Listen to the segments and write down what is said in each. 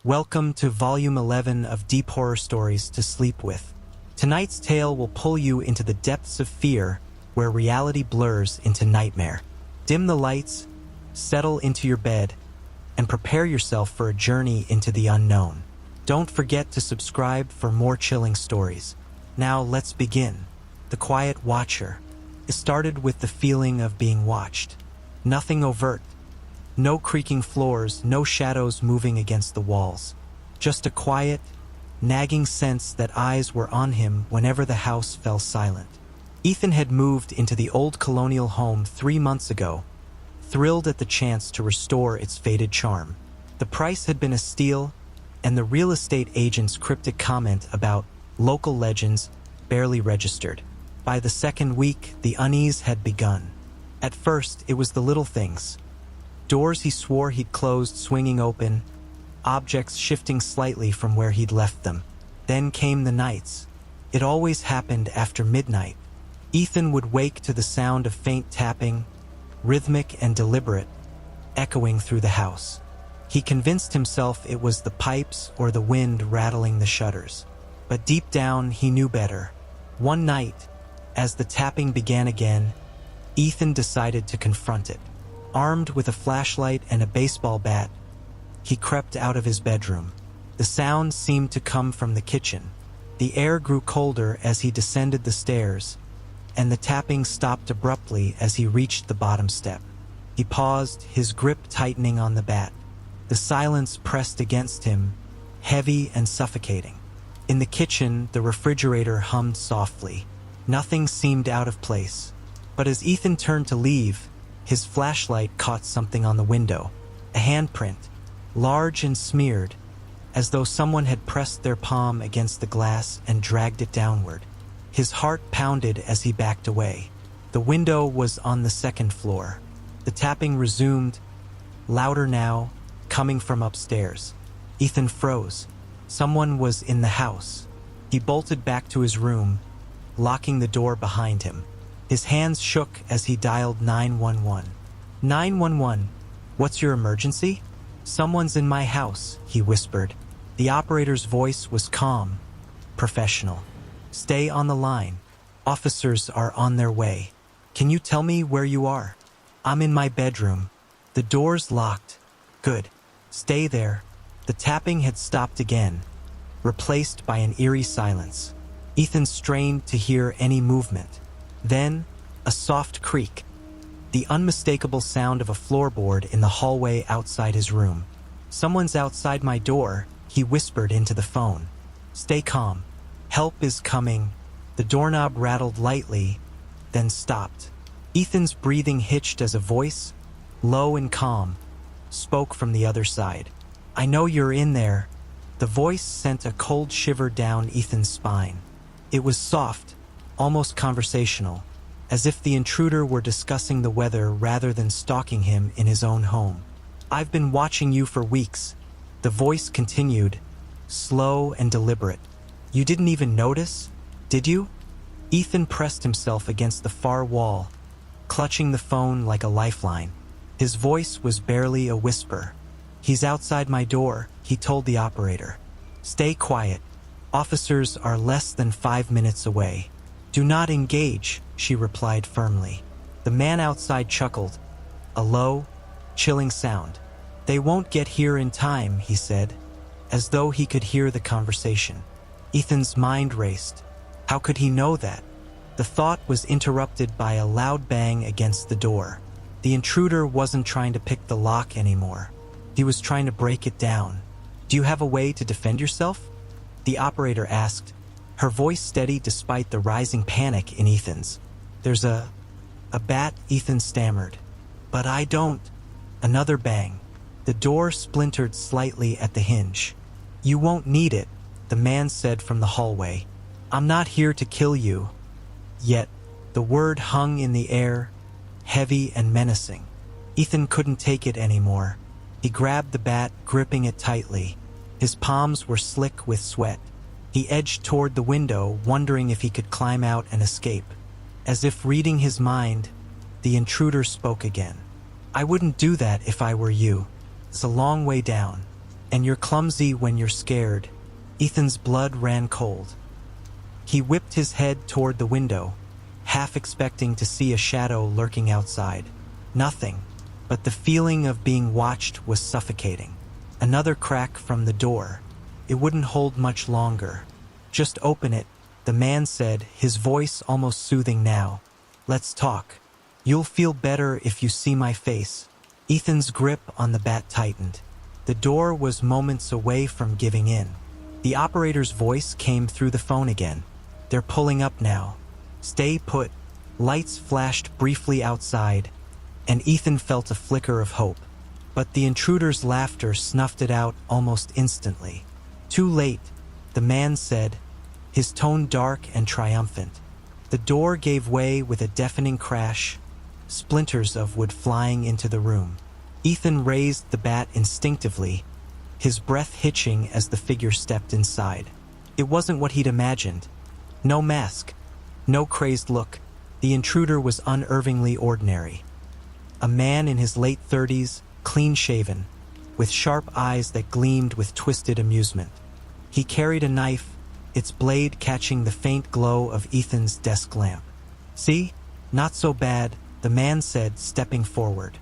Welcome to Volume 11 of Deep Horror Stories to Sleep With. Tonight's tale will pull you into the depths of fear where reality blurs into nightmare. Dim the lights, settle into your bed, and prepare yourself for a journey into the unknown. Don't forget to subscribe for more chilling stories. Now let's begin. The Quiet Watcher. It started with the feeling of being watched. Nothing overt. No creaking floors, no shadows moving against the walls. Just a quiet, nagging sense that eyes were on him whenever the house fell silent. Ethan had moved into the old colonial home 3 months ago, thrilled at the chance to restore its faded charm. The price had been a steal, and the real estate agent's cryptic comment about local legends barely registered. By the second week, the unease had begun. At first, it was the little things. Doors he swore he'd closed swinging open, objects shifting slightly from where he'd left them. Then came the nights. It always happened after midnight. Ethan would wake to the sound of faint tapping, rhythmic and deliberate, echoing through the house. He convinced himself it was the pipes or the wind rattling the shutters. But deep down, he knew better. One night, as the tapping began again, Ethan decided to confront it. Armed with a flashlight and a baseball bat, he crept out of his bedroom. The sound seemed to come from the kitchen. The air grew colder as he descended the stairs, and the tapping stopped abruptly as he reached the bottom step. He paused, his grip tightening on the bat. The silence pressed against him, heavy and suffocating. In the kitchen, the refrigerator hummed softly. Nothing seemed out of place. But as Ethan turned to leave, his flashlight caught something on the window. A handprint, large and smeared, as though someone had pressed their palm against the glass and dragged it downward. His heart pounded as he backed away. The window was on the second floor. The tapping resumed, louder now, coming from upstairs. Ethan froze. Someone was in the house. He bolted back to his room, locking the door behind him. His hands shook as he dialed 911. 911, what's your emergency? Someone's in my house, he whispered. The operator's voice was calm, professional. Stay on the line. Officers are on their way. Can you tell me where you are? I'm in my bedroom. The door's locked. Good. Stay there. The tapping had stopped again, replaced by an eerie silence. Ethan strained to hear any movement. Then, a soft creak. The unmistakable sound of a floorboard in the hallway outside his room. Someone's outside my door, he whispered into the phone. Stay calm. Help is coming. The doorknob rattled lightly, then stopped. Ethan's breathing hitched as a voice, low and calm, spoke from the other side. I know you're in there. The voice sent a cold shiver down Ethan's spine. It was soft, almost conversational, as if the intruder were discussing the weather rather than stalking him in his own home. I've been watching you for weeks. The voice continued, slow and deliberate. You didn't even notice, did you? Ethan pressed himself against the far wall, clutching the phone like a lifeline. His voice was barely a whisper. He's outside my door, he told the operator. Stay quiet. Officers are less than 5 minutes away. Do not engage, she replied firmly. The man outside chuckled, a low, chilling sound. They won't get here in time, he said, as though he could hear the conversation. Ethan's mind raced. How could he know that? The thought was interrupted by a loud bang against the door. The intruder wasn't trying to pick the lock anymore. He was trying to break it down. Do you have a way to defend yourself? The operator asked, her voice steady despite the rising panic in Ethan's. There's a bat, Ethan stammered. But I don't. Another bang. The door splintered slightly at the hinge. You won't need it, the man said from the hallway. I'm not here to kill you. Yet, the word hung in the air, heavy and menacing. Ethan couldn't take it anymore. He grabbed the bat, gripping it tightly. His palms were slick with sweat. He edged toward the window, wondering if he could climb out and escape. As if reading his mind, the intruder spoke again. I wouldn't do that if I were you. It's a long way down. And you're clumsy when you're scared. Ethan's blood ran cold. He whipped his head toward the window, half expecting to see a shadow lurking outside. Nothing, but the feeling of being watched was suffocating. Another crack from the door. It wouldn't hold much longer. Just open it, the man said, his voice almost soothing now. Let's talk. You'll feel better if you see my face. Ethan's grip on the bat tightened. The door was moments away from giving in. The operator's voice came through the phone again. They're pulling up now. Stay put. Lights flashed briefly outside, and Ethan felt a flicker of hope. But the intruder's laughter snuffed it out almost instantly. Too late, the man said, his tone dark and triumphant. The door gave way with a deafening crash, splinters of wood flying into the room. Ethan raised the bat instinctively, his breath hitching as the figure stepped inside. It wasn't what he'd imagined. No mask, no crazed look. The intruder was unervingly ordinary. A man in his late 30s, clean-shaven, with sharp eyes that gleamed with twisted amusement. He carried a knife, its blade catching the faint glow of Ethan's desk lamp. See? Not so bad, the man said, stepping forward.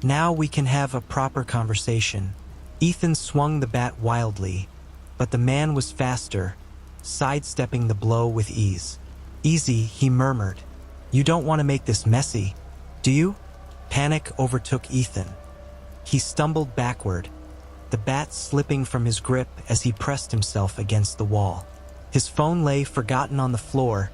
Now we can have a proper conversation. Ethan swung the bat wildly, but the man was faster, sidestepping the blow with ease. Easy, he murmured. You don't want to make this messy, do you? Panic overtook Ethan. He stumbled backward, the bat slipping from his grip as he pressed himself against the wall. His phone lay forgotten on the floor,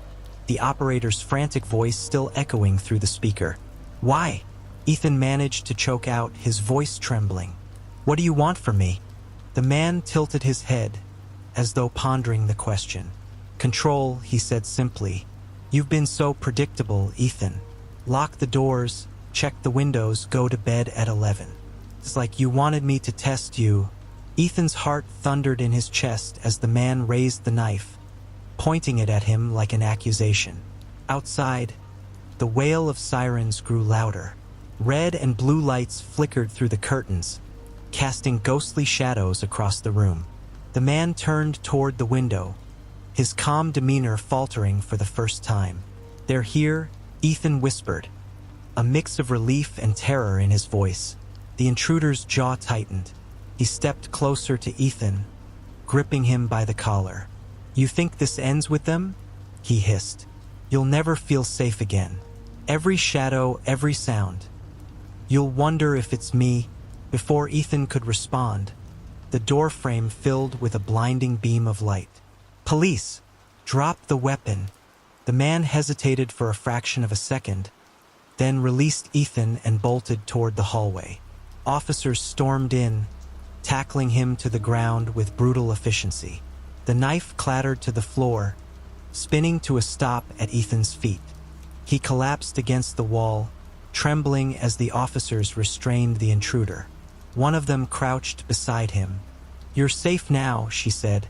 the operator's frantic voice still echoing through the speaker. Why? Ethan managed to choke out, his voice trembling. What do you want from me? The man tilted his head, as though pondering the question. Control, he said simply. You've been so predictable, Ethan. Lock the doors, check the windows, go to bed at 11. It's like you wanted me to test you. Ethan's heart thundered in his chest as the man raised the knife, pointing it at him like an accusation. Outside, the wail of sirens grew louder. Red and blue lights flickered through the curtains, casting ghostly shadows across the room. The man turned toward the window, his calm demeanor faltering for the first time. They're here, Ethan whispered, a mix of relief and terror in his voice. The intruder's jaw tightened. He stepped closer to Ethan, gripping him by the collar. You think this ends with them? He hissed. You'll never feel safe again. Every shadow, every sound. You'll wonder if it's me. Before Ethan could respond, the doorframe filled with a blinding beam of light. Police! Drop the weapon. The man hesitated for a fraction of a second, then released Ethan and bolted toward the hallway. Officers stormed in, tackling him to the ground with brutal efficiency. The knife clattered to the floor, spinning to a stop at Ethan's feet. He collapsed against the wall, trembling as the officers restrained the intruder. One of them crouched beside him. You're safe now, she said,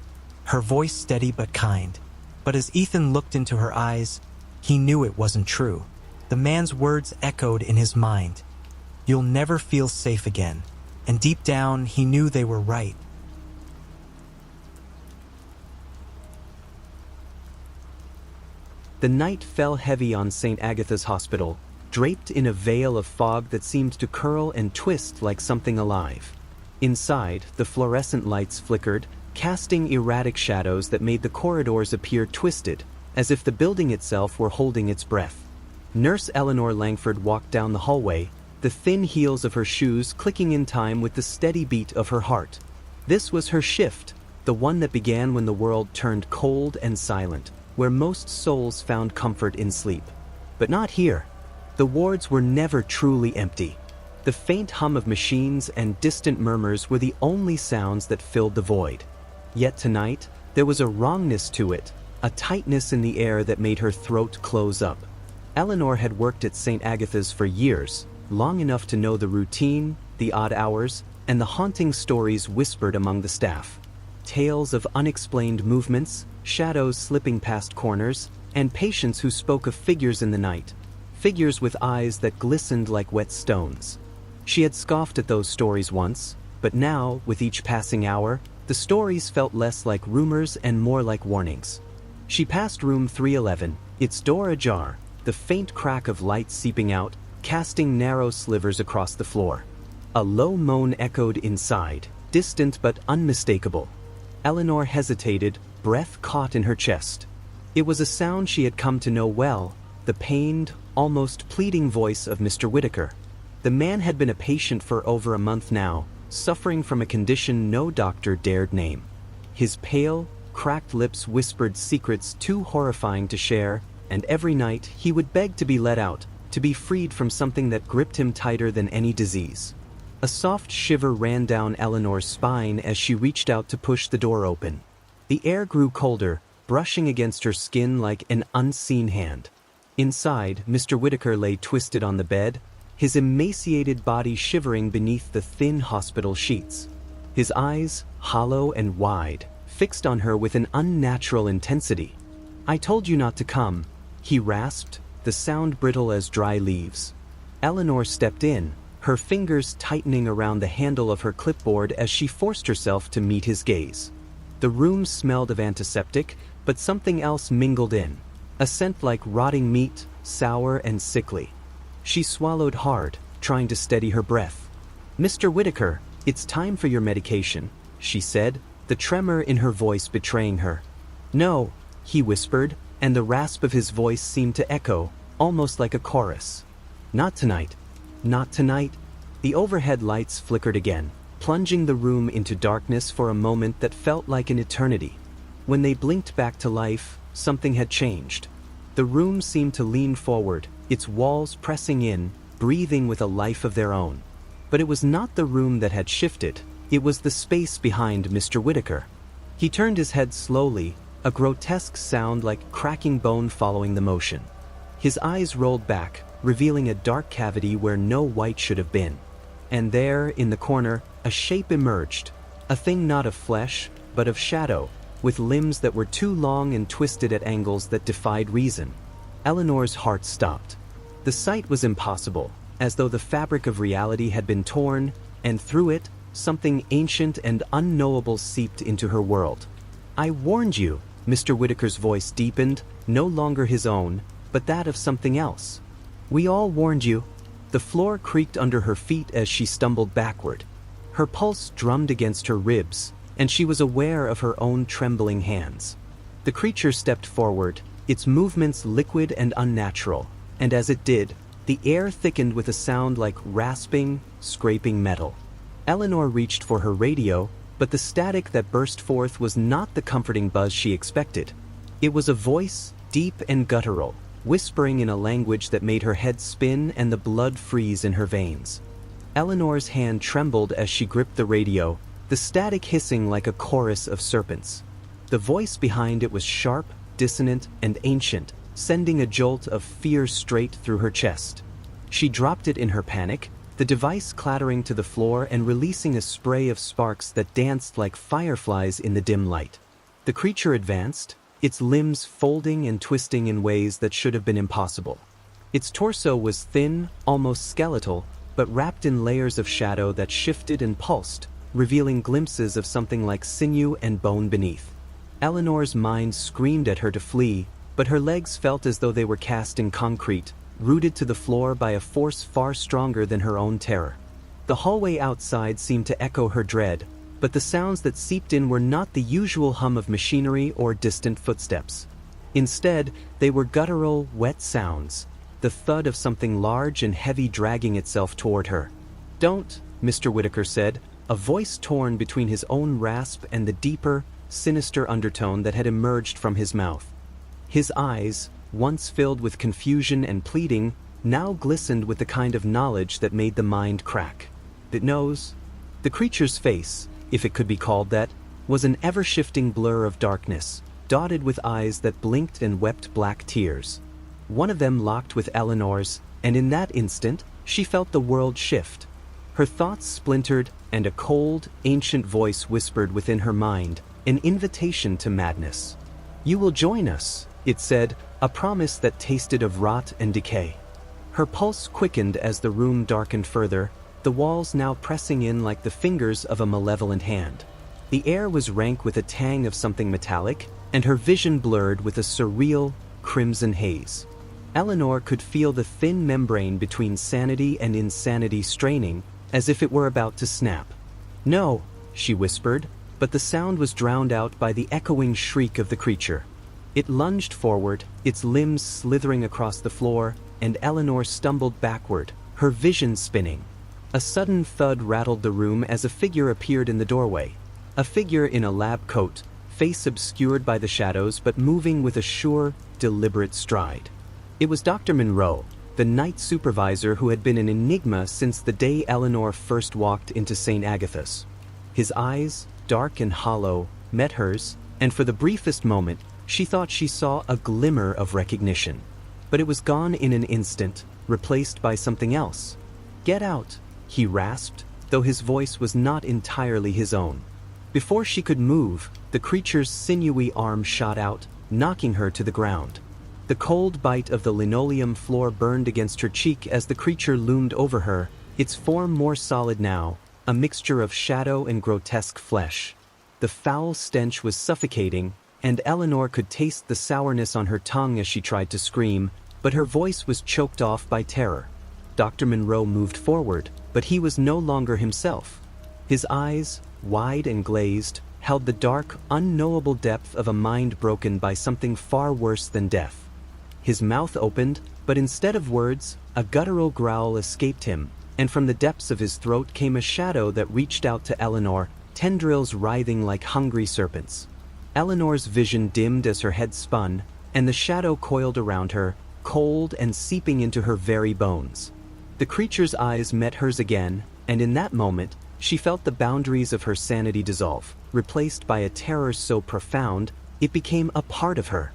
her voice steady but kind. But as Ethan looked into her eyes, he knew it wasn't true. The man's words echoed in his mind. You'll never feel safe again. And deep down, he knew they were right. The night fell heavy on St. Agatha's Hospital, draped in a veil of fog that seemed to curl and twist like something alive. Inside, the fluorescent lights flickered, casting erratic shadows that made the corridors appear twisted, as if the building itself were holding its breath. Nurse Eleanor Langford walked down the hallway, the thin heels of her shoes clicking in time with the steady beat of her heart. This was her shift, the one that began when the world turned cold and silent, where most souls found comfort in sleep. But not here. The wards were never truly empty. The faint hum of machines and distant murmurs were the only sounds that filled the void. Yet tonight, there was a wrongness to it, a tightness in the air that made her throat close up. Eleanor had worked at St. Agatha's for years, long enough to know the routine, the odd hours, and the haunting stories whispered among the staff. Tales of unexplained movements, shadows slipping past corners, and patients who spoke of figures in the night, figures with eyes that glistened like wet stones. She had scoffed at those stories once, But now, with each passing hour, the stories felt less like rumors and more like warnings. She passed room 311, its door ajar, the faint crack of light seeping out, casting narrow slivers across the floor. A low moan echoed inside, distant but unmistakable. Eleanor hesitated, breath caught in her chest. It was a sound she had come to know well, the pained, almost pleading voice of Mr. Whitaker. The man had been a patient for over a month now, suffering from a condition no doctor dared name. His pale, cracked lips whispered secrets too horrifying to share, and every night he would beg to be let out, to be freed from something that gripped him tighter than any disease. A soft shiver ran down Eleanor's spine as she reached out to push the door open. The air grew colder, brushing against her skin like an unseen hand. Inside, Mr. Whitaker lay twisted on the bed, his emaciated body shivering beneath the thin hospital sheets. His eyes, hollow and wide, fixed on her with an unnatural intensity. "I told you not to come," he rasped, the sound brittle as dry leaves. Eleanor stepped in, her fingers tightening around the handle of her clipboard as she forced herself to meet his gaze. The room smelled of antiseptic, but something else mingled in, a scent like rotting meat, sour and sickly. She swallowed hard, trying to steady her breath. "Mr. Whitaker, it's time for your medication," she said, the tremor in her voice betraying her. "No," he whispered, and the rasp of his voice seemed to echo, almost like a chorus. "Not tonight. Not tonight." The overhead lights flickered again, plunging the room into darkness for a moment that felt like an eternity. When they blinked back to life, something had changed. The room seemed to lean forward, its walls pressing in, breathing with a life of their own. But it was not the room that had shifted, it was the space behind Mr. Whitaker. He turned his head slowly, a grotesque sound like cracking bone following the motion. His eyes rolled back, revealing a dark cavity where no white should have been. And there, in the corner, a shape emerged, a thing not of flesh, but of shadow, with limbs that were too long and twisted at angles that defied reason. Eleanor's heart stopped. The sight was impossible, as though the fabric of reality had been torn, and through it, something ancient and unknowable seeped into her world. "I warned you," Mr. Whitaker's voice deepened, no longer his own, but that of something else. "We all warned you." The floor creaked under her feet as she stumbled backward. Her pulse drummed against her ribs, and she was aware of her own trembling hands. The creature stepped forward, its movements liquid and unnatural, and as it did, the air thickened with a sound like rasping, scraping metal. Eleanor reached for her radio, but the static that burst forth was not the comforting buzz she expected. It was a voice, deep and guttural, whispering in a language that made her head spin and the blood freeze in her veins. Eleanor's hand trembled as she gripped the radio, the static hissing like a chorus of serpents. The voice behind it was sharp, dissonant, and ancient, sending a jolt of fear straight through her chest. She dropped it in her panic, the device clattering to the floor and releasing a spray of sparks that danced like fireflies in the dim light. The creature advanced, its limbs folding and twisting in ways that should have been impossible. Its torso was thin, almost skeletal, but wrapped in layers of shadow that shifted and pulsed, revealing glimpses of something like sinew and bone beneath. Eleanor's mind screamed at her to flee, but her legs felt as though they were cast in concrete, rooted to the floor by a force far stronger than her own terror. The hallway outside seemed to echo her dread, but the sounds that seeped in were not the usual hum of machinery or distant footsteps. Instead, they were guttural, wet sounds, the thud of something large and heavy dragging itself toward her. "Don't," Mr. Whitaker said, a voice torn between his own rasp and the deeper, sinister undertone that had emerged from his mouth. His eyes, once filled with confusion and pleading, now glistened with the kind of knowledge that made the mind crack. It knows. The creature's face, if it could be called that, was an ever-shifting blur of darkness, dotted with eyes that blinked and wept black tears. One of them locked with Eleanor's, and in that instant, she felt the world shift. Her thoughts splintered, and a cold, ancient voice whispered within her mind, an invitation to madness. "You will join us," it said, a promise that tasted of rot and decay. Her pulse quickened as the room darkened further, the walls now pressing in like the fingers of a malevolent hand. The air was rank with a tang of something metallic, and her vision blurred with a surreal, crimson haze. Eleanor could feel the thin membrane between sanity and insanity straining, as if it were about to snap. "No," she whispered, but the sound was drowned out by the echoing shriek of the creature. It lunged forward, its limbs slithering across the floor, and Eleanor stumbled backward, her vision spinning. A sudden thud rattled the room as a figure appeared in the doorway. A figure in a lab coat, face obscured by the shadows but moving with a sure, deliberate stride. It was Dr. Monroe, the night supervisor who had been an enigma since the day Eleanor first walked into St. Agatha's. His eyes, dark and hollow, met hers, and for the briefest moment, she thought she saw a glimmer of recognition. But it was gone in an instant, replaced by something else. "Get out," he rasped, though his voice was not entirely his own. Before she could move, the creature's sinewy arm shot out, knocking her to the ground. The cold bite of the linoleum floor burned against her cheek as the creature loomed over her, its form more solid now, a mixture of shadow and grotesque flesh. The foul stench was suffocating, and Eleanor could taste the sourness on her tongue as she tried to scream, but her voice was choked off by terror. Dr. Monroe moved forward, but he was no longer himself. His eyes, wide and glazed, held the dark, unknowable depth of a mind broken by something far worse than death. His mouth opened, but instead of words, a guttural growl escaped him, and from the depths of his throat came a shadow that reached out to Eleanor, tendrils writhing like hungry serpents. Eleanor's vision dimmed as her head spun, and the shadow coiled around her, cold and seeping into her very bones. The creature's eyes met hers again, and in that moment, she felt the boundaries of her sanity dissolve, replaced by a terror so profound, it became a part of her.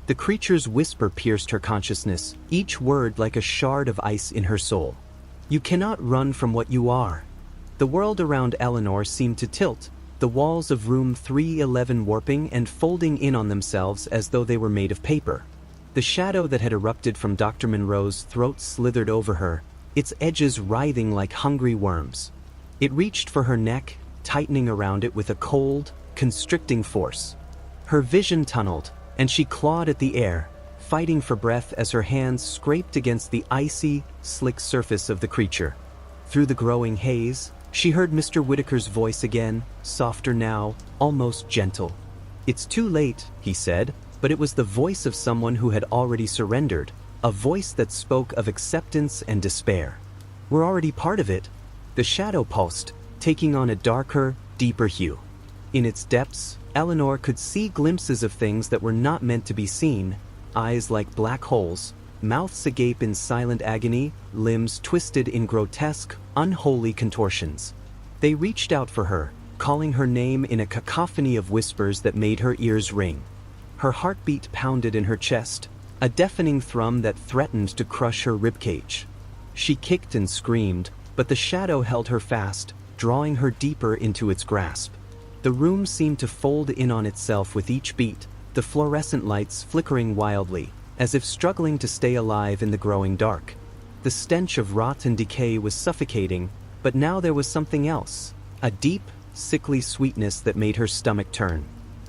The creature's whisper pierced her consciousness, each word like a shard of ice in her soul. "You cannot run from what you are." The world around Eleanor seemed to tilt, the walls of room 311 warping and folding in on themselves as though they were made of paper. The shadow that had erupted from Dr. Monroe's throat slithered over her, its edges writhing like hungry worms. It reached for her neck, tightening around it with a cold, constricting force. Her vision tunneled, and she clawed at the air, fighting for breath as her hands scraped against the icy, slick surface of the creature. Through the growing haze, she heard Mr. Whitaker's voice again, softer now, almost gentle. "It's too late," he said, but it was the voice of someone who had already surrendered, a voice that spoke of acceptance and despair. "We're already part of it." The shadow pulsed, taking on a darker, deeper hue. In its depths, Eleanor could see glimpses of things that were not meant to be seen, eyes like black holes, mouths agape in silent agony, limbs twisted in grotesque, unholy contortions. They reached out for her, calling her name in a cacophony of whispers that made her ears ring. Her heartbeat pounded in her chest, a deafening thrum that threatened to crush her ribcage. She kicked and screamed, but the shadow held her fast, drawing her deeper into its grasp. The room seemed to fold in on itself with each beat, the fluorescent lights flickering wildly, as if struggling to stay alive in the growing dark. The stench of rot and decay was suffocating, but now there was something else, a deep, sickly sweetness that made her stomach turn.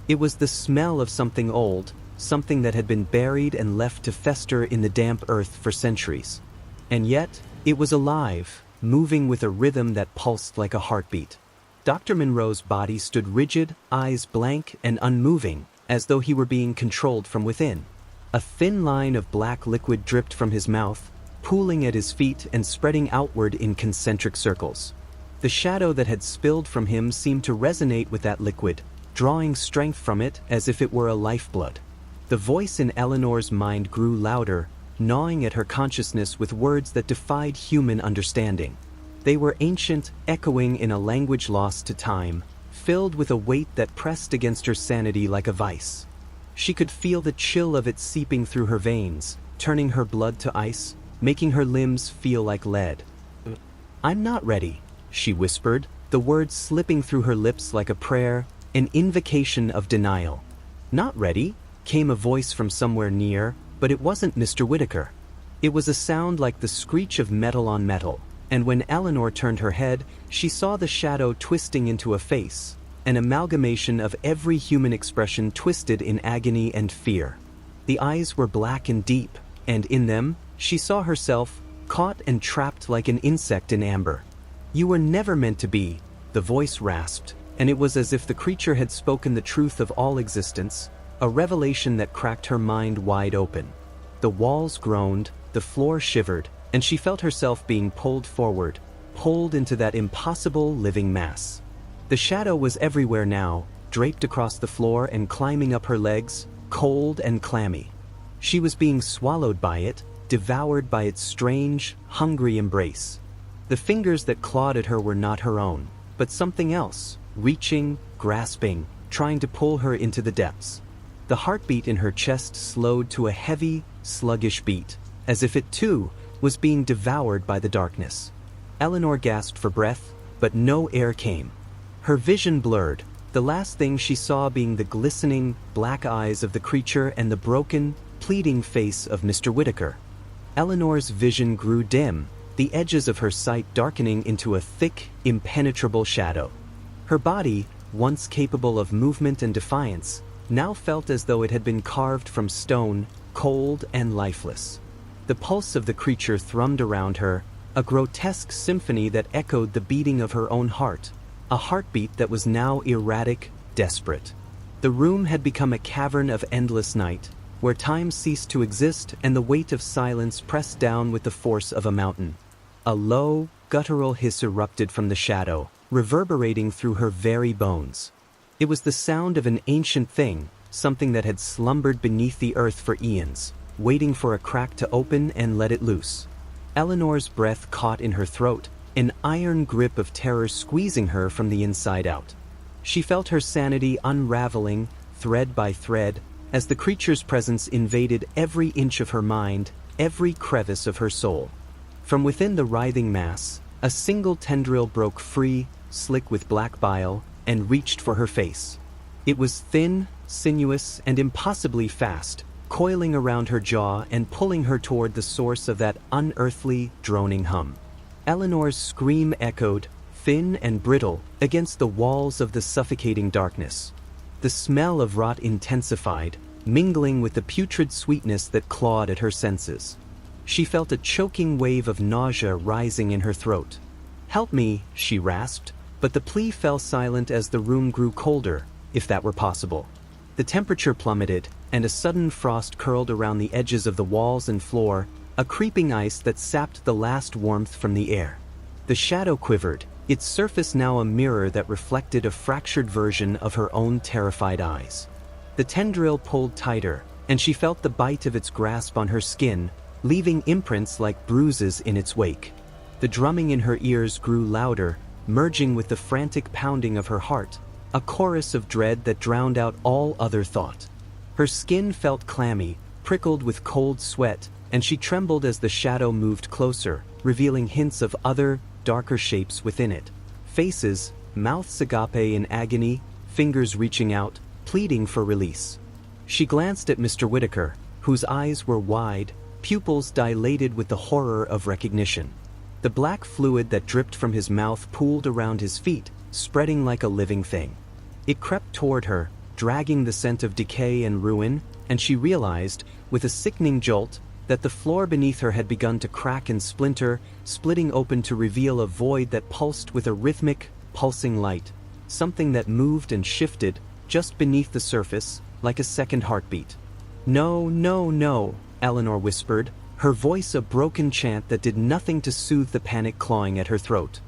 It was the smell of something old, something that had been buried and left to fester in the damp earth for centuries. And yet, it was alive, moving with a rhythm that pulsed like a heartbeat. Dr. Monroe's body stood rigid, eyes blank and unmoving, as though he were being controlled from within. A thin line of black liquid dripped from his mouth, pooling at his feet and spreading outward in concentric circles. The shadow that had spilled from him seemed to resonate with that liquid, drawing strength from it as if it were a lifeblood. The voice in Eleanor's mind grew louder, gnawing at her consciousness with words that defied human understanding. They were ancient, echoing in a language lost to time, filled with a weight that pressed against her sanity like a vice. She could feel the chill of it seeping through her veins, turning her blood to ice, making her limbs feel like lead. "I'm not ready," she whispered, the words slipping through her lips like a prayer, an invocation of denial. "Not ready?" came a voice from somewhere near, but it wasn't Mr. Whitaker. It was a sound like the screech of metal on metal, and when Eleanor turned her head, she saw the shadow twisting into a face, an amalgamation of every human expression twisted in agony and fear. The eyes were black and deep, and in them, she saw herself, caught and trapped like an insect in amber. "You were never meant to be," the voice rasped, and it was as if the creature had spoken the truth of all existence, a revelation that cracked her mind wide open. The walls groaned, the floor shivered, and she felt herself being pulled forward, pulled into that impossible living mass. The shadow was everywhere now, draped across the floor and climbing up her legs, cold and clammy. She was being swallowed by it, devoured by its strange, hungry embrace. The fingers that clawed at her were not her own, but something else, reaching, grasping, trying to pull her into the depths. The heartbeat in her chest slowed to a heavy, sluggish beat, as if it too was being devoured by the darkness. Eleanor gasped for breath, but no air came. Her vision blurred, the last thing she saw being the glistening, black eyes of the creature and the broken, pleading face of Mr. Whitaker. Eleanor's vision grew dim, the edges of her sight darkening into a thick, impenetrable shadow. Her body, once capable of movement and defiance, now felt as though it had been carved from stone, cold and lifeless. The pulse of the creature thrummed around her, a grotesque symphony that echoed the beating of her own heart, a heartbeat that was now erratic, desperate. The room had become a cavern of endless night, where time ceased to exist and the weight of silence pressed down with the force of a mountain. A low, guttural hiss erupted from the shadow, reverberating through her very bones. It was the sound of an ancient thing, something that had slumbered beneath the earth for eons, waiting for a crack to open and let it loose. Eleanor's breath caught in her throat, an iron grip of terror squeezing her from the inside out. She felt her sanity unraveling, thread by thread, as the creature's presence invaded every inch of her mind, every crevice of her soul. From within the writhing mass, a single tendril broke free, slick with black bile, and reached for her face. It was thin, sinuous, and impossibly fast, coiling around her jaw and pulling her toward the source of that unearthly, droning hum. Eleanor's scream echoed, thin and brittle, against the walls of the suffocating darkness. The smell of rot intensified, mingling with the putrid sweetness that clawed at her senses. She felt a choking wave of nausea rising in her throat. "Help me," she rasped, but the plea fell silent as the room grew colder, if that were possible. The temperature plummeted, and a sudden frost curled around the edges of the walls and floor, a creeping ice that sapped the last warmth from the air. The shadow quivered, its surface now a mirror that reflected a fractured version of her own terrified eyes. The tendril pulled tighter, and she felt the bite of its grasp on her skin, leaving imprints like bruises in its wake. The drumming in her ears grew louder, merging with the frantic pounding of her heart, a chorus of dread that drowned out all other thought. Her skin felt clammy, prickled with cold sweat, and she trembled as the shadow moved closer, revealing hints of other, darker shapes within it. Faces, mouths agape in agony, fingers reaching out, pleading for release. She glanced at Mr. Whitaker, whose eyes were wide, pupils dilated with the horror of recognition. The black fluid that dripped from his mouth pooled around his feet, spreading like a living thing. It crept toward her, dragging the scent of decay and ruin, and she realized, with a sickening jolt, that the floor beneath her had begun to crack and splinter, splitting open to reveal a void that pulsed with a rhythmic, pulsing light, something that moved and shifted, just beneath the surface, like a second heartbeat. "No, no, no," Eleanor whispered, her voice a broken chant that did nothing to soothe the panic clawing at her throat.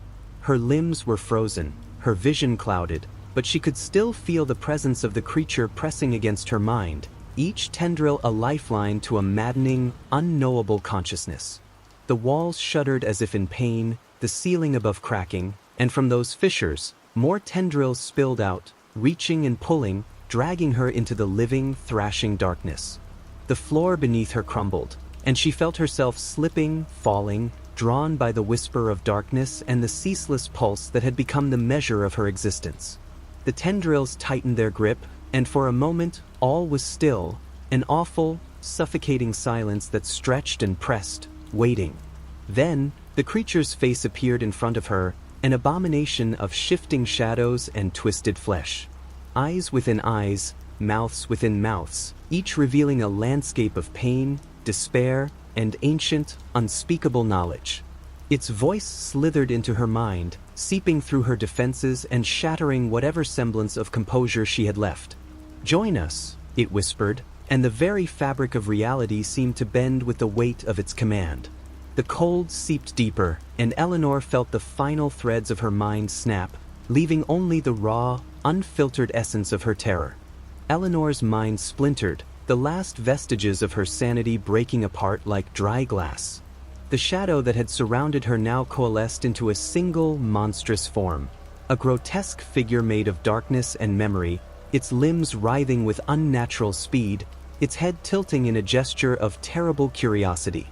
Her limbs were frozen, her vision clouded, but she could still feel the presence of the creature pressing against her mind, each tendril a lifeline to a maddening, unknowable consciousness. The walls shuddered as if in pain, the ceiling above cracking, and from those fissures, more tendrils spilled out, reaching and pulling, dragging her into the living, thrashing darkness. The floor beneath her crumbled, and she felt herself slipping, falling, drawn by the whisper of darkness and the ceaseless pulse that had become the measure of her existence. The tendrils tightened their grip, and for a moment, all was still, an awful, suffocating silence that stretched and pressed, waiting. Then, The creature's face appeared in front of her, an abomination of shifting shadows and twisted flesh. Eyes within eyes, mouths within mouths, each revealing a landscape of pain, despair, and ancient, unspeakable knowledge. Its voice slithered into her mind, seeping through her defenses and shattering whatever semblance of composure she had left. "Join us," it whispered, and the very fabric of reality seemed to bend with the weight of its command. The cold seeped deeper, and Eleanor felt the final threads of her mind snap, leaving only the raw, unfiltered essence of her terror. Eleanor's mind splintered, the last vestiges of her sanity breaking apart like dry glass. The shadow that had surrounded her now coalesced into a single monstrous form, a grotesque figure made of darkness and memory, its limbs writhing with unnatural speed, its head tilting in a gesture of terrible curiosity.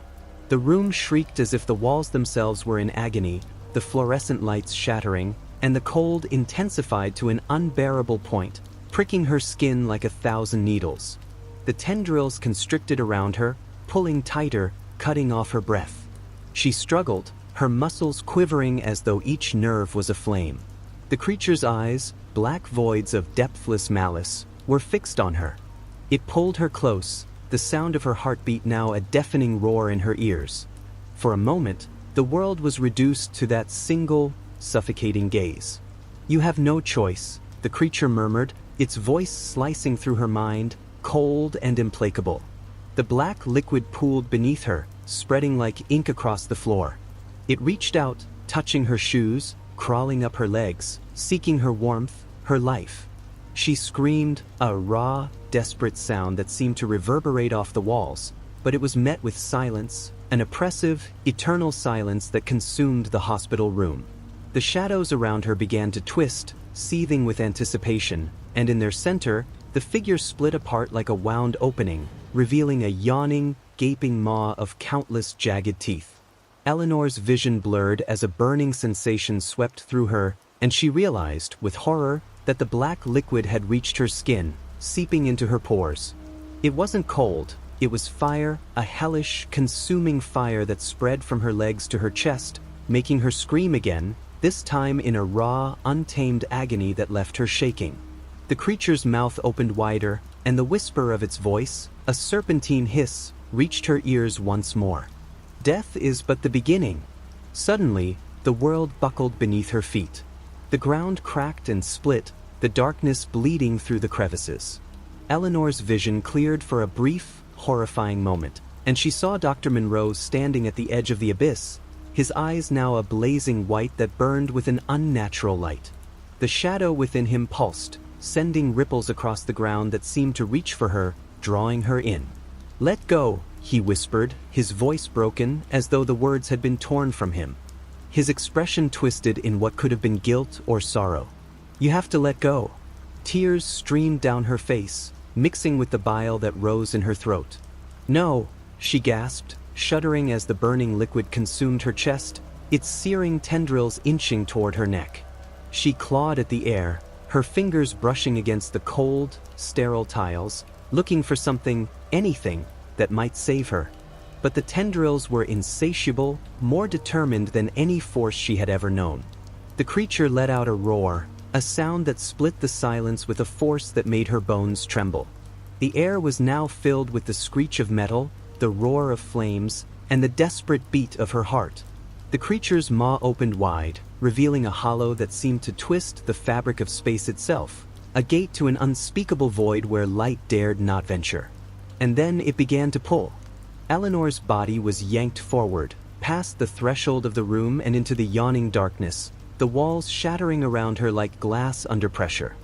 The room shrieked as if the walls themselves were in agony, the fluorescent lights shattering, and the cold intensified to an unbearable point, pricking her skin like 1,000 needles. The tendrils constricted around her, pulling tighter, cutting off her breath. She struggled, her muscles quivering as though each nerve was aflame. The creature's eyes, black voids of depthless malice, were fixed on her. It pulled her close, the sound of her heartbeat now a deafening roar in her ears. For a moment, the world was reduced to that single, suffocating gaze. "You have no choice," the creature murmured, its voice slicing through her mind, cold and implacable. The black liquid pooled beneath her, spreading like ink across the floor. It reached out, touching her shoes, crawling up her legs, seeking her warmth, her life. She screamed, a raw, desperate sound that seemed to reverberate off the walls, but it was met with silence, an oppressive, eternal silence that consumed the hospital room. The shadows around her began to twist, seething with anticipation, and in their center, the figure split apart like a wound opening, revealing a yawning, gaping maw of countless jagged teeth. Eleanor's vision blurred as a burning sensation swept through her, and she realized, with horror, that the black liquid had reached her skin, seeping into her pores. It wasn't cold, it was fire, a hellish, consuming fire that spread from her legs to her chest, making her scream again, this time in a raw, untamed agony that left her shaking. The creature's mouth opened wider, and the whisper of its voice, a serpentine hiss, reached her ears once more. "Death is but the beginning." Suddenly, the world buckled beneath her feet. The ground cracked and split, the darkness bleeding through the crevices. Eleanor's vision cleared for a brief, horrifying moment, and she saw Dr. Monroe standing at the edge of the abyss, his eyes now a blazing white that burned with an unnatural light. The shadow within him pulsed, sending ripples across the ground that seemed to reach for her, drawing her in. "Let go," he whispered, his voice broken as though the words had been torn from him. His expression twisted in what could have been guilt or sorrow. "You have to let go." Tears streamed down her face, mixing with the bile that rose in her throat. "No," she gasped, shuddering as the burning liquid consumed her chest, its searing tendrils inching toward her neck. She clawed at the air, her fingers brushing against the cold, sterile tiles, looking for something, anything, that might save her. But the tendrils were insatiable, more determined than any force she had ever known. The creature let out a roar, a sound that split the silence with a force that made her bones tremble. The air was now filled with the screech of metal, the roar of flames, and the desperate beat of her heart. The creature's maw opened wide, revealing a hollow that seemed to twist the fabric of space itself, a gate to an unspeakable void where light dared not venture. And then it began to pull. Eleanor's body was yanked forward, past the threshold of the room and into the yawning darkness, the walls shattering around her like glass under pressure.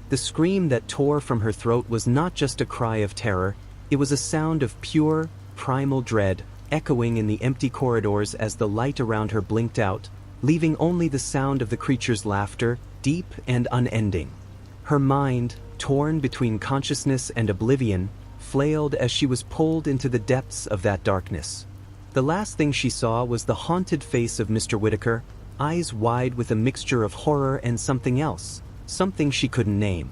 The scream that tore from her throat was not just a cry of terror, it was a sound of pure, primal dread, echoing in the empty corridors as the light around her blinked out, leaving only the sound of the creature's laughter, deep and unending. Her mind, torn between consciousness and oblivion, flailed as she was pulled into the depths of that darkness. The last thing she saw was the haunted face of Mr. Whitaker, eyes wide with a mixture of horror and something else, something she couldn't name.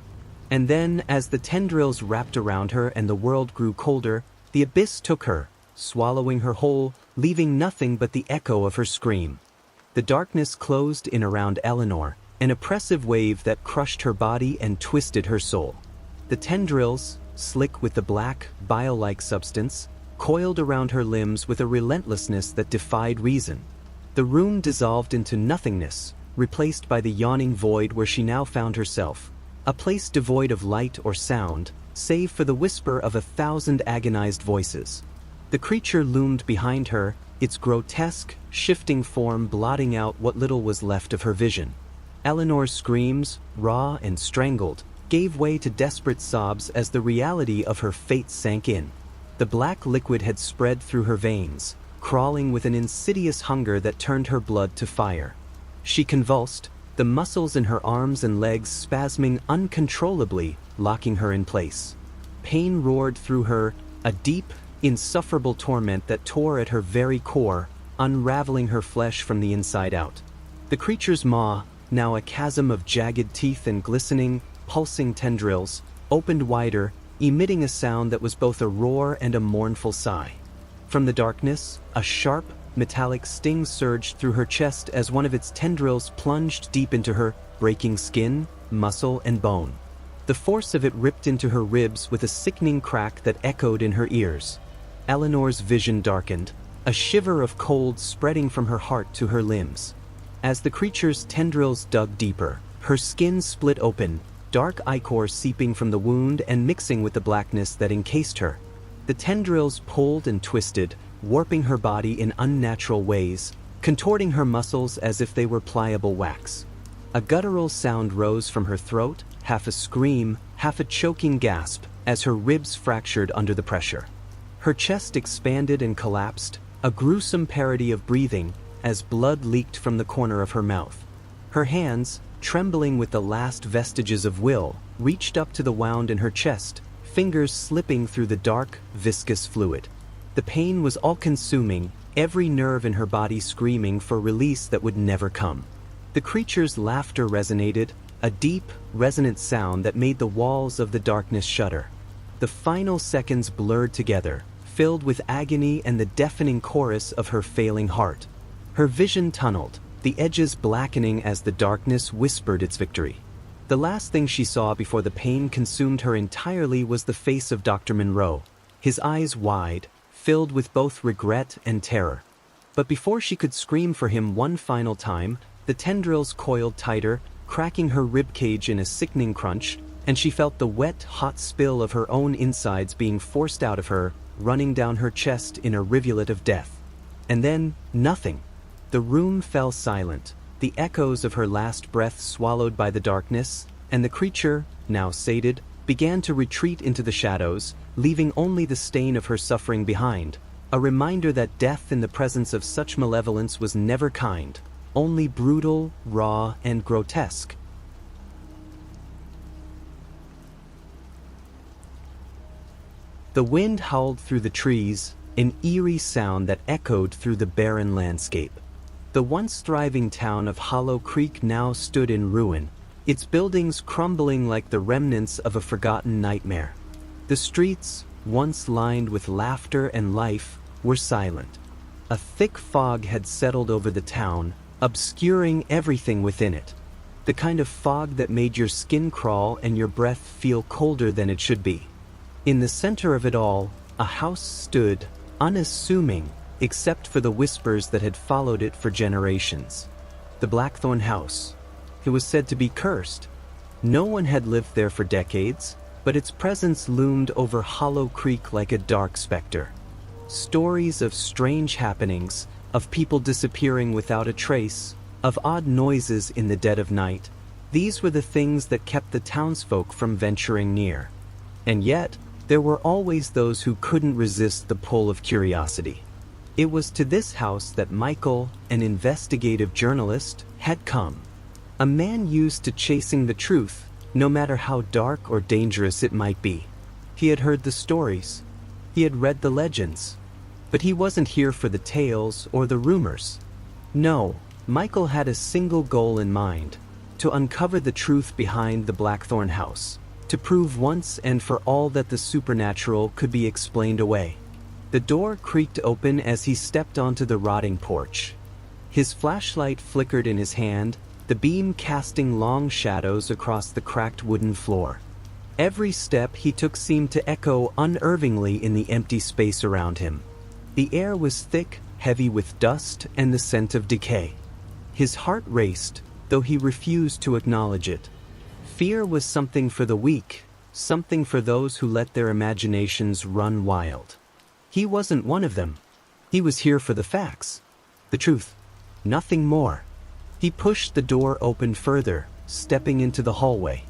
And then, as the tendrils wrapped around her and the world grew colder, the abyss took her, swallowing her whole, leaving nothing but the echo of her scream. The darkness closed in around Eleanor, an oppressive wave that crushed her body and twisted her soul. The tendrils, slick with the black, bile-like substance, coiled around her limbs with a relentlessness that defied reason. The room dissolved into nothingness, replaced by the yawning void where she now found herself, a place devoid of light or sound, save for the whisper of 1,000 agonized voices. The creature loomed behind her, its grotesque, shifting form blotting out what little was left of her vision. Eleanor's screams, raw and strangled, gave way to desperate sobs as the reality of her fate sank in. The black liquid had spread through her veins, crawling with an insidious hunger that turned her blood to fire. She convulsed, the muscles in her arms and legs spasming uncontrollably, locking her in place. Pain roared through her, a deep, insufferable torment that tore at her very core, unraveling her flesh from the inside out. The creature's maw, now a chasm of jagged teeth and glistening, pulsing tendrils, opened wider, emitting a sound that was both a roar and a mournful sigh. From the darkness, a sharp, metallic sting surged through her chest as one of its tendrils plunged deep into her, breaking skin, muscle, and bone. The force of it ripped into her ribs with a sickening crack that echoed in her ears. Eleanor's vision darkened, a shiver of cold spreading from her heart to her limbs. As the creature's tendrils dug deeper, her skin split open, dark ichor seeping from the wound and mixing with the blackness that encased her. The tendrils pulled and twisted, warping her body in unnatural ways, contorting her muscles as if they were pliable wax. A guttural sound rose from her throat, half a scream, half a choking gasp, as her ribs fractured under the pressure. Her chest expanded and collapsed, a gruesome parody of breathing, as blood leaked from the corner of her mouth. Her hands, trembling with the last vestiges of will, reached up to the wound in her chest, fingers slipping through the dark, viscous fluid. The pain was all-consuming, every nerve in her body screaming for release that would never come. The creature's laughter resonated, a deep, resonant sound that made the walls of the darkness shudder. The final seconds blurred together, filled with agony and the deafening chorus of her failing heart. Her vision tunneled, the edges blackening as the darkness whispered its victory. The last thing she saw before the pain consumed her entirely was the face of Dr. Monroe, his eyes wide, filled with both regret and terror. But before she could scream for him one final time, the tendrils coiled tighter, cracking her ribcage in a sickening crunch, and she felt the wet, hot spill of her own insides being forced out of her, running down her chest in a rivulet of death. And then, nothing. The room fell silent, the echoes of her last breath swallowed by the darkness, and the creature, now sated, began to retreat into the shadows, leaving only the stain of her suffering behind, a reminder that death in the presence of such malevolence was never kind, only brutal, raw, and grotesque. The wind howled through the trees, an eerie sound that echoed through the barren landscape. The once thriving town of Hollow Creek now stood in ruin, its buildings crumbling like the remnants of a forgotten nightmare. The streets, once lined with laughter and life, were silent. A thick fog had settled over the town, obscuring everything within it. The kind of fog that made your skin crawl and your breath feel colder than it should be. In the center of it all, a house stood, unassuming, except for the whispers that had followed it for generations. The Blackthorn House. It was said to be cursed. No one had lived there for decades, but its presence loomed over Hollow Creek like a dark specter. Stories of strange happenings, of people disappearing without a trace, of odd noises in the dead of night. These were the things that kept the townsfolk from venturing near. And yet, there were always those who couldn't resist the pull of curiosity. It was to this house that Michael, an investigative journalist, had come. A man used to chasing the truth, no matter how dark or dangerous it might be. He had heard the stories. He had read the legends. But he wasn't here for the tales or the rumors. No, Michael had a single goal in mind: to uncover the truth behind the Blackthorn House, to prove once and for all that the supernatural could be explained away. The door creaked open as he stepped onto the rotting porch. His flashlight flickered in his hand, the beam casting long shadows across the cracked wooden floor. Every step he took seemed to echo unnervingly in the empty space around him. The air was thick, heavy with dust and the scent of decay. His heart raced, though he refused to acknowledge it. Fear was something for the weak, something for those who let their imaginations run wild. He wasn't one of them. He was here for the facts, the truth, nothing more. He pushed the door open further, stepping into the hallway.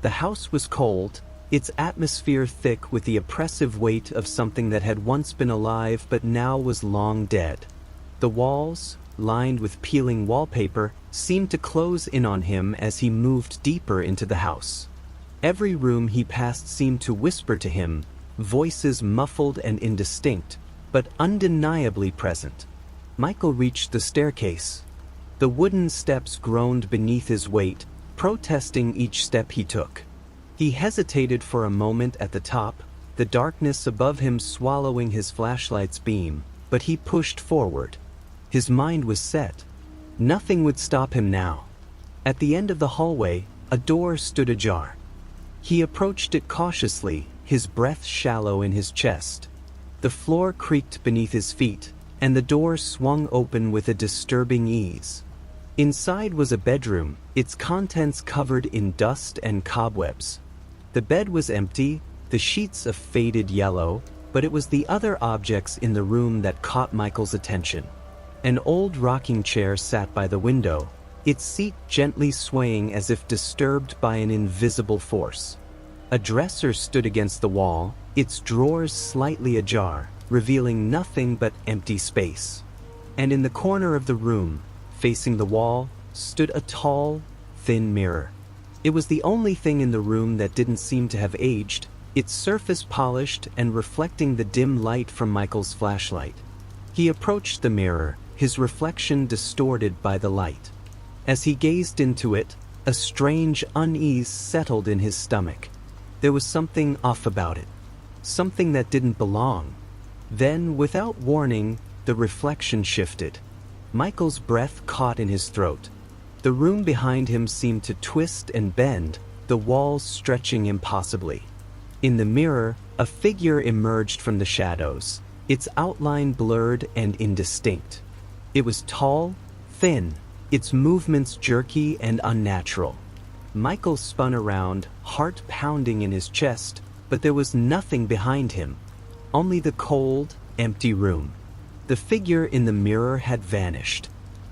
The house was cold, its atmosphere thick with the oppressive weight of something that had once been alive but now was long dead. The walls, lined with peeling wallpaper, seemed to close in on him as he moved deeper into the house. Every room he passed seemed to whisper to him, voices muffled and indistinct, but undeniably present. Michael reached the staircase. The wooden steps groaned beneath his weight, protesting each step he took. He hesitated for a moment at the top, the darkness above him swallowing his flashlight's beam, but he pushed forward. His mind was set. Nothing would stop him now. At the end of the hallway, a door stood ajar. He approached it cautiously, his breath shallow in his chest. The floor creaked beneath his feet, and the door swung open with a disturbing ease. Inside was a bedroom, its contents covered in dust and cobwebs. The bed was empty, the sheets a faded yellow, but it was the other objects in the room that caught Michael's attention. An old rocking chair sat by the window, its seat gently swaying as if disturbed by an invisible force. A dresser stood against the wall, its drawers slightly ajar, revealing nothing but empty space. And in the corner of the room, facing the wall, stood a tall, thin mirror. It was the only thing in the room that didn't seem to have aged, its surface polished and reflecting the dim light from Michael's flashlight. He approached the mirror, his reflection distorted by the light. As he gazed into it, a strange unease settled in his stomach. There was something off about it, something that didn't belong. Then, without warning, the reflection shifted. Michael's breath caught in his throat. The room behind him seemed to twist and bend, the walls stretching impossibly. In the mirror, a figure emerged from the shadows, its outline blurred and indistinct. It was tall, thin, its movements jerky and unnatural. Michael spun around, heart pounding in his chest, but there was nothing behind him, only the cold, empty room. The figure in the mirror had vanished.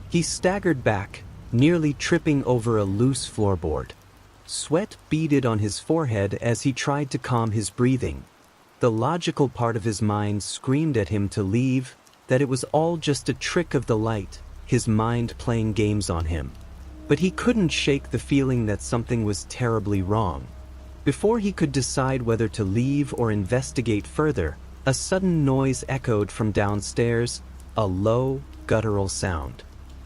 He staggered back, nearly tripping over a loose floorboard. Sweat beaded on his forehead as he tried to calm his breathing. The logical part of his mind screamed at him to leave, that it was all just a trick of the light, his mind playing games on him. But he couldn't shake the feeling that something was terribly wrong. Before he could decide whether to leave or investigate further, a sudden noise echoed from downstairs, a low, guttural sound.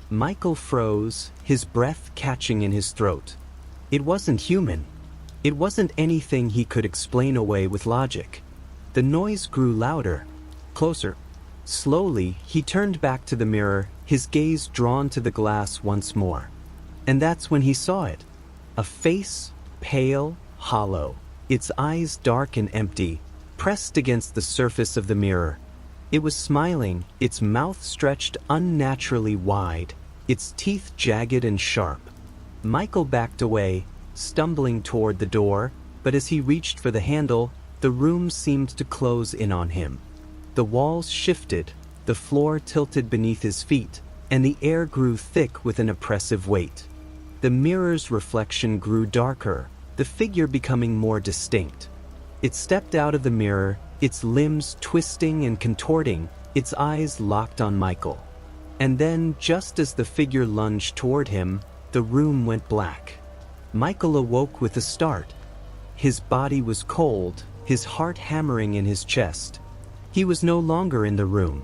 Michael froze, his breath catching in his throat. It wasn't human. It wasn't anything he could explain away with logic. The noise grew louder, closer. Slowly, he turned back to the mirror, his gaze drawn to the glass once more. And that's when he saw it. A face, pale, hollow, its eyes dark and empty, pressed against the surface of the mirror. It was smiling, its mouth stretched unnaturally wide, its teeth jagged and sharp. Michael backed away, stumbling toward the door, but as he reached for the handle, the room seemed to close in on him. The walls shifted, the floor tilted beneath his feet, and the air grew thick with an oppressive weight. The mirror's reflection grew darker, the figure becoming more distinct. It stepped out of the mirror, its limbs twisting and contorting, its eyes locked on Michael. And then, just as the figure lunged toward him, the room went black. Michael awoke with a start. His body was cold, his heart hammering in his chest. He was no longer in the room.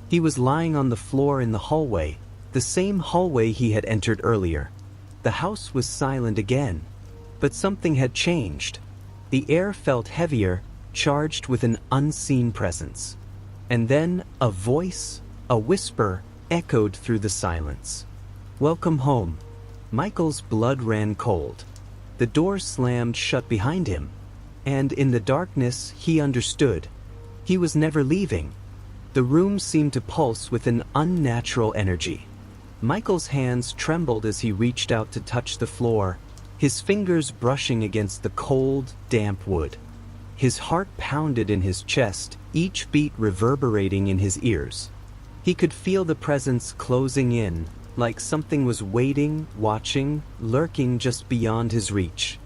He was lying on the floor in the hallway, the same hallway he had entered earlier. The house was silent again, but something had changed. The air felt heavier, charged with an unseen presence. And then a voice, a whisper, echoed through the silence. "Welcome home." Michael's blood ran cold. The door slammed shut behind him, and in the darkness he understood. He was never leaving. The room seemed to pulse with an unnatural energy. Michael's hands trembled as he reached out to touch the floor, his fingers brushing against the cold, damp wood. His heart pounded in his chest, each beat reverberating in his ears. He could feel the presence closing in, like something was waiting, watching, lurking just beyond his reach.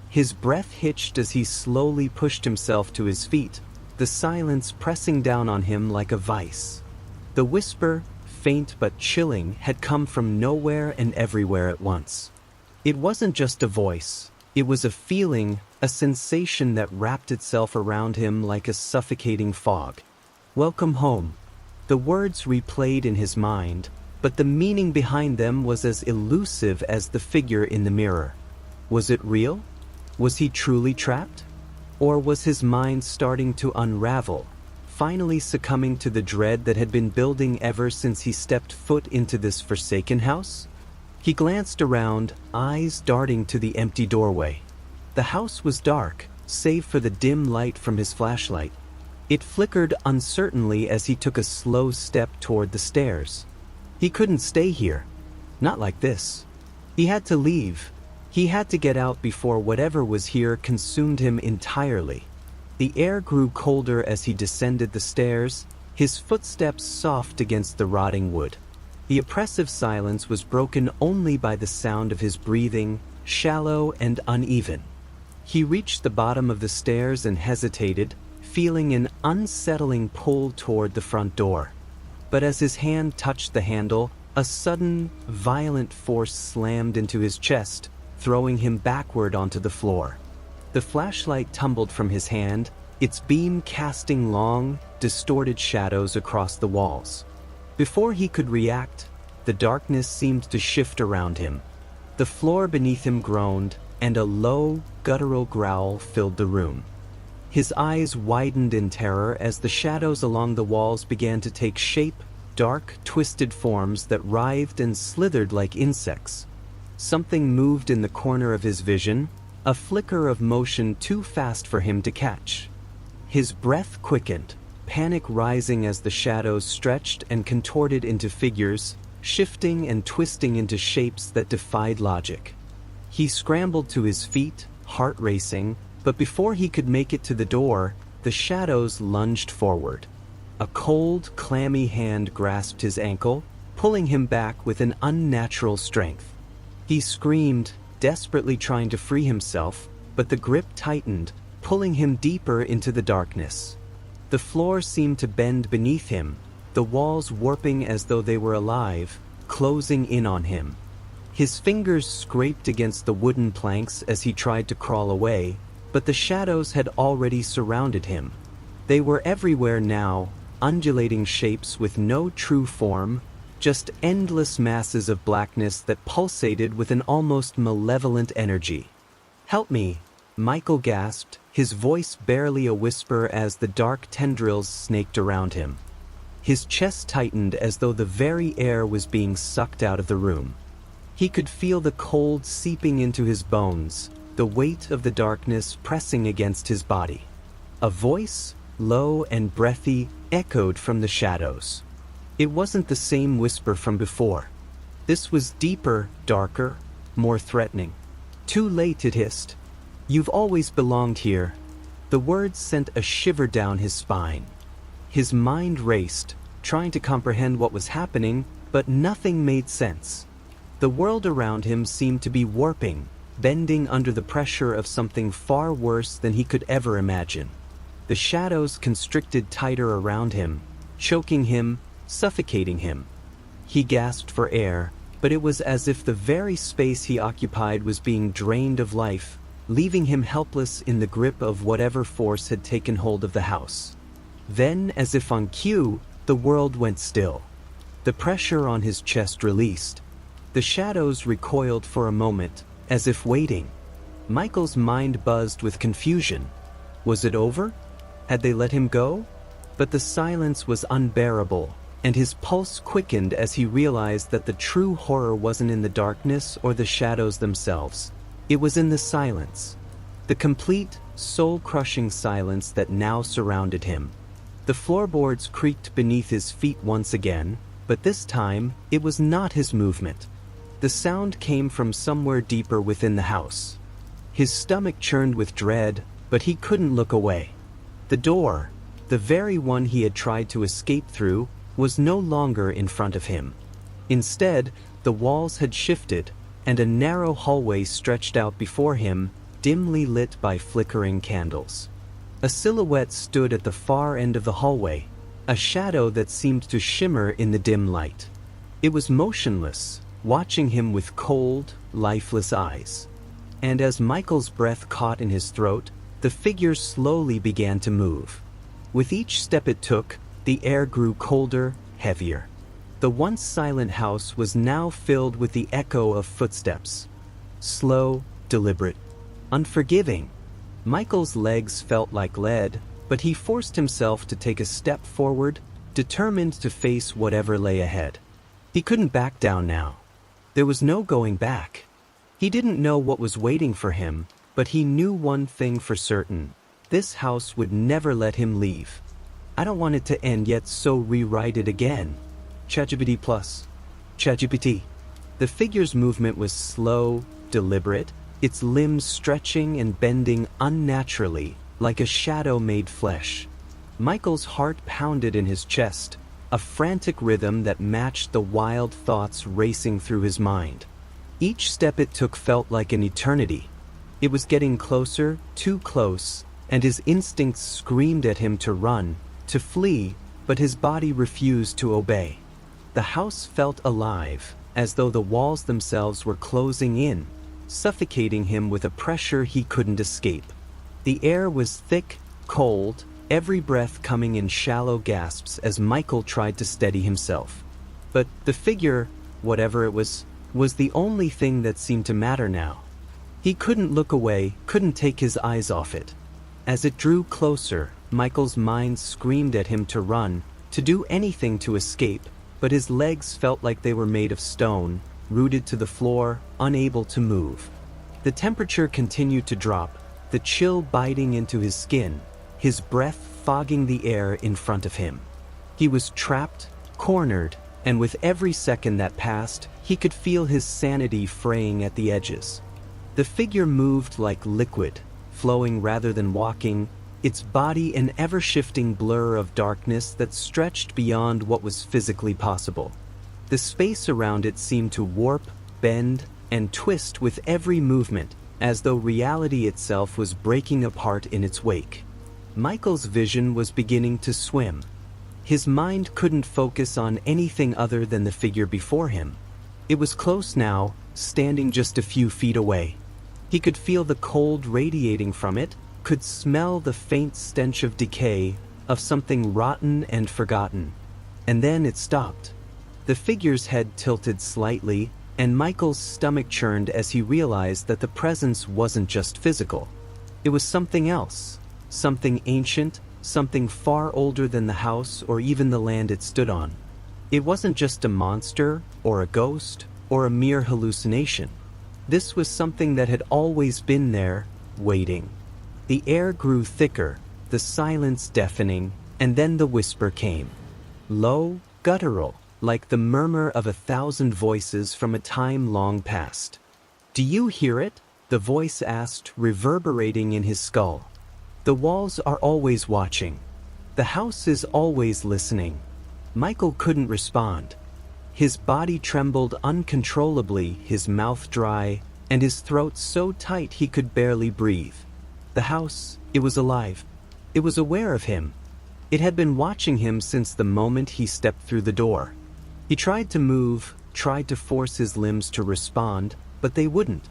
His breath hitched as he slowly pushed himself to his feet, the silence pressing down on him like a vice. The whisper, faint but chilling, had come from nowhere and everywhere at once. It wasn't just a voice. It was a feeling, a sensation that wrapped itself around him like a suffocating fog. "Welcome home." The words replayed in his mind, but the meaning behind them was as elusive as the figure in the mirror. Was it real? Was he truly trapped? Or was his mind starting to unravel, finally succumbing to the dread that had been building ever since he stepped foot into this forsaken house? He glanced around, eyes darting to the empty doorway. The house was dark, save for the dim light from his flashlight. It flickered uncertainly as he took a slow step toward the stairs. He couldn't stay here. Not like this. He had to leave. He had to get out before whatever was here consumed him entirely. The air grew colder as he descended the stairs, his footsteps soft against the rotting wood. The oppressive silence was broken only by the sound of his breathing, shallow and uneven. He reached the bottom of the stairs and hesitated, feeling an unsettling pull toward the front door. But as his hand touched the handle, a sudden, violent force slammed into his chest, throwing him backward onto the floor. The flashlight tumbled from his hand, its beam casting long, distorted shadows across the walls. Before he could react, the darkness seemed to shift around him. The floor beneath him groaned, and a low, guttural growl filled the room. His eyes widened in terror as the shadows along the walls began to take shape, dark, twisted forms that writhed and slithered like insects. Something moved in the corner of his vision, a flicker of motion too fast for him to catch. His breath quickened, panic rising as the shadows stretched and contorted into figures, shifting and twisting into shapes that defied logic. He scrambled to his feet, heart racing, but before he could make it to the door, the shadows lunged forward. A cold, clammy hand grasped his ankle, pulling him back with an unnatural strength. He screamed, desperately trying to free himself, but the grip tightened, pulling him deeper into the darkness. The floor seemed to bend beneath him, the walls warping as though they were alive, closing in on him. His fingers scraped against the wooden planks as he tried to crawl away, but the shadows had already surrounded him. They were everywhere now, undulating shapes with no true form, just endless masses of blackness that pulsated with an almost malevolent energy. "Help me," Michael gasped, his voice barely a whisper as the dark tendrils snaked around him. His chest tightened as though the very air was being sucked out of the room. He could feel the cold seeping into his bones, the weight of the darkness pressing against his body. A voice, low and breathy, echoed from the shadows. It wasn't the same whisper from before. This was deeper, darker, more threatening. "Too late," it hissed. "You've always belonged here." The words sent a shiver down his spine. His mind raced, trying to comprehend what was happening, but nothing made sense. The world around him seemed to be warping, bending under the pressure of something far worse than he could ever imagine. The shadows constricted tighter around him, choking him, suffocating him. He gasped for air, but it was as if the very space he occupied was being drained of life, leaving him helpless in the grip of whatever force had taken hold of the house. Then, as if on cue, the world went still. The pressure on his chest released. The shadows recoiled for a moment, as if waiting. Michael's mind buzzed with confusion. Was it over? Had they let him go? But the silence was unbearable, and his pulse quickened as he realized that the true horror wasn't in the darkness or the shadows themselves. It was in the silence. The complete, soul-crushing silence that now surrounded him. The floorboards creaked beneath his feet once again, but this time, it was not his movement. The sound came from somewhere deeper within the house. His stomach churned with dread, but he couldn't look away. The door, the very one he had tried to escape through, was no longer in front of him. Instead, the walls had shifted, and a narrow hallway stretched out before him, dimly lit by flickering candles. A silhouette stood at the far end of the hallway, a shadow that seemed to shimmer in the dim light. It was motionless, watching him with cold, lifeless eyes. And as Michael's breath caught in his throat, the figure slowly began to move. With each step it took, the air grew colder, heavier. The once silent house was now filled with the echo of footsteps. Slow, deliberate, unforgiving. Michael's legs felt like lead, but he forced himself to take a step forward, determined to face whatever lay ahead. He couldn't back down now. There was no going back. He didn't know what was waiting for him, but he knew one thing for certain. This house would never let him leave. I don't want it to end yet, so rewrite it again. ChatGPT plus. ChatGPT. The figure's movement was slow, deliberate, its limbs stretching and bending unnaturally, like a shadow made flesh. Michael's heart pounded in his chest, a frantic rhythm that matched the wild thoughts racing through his mind. Each step it took felt like an eternity. It was getting closer, too close, and his instincts screamed at him to run, to flee, but his body refused to obey. The house felt alive, as though the walls themselves were closing in, suffocating him with a pressure he couldn't escape. The air was thick, cold, every breath coming in shallow gasps as Michael tried to steady himself. But the figure, whatever it was the only thing that seemed to matter now. He couldn't look away, couldn't take his eyes off it. As it drew closer, Michael's mind screamed at him to run, to do anything to escape, but his legs felt like they were made of stone, rooted to the floor, unable to move. The temperature continued to drop, the chill biting into his skin, his breath fogging the air in front of him. He was trapped, cornered, and with every second that passed, he could feel his sanity fraying at the edges. The figure moved like liquid, flowing rather than walking, its body an ever-shifting blur of darkness that stretched beyond what was physically possible. The space around it seemed to warp, bend, and twist with every movement, as though reality itself was breaking apart in its wake. Michael's vision was beginning to swim. His mind couldn't focus on anything other than the figure before him. It was close now, standing just a few feet away. He could feel the cold radiating from it, could smell the faint stench of decay, of something rotten and forgotten. And then it stopped. The figure's head tilted slightly, and Michael's stomach churned as he realized that the presence wasn't just physical. It was something else, something ancient, something far older than the house or even the land it stood on. It wasn't just a monster, or a ghost, or a mere hallucination. This was something that had always been there, waiting. The air grew thicker, the silence deafening, and then the whisper came. Low, guttural, like the murmur of 1,000 voices from a time long past. "Do you hear it?" the voice asked, reverberating in his skull. "The walls are always watching. The house is always listening." Michael couldn't respond. His body trembled uncontrollably, his mouth dry, and his throat so tight he could barely breathe. The house, it was alive. It was aware of him. It had been watching him since the moment he stepped through the door. He tried to move, tried to force his limbs to respond, but they wouldn't.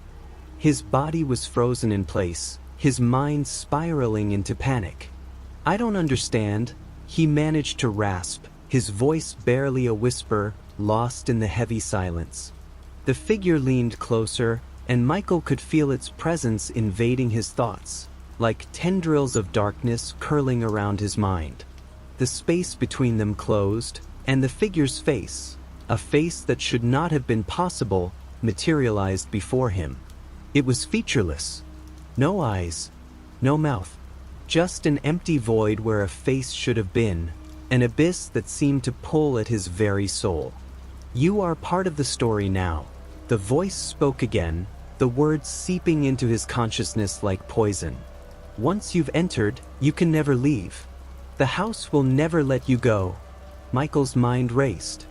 His body was frozen in place, his mind spiraling into panic. "I don't understand," he managed to rasp, his voice barely a whisper, lost in the heavy silence. The figure leaned closer, and Michael could feel its presence invading his thoughts, like tendrils of darkness curling around his mind. the space between them closed, and the figure's face, a face that should not have been possible, materialized before him. It was featureless. No eyes, no mouth. Just an empty void where a face should have been, an abyss that seemed to pull at his very soul. "You are part of the story now." The voice spoke again, the words seeping into his consciousness like poison. "Once you've entered, you can never leave. The house will never let you go." Michael's mind raced.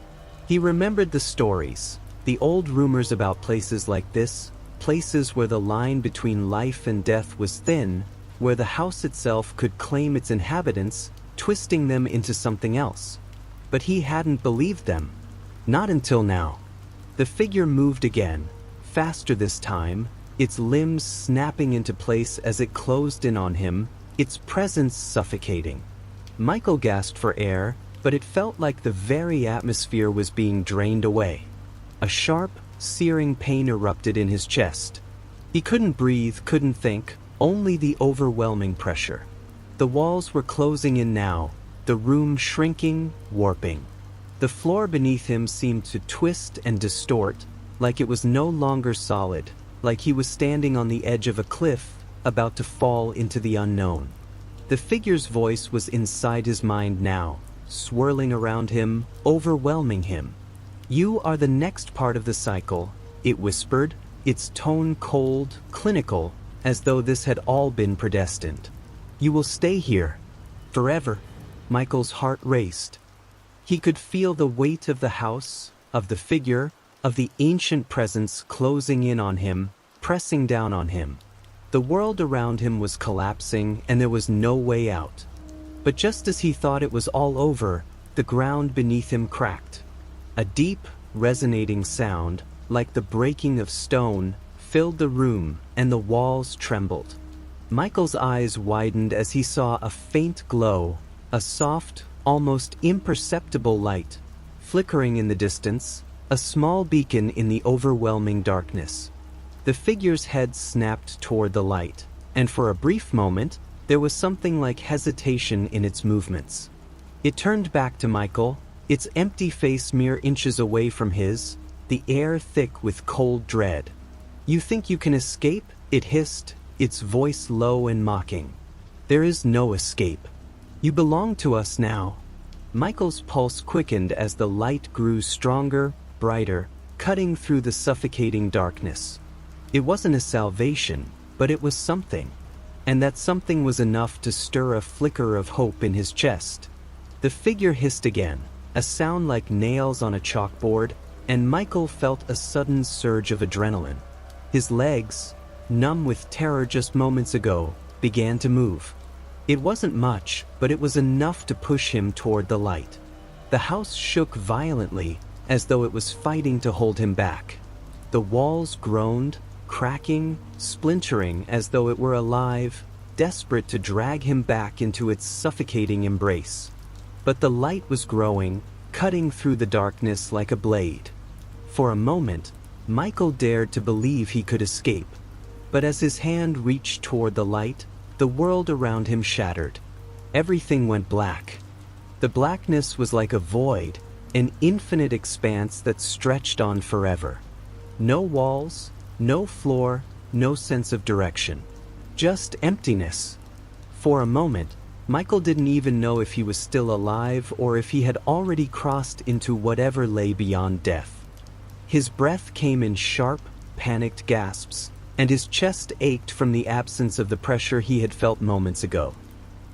He remembered the stories, the old rumors about places like this, places where the line between life and death was thin, where the house itself could claim its inhabitants, twisting them into something else. But he hadn't believed them. Not until now. The figure moved again, faster this time, its limbs snapping into place as it closed in on him, its presence suffocating. Michael gasped for air, but it felt like the very atmosphere was being drained away. A sharp, searing pain erupted in his chest. He couldn't breathe, couldn't think, only the overwhelming pressure. The walls were closing in now, the room shrinking, warping. The floor beneath him seemed to twist and distort, like it was no longer solid, like he was standing on the edge of a cliff, about to fall into the unknown. The figure's voice was inside his mind now, swirling around him, overwhelming him. "You are the next part of the cycle," it whispered, its tone cold, clinical, as though this had all been predestined. "You will stay here. Forever." Michael's heart raced. He could feel the weight of the house, of the figure, of the ancient presence closing in on him, pressing down on him. The world around him was collapsing, and there was no way out. But just as he thought it was all over, the ground beneath him cracked. A deep, resonating sound, like the breaking of stone, filled the room, and the walls trembled. Michael's eyes widened as he saw a faint glow, a soft, almost imperceptible light, flickering in the distance, a small beacon in the overwhelming darkness. The figure's head snapped toward the light, and for a brief moment, there was something like hesitation in its movements. It turned back to Michael, its empty face mere inches away from his, the air thick with cold dread. "You think you can escape?" it hissed, its voice low and mocking. "There is no escape. You belong to us now." Michael's pulse quickened as the light grew stronger, brighter, cutting through the suffocating darkness. It wasn't a salvation, but it was something. And that something was enough to stir a flicker of hope in his chest. The figure hissed again, a sound like nails on a chalkboard, and Michael felt a sudden surge of adrenaline. His legs, numb with terror just moments ago, began to move. It wasn't much, but it was enough to push him toward the light. The house shook violently, as though it was fighting to hold him back. The walls groaned, cracking, splintering as though it were alive, desperate to drag him back into its suffocating embrace. But the light was growing, cutting through the darkness like a blade. For a moment, Michael dared to believe he could escape. But as his hand reached toward the light, the world around him shattered. Everything went black. The blackness was like a void, an infinite expanse that stretched on forever. No walls, no floor, no sense of direction. Just emptiness. For a moment, Michael didn't even know if he was still alive or if he had already crossed into whatever lay beyond death. His breath came in sharp, panicked gasps, and his chest ached from the absence of the pressure he had felt moments ago.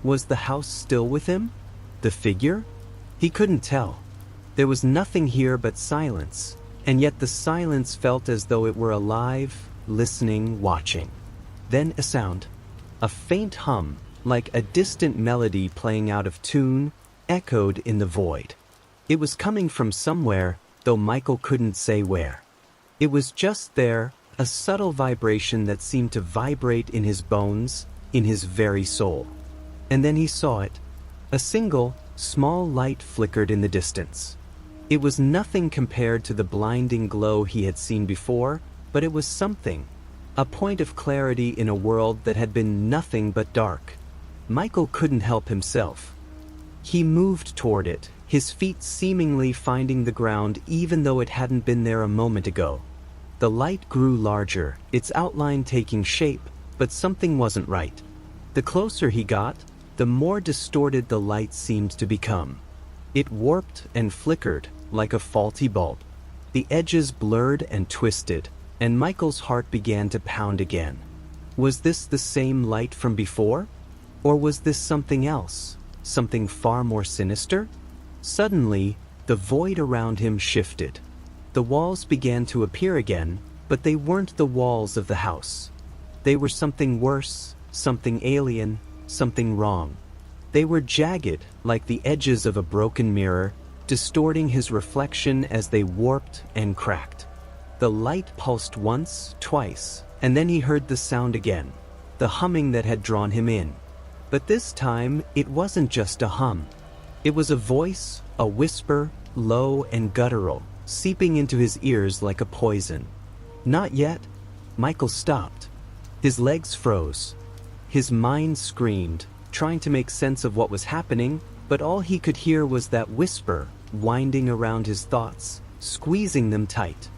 Was the house still with him? The figure? He couldn't tell. There was nothing here but silence, and yet the silence felt as though it were alive, listening, watching. Then a sound. A faint hum, like a distant melody playing out of tune, echoed in the void. It was coming from somewhere, though Michael couldn't say where. It was just there, a subtle vibration that seemed to vibrate in his bones, in his very soul. And then he saw it. A single, small light flickered in the distance. It was nothing compared to the blinding glow he had seen before, but it was something. A point of clarity in a world that had been nothing but dark. Michael couldn't help himself. He moved toward it, his feet seemingly finding the ground even though it hadn't been there a moment ago. The light grew larger, its outline taking shape, but something wasn't right. The closer he got, the more distorted the light seemed to become. It warped and flickered like a faulty bulb. The edges blurred and twisted, and Michael's heart began to pound again. Was this the same light from before? Or was this something else, something far more sinister? Suddenly, the void around him shifted. The walls began to appear again, but they weren't the walls of the house. They were something worse, something alien, something wrong. They were jagged, like the edges of a broken mirror, distorting his reflection as they warped and cracked. The light pulsed once, twice, and then he heard the sound again, the humming that had drawn him in. But this time, it wasn't just a hum. It was a voice, a whisper, low and guttural, seeping into his ears like a poison. Not yet. Michael stopped. His legs froze. His mind screamed, trying to make sense of what was happening, but all he could hear was that whisper, winding around his thoughts, squeezing them tight.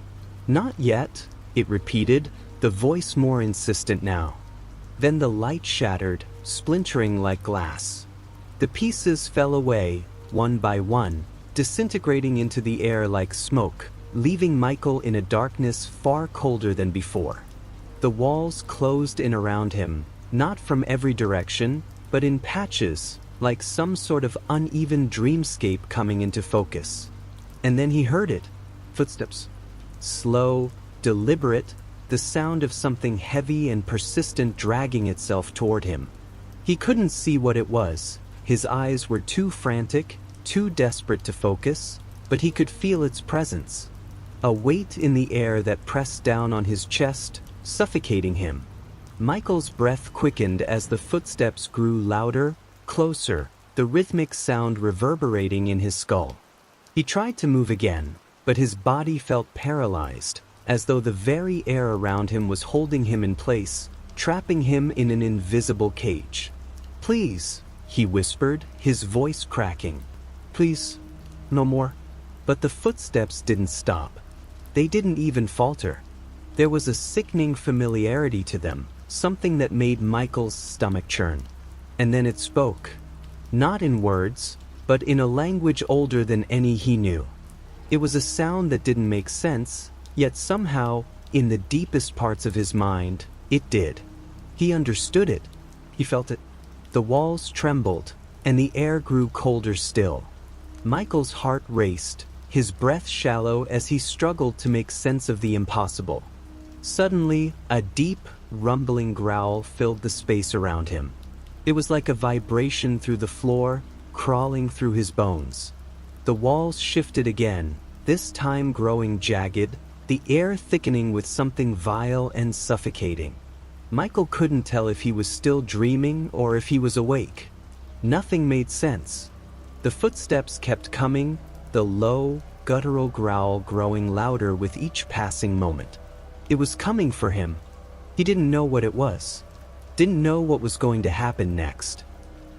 Not yet, it repeated, the voice more insistent now. Then the light shattered, splintering like glass. The pieces fell away, one by one, disintegrating into the air like smoke, leaving Michael in a darkness far colder than before. The walls closed in around him, not from every direction, but in patches, like some sort of uneven dreamscape coming into focus. And then he heard it. Footsteps. Slow, deliberate, the sound of something heavy and persistent dragging itself toward him. He couldn't see what it was. His eyes were too frantic, too desperate to focus, but he could feel its presence. A weight in the air that pressed down on his chest, suffocating him. Michael's breath quickened as the footsteps grew louder, closer, the rhythmic sound reverberating in his skull. He tried to move again, but his body felt paralyzed, as though the very air around him was holding him in place, trapping him in an invisible cage. "Please," he whispered, his voice cracking. "Please, no more." But the footsteps didn't stop. They didn't even falter. There was a sickening familiarity to them, something that made Michael's stomach churn. And then it spoke. Not in words, but in a language older than any he knew. It was a sound that didn't make sense, yet somehow, in the deepest parts of his mind, it did. He understood it. He felt it. The walls trembled, and the air grew colder still. Michael's heart raced, his breath shallow as he struggled to make sense of the impossible. Suddenly, a deep, rumbling growl filled the space around him. It was like a vibration through the floor, crawling through his bones. The walls shifted again, this time growing jagged, the air thickening with something vile and suffocating. Michael couldn't tell if he was still dreaming or if he was awake. Nothing made sense. The footsteps kept coming, the low, guttural growl growing louder with each passing moment. It was coming for him. He didn't know what it was, didn't know what was going to happen next.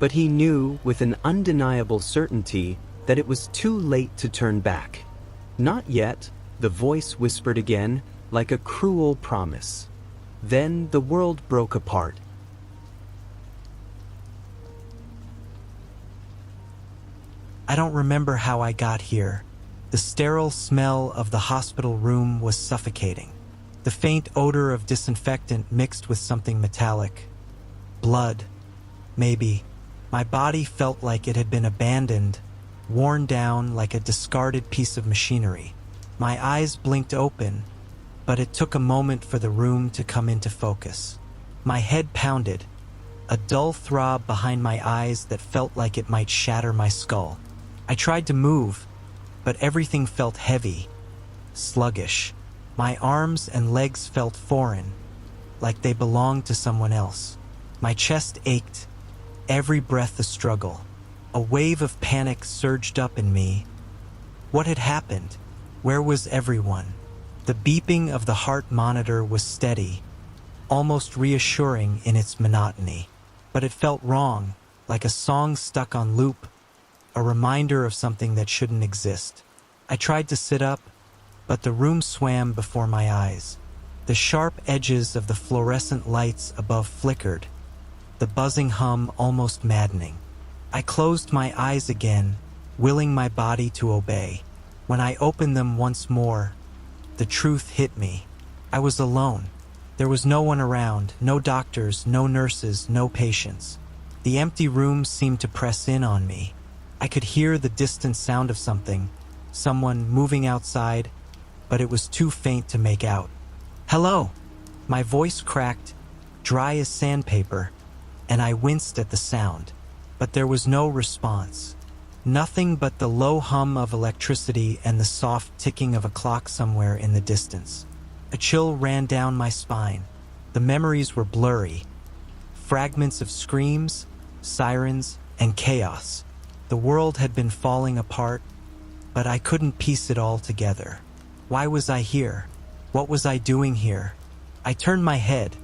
But he knew with an undeniable certainty that it was too late to turn back. Not yet, the voice whispered again, like a cruel promise. Then the world broke apart. I don't remember how I got here. The sterile smell of the hospital room was suffocating. The faint odor of disinfectant mixed with something metallic. Blood. Maybe. My body felt like it had been abandoned, worn down like a discarded piece of machinery. My eyes blinked open, but it took a moment for the room to come into focus. My head pounded, a dull throb behind my eyes that felt like it might shatter my skull. I tried to move, but everything felt heavy, sluggish. My arms and legs felt foreign, like they belonged to someone else. My chest ached, every breath a struggle. A wave of panic surged up in me. What had happened? Where was everyone? The beeping of the heart monitor was steady, almost reassuring in its monotony. But it felt wrong, like a song stuck on loop, a reminder of something that shouldn't exist. I tried to sit up, but the room swam before my eyes. The sharp edges of the fluorescent lights above flickered, the buzzing hum almost maddening. I closed my eyes again, willing my body to obey. When I opened them once more, the truth hit me. I was alone. There was no one around, no doctors, no nurses, no patients. The empty room seemed to press in on me. I could hear the distant sound of someone moving outside, but it was too faint to make out. "Hello!" My voice cracked, dry as sandpaper, and I winced at the sound. But there was no response. Nothing but the low hum of electricity and the soft ticking of a clock somewhere in the distance. A chill ran down my spine. The memories were blurry. Fragments of screams, sirens, and chaos. The world had been falling apart, but I couldn't piece it all together. Why was I here? What was I doing here? I turned my head,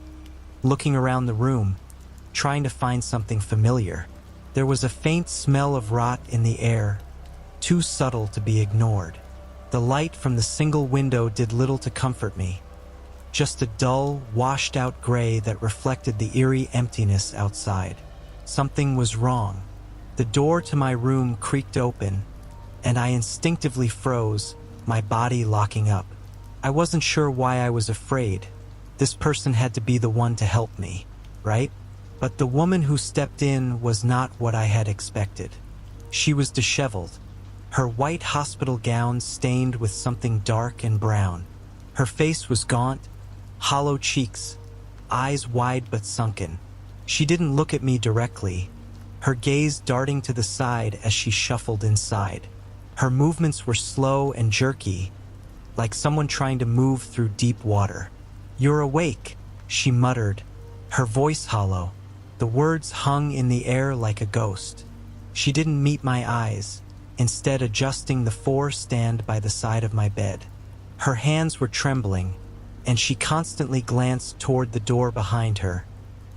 looking around the room, trying to find something familiar. There was a faint smell of rot in the air, too subtle to be ignored. The light from the single window did little to comfort me. Just a dull, washed-out gray that reflected the eerie emptiness outside. Something was wrong. The door to my room creaked open, and I instinctively froze, my body locking up. I wasn't sure why I was afraid. This person had to be the one to help me, right? But the woman who stepped in was not what I had expected. She was disheveled, her white hospital gown stained with something dark and brown. Her face was gaunt, hollow cheeks, eyes wide but sunken. She didn't look at me directly, her gaze darting to the side as she shuffled inside. Her movements were slow and jerky, like someone trying to move through deep water. "You're awake," she muttered, her voice hollow. The words hung in the air like a ghost. She didn't meet my eyes, instead adjusting the stand by the side of my bed. Her hands were trembling, and she constantly glanced toward the door behind her,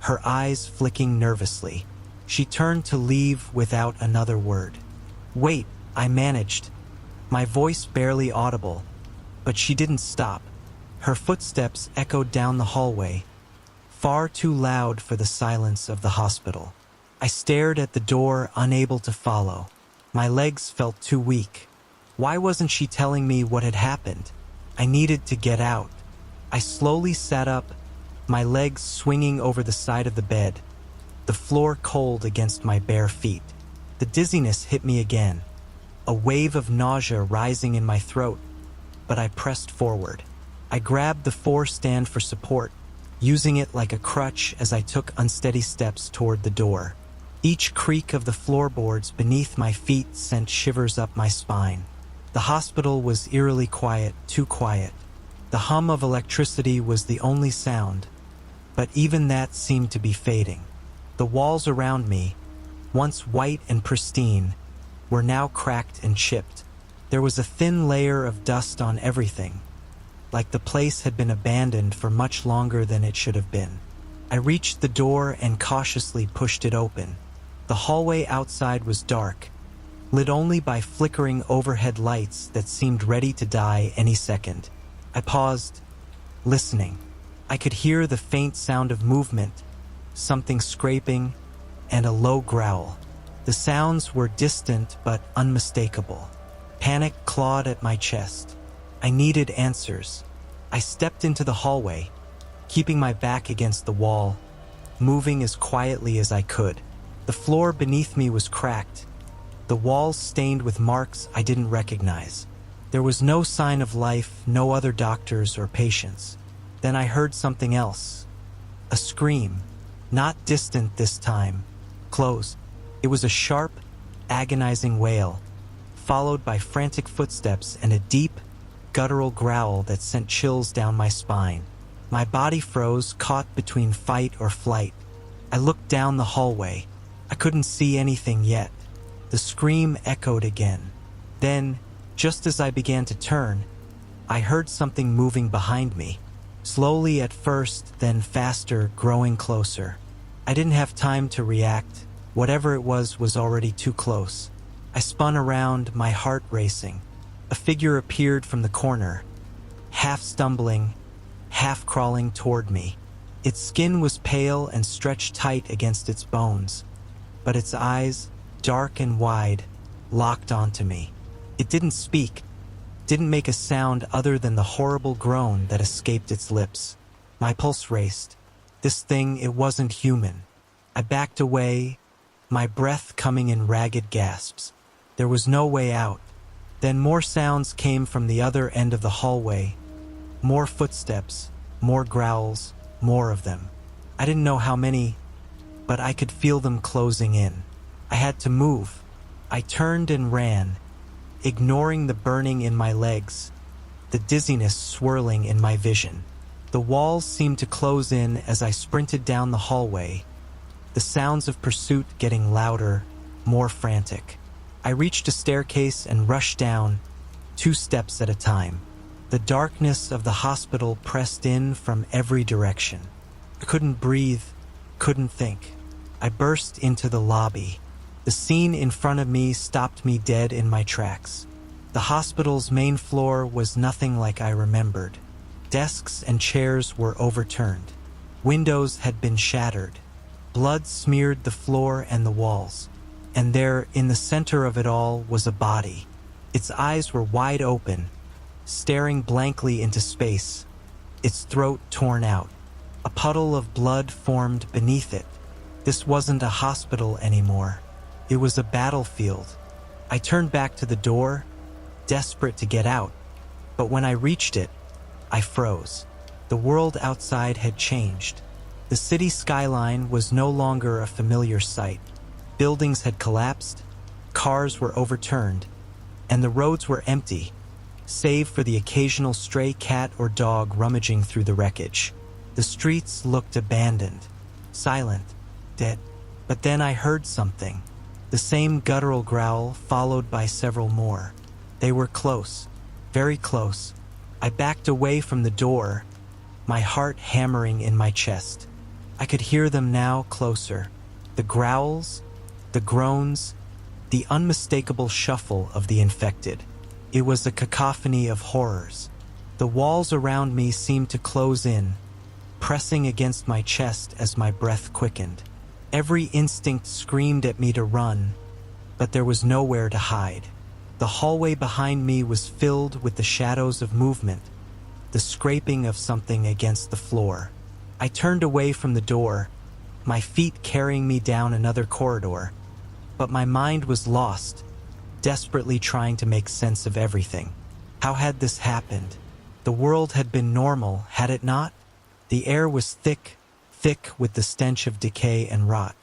her eyes flicking nervously. She turned to leave without another word. "Wait," I managed, my voice barely audible, but she didn't stop. Her footsteps echoed down the hallway, far too loud for the silence of the hospital. I stared at the door, unable to follow. My legs felt too weak. Why wasn't she telling me what had happened? I needed to get out. I slowly sat up, my legs swinging over the side of the bed, the floor cold against my bare feet. The dizziness hit me again, a wave of nausea rising in my throat, but I pressed forward. I grabbed the stand for support, using it like a crutch as I took unsteady steps toward the door. Each creak of the floorboards beneath my feet sent shivers up my spine. The hospital was eerily quiet, too quiet. The hum of electricity was the only sound, but even that seemed to be fading. The walls around me, once white and pristine, were now cracked and chipped. There was a thin layer of dust on everything, like the place had been abandoned for much longer than it should have been. I reached the door and cautiously pushed it open. The hallway outside was dark, lit only by flickering overhead lights that seemed ready to die any second. I paused, listening. I could hear the faint sound of movement, something scraping, and a low growl. The sounds were distant but unmistakable. Panic clawed at my chest. I needed answers. I stepped into the hallway, keeping my back against the wall, moving as quietly as I could. The floor beneath me was cracked, the walls stained with marks I didn't recognize. There was no sign of life, no other doctors or patients. Then I heard something else. A scream, not distant this time, close. It was a sharp, agonizing wail, followed by frantic footsteps and a deep, guttural growl that sent chills down my spine. My body froze, caught between fight or flight. I looked down the hallway. I couldn't see anything yet. The scream echoed again. Then, just as I began to turn, I heard something moving behind me. Slowly at first, then faster, growing closer. I didn't have time to react. Whatever it was already too close. I spun around, my heart racing. A figure appeared from the corner, half stumbling, half crawling toward me. Its skin was pale and stretched tight against its bones, but its eyes, dark and wide, locked onto me. It didn't speak, didn't make a sound other than the horrible groan that escaped its lips. My pulse raced. This thing, it wasn't human. I backed away, my breath coming in ragged gasps. There was no way out. Then more sounds came from the other end of the hallway. More footsteps, more growls, more of them. I didn't know how many, but I could feel them closing in. I had to move. I turned and ran, ignoring the burning in my legs, the dizziness swirling in my vision. The walls seemed to close in as I sprinted down the hallway, the sounds of pursuit getting louder, more frantic. I reached a staircase and rushed down, 2 steps at a time. The darkness of the hospital pressed in from every direction. I couldn't breathe, couldn't think. I burst into the lobby. The scene in front of me stopped me dead in my tracks. The hospital's main floor was nothing like I remembered. Desks and chairs were overturned. Windows had been shattered. Blood smeared the floor and the walls. And there, in the center of it all, was a body. Its eyes were wide open, staring blankly into space, its throat torn out. A puddle of blood formed beneath it. This wasn't a hospital anymore. It was a battlefield. I turned back to the door, desperate to get out. But when I reached it, I froze. The world outside had changed. The city skyline was no longer a familiar sight. Buildings had collapsed, cars were overturned, and the roads were empty, save for the occasional stray cat or dog rummaging through the wreckage. The streets looked abandoned, silent, dead. But then I heard something. The same guttural growl followed by several more. They were close, very close. I backed away from the door, my heart hammering in my chest. I could hear them now closer. The growls, the groans, the unmistakable shuffle of the infected. It was a cacophony of horrors. The walls around me seemed to close in, pressing against my chest as my breath quickened. Every instinct screamed at me to run, but there was nowhere to hide. The hallway behind me was filled with the shadows of movement, the scraping of something against the floor. I turned away from the door, my feet carrying me down another corridor, but my mind was lost, desperately trying to make sense of everything. How had this happened? The world had been normal, had it not? The air was thick with the stench of decay and rot.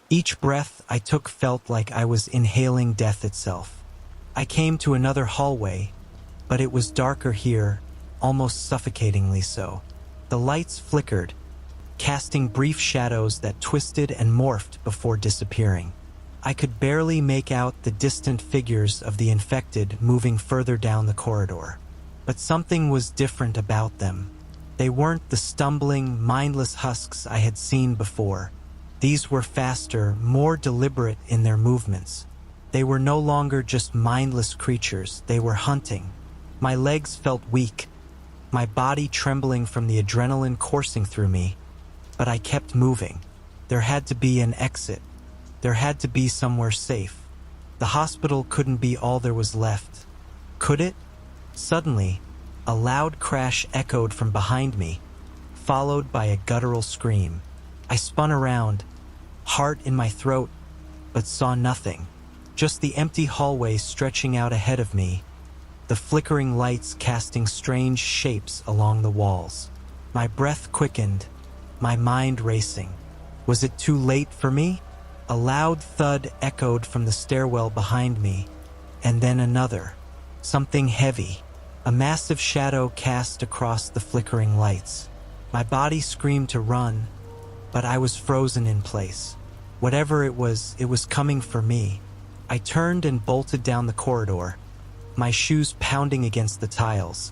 Each breath I took felt like I was inhaling death itself. I came to another hallway, but it was darker here, almost suffocatingly so. The lights flickered, casting brief shadows that twisted and morphed before disappearing. I could barely make out the distant figures of the infected moving further down the corridor. But something was different about them. They weren't the stumbling, mindless husks I had seen before. These were faster, more deliberate in their movements. They were no longer just mindless creatures, they were hunting. My legs felt weak, my body trembling from the adrenaline coursing through me. But I kept moving. There had to be an exit. There had to be somewhere safe. The hospital couldn't be all there was left. Could it? Suddenly, a loud crash echoed from behind me, followed by a guttural scream. I spun around, heart in my throat, but saw nothing. Just the empty hallway stretching out ahead of me, the flickering lights casting strange shapes along the walls. My breath quickened, my mind racing. Was it too late for me? A loud thud echoed from the stairwell behind me, and then another. Something heavy, a massive shadow cast across the flickering lights. My body screamed to run, but I was frozen in place. Whatever it was coming for me. I turned and bolted down the corridor, my shoes pounding against the tiles,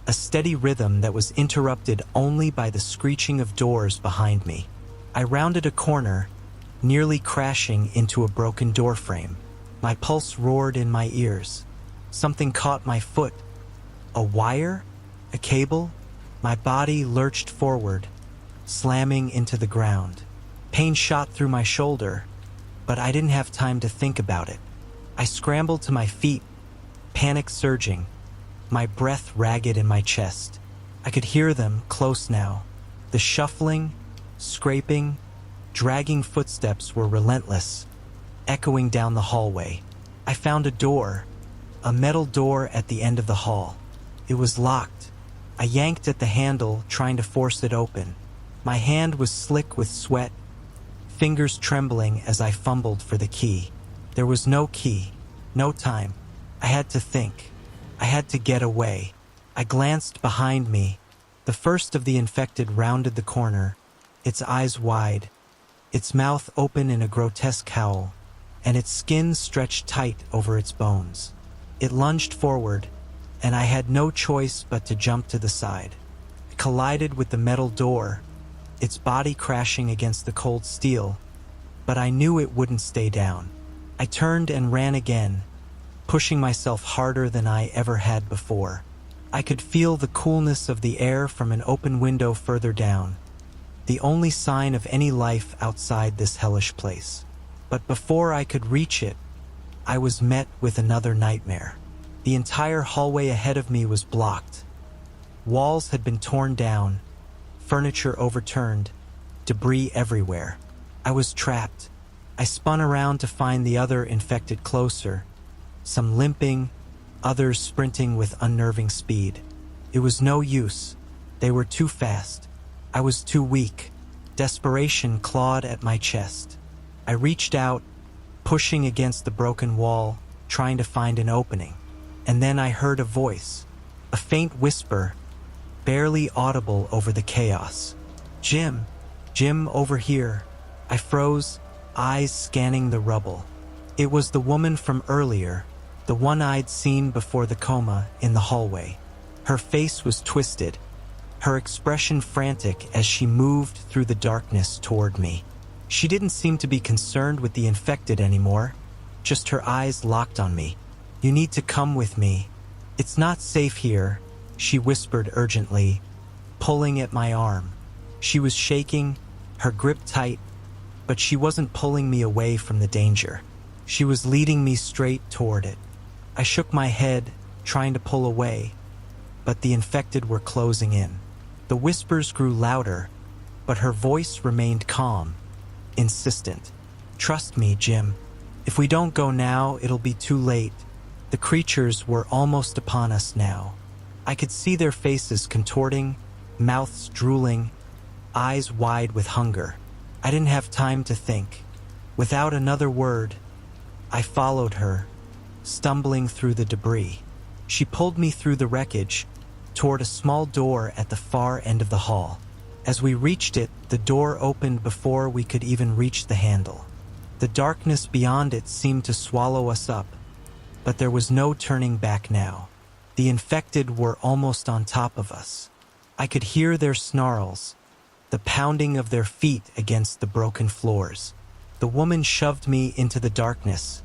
a steady rhythm that was interrupted only by the screeching of doors behind me. I rounded a corner, nearly crashing into a broken doorframe. My pulse roared in my ears. Something caught my foot. A wire? A cable? My body lurched forward, slamming into the ground. Pain shot through my shoulder, but I didn't have time to think about it. I scrambled to my feet, panic surging, my breath ragged in my chest. I could hear them close now. The shuffling, scraping, dragging footsteps were relentless, echoing down the hallway. I found a door, a metal door at the end of the hall. It was locked. I yanked at the handle, trying to force it open. My hand was slick with sweat, fingers trembling as I fumbled for the key. There was no key, no time. I had to think. I had to get away. I glanced behind me. The first of the infected rounded the corner, its eyes wide, its mouth open in a grotesque howl, and its skin stretched tight over its bones. It lunged forward, and I had no choice but to jump to the side. I collided with the metal door, its body crashing against the cold steel, but I knew it wouldn't stay down. I turned and ran again, pushing myself harder than I ever had before. I could feel the coolness of the air from an open window further down, the only sign of any life outside this hellish place. But before I could reach it, I was met with another nightmare. The entire hallway ahead of me was blocked. Walls had been torn down, furniture overturned, debris everywhere. I was trapped. I spun around to find the other infected closer, some limping, others sprinting with unnerving speed. It was no use. They were too fast. I was too weak. Desperation clawed at my chest. I reached out, pushing against the broken wall, trying to find an opening. And then I heard a voice, a faint whisper, barely audible over the chaos. "Jim, Jim, over here." I froze, eyes scanning the rubble. It was the woman from earlier, the one I'd seen before the coma in the hallway. Her face was twisted, her expression frantic as she moved through the darkness toward me. She didn't seem to be concerned with the infected anymore, just her eyes locked on me. "You need to come with me. It's not safe here," she whispered urgently, pulling at my arm. She was shaking, her grip tight, but she wasn't pulling me away from the danger. She was leading me straight toward it. I shook my head, trying to pull away, but the infected were closing in. The whispers grew louder, but her voice remained calm, insistent. "Trust me, Jim. If we don't go now, it'll be too late." The creatures were almost upon us now. I could see their faces contorting, mouths drooling, eyes wide with hunger. I didn't have time to think. Without another word, I followed her, stumbling through the debris. She pulled me through the wreckage, toward a small door at the far end of the hall. As we reached it, the door opened before we could even reach the handle. The darkness beyond it seemed to swallow us up, but there was no turning back now. The infected were almost on top of us. I could hear their snarls, the pounding of their feet against the broken floors. The woman shoved me into the darkness,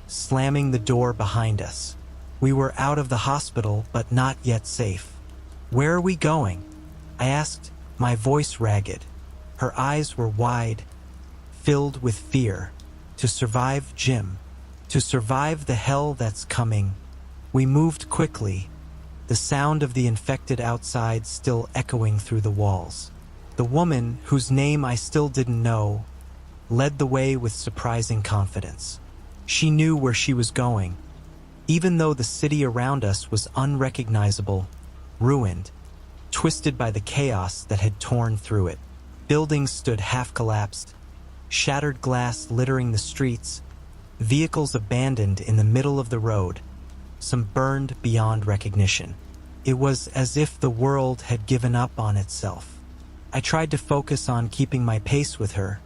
slamming the door behind us. We were out of the hospital, but not yet safe. "Where are we going?" I asked, my voice ragged. Her eyes were wide, filled with fear. "To survive, Jim. To survive the hell that's coming." We moved quickly, the sound of the infected outside still echoing through the walls. The woman, whose name I still didn't know, led the way with surprising confidence. She knew where she was going, even though the city around us was unrecognizable, ruined, twisted by the chaos that had torn through it. Buildings stood half-collapsed, shattered glass littering the streets, vehicles abandoned in the middle of the road, some burned beyond recognition. It was as if the world had given up on itself. I tried to focus on keeping my pace with her,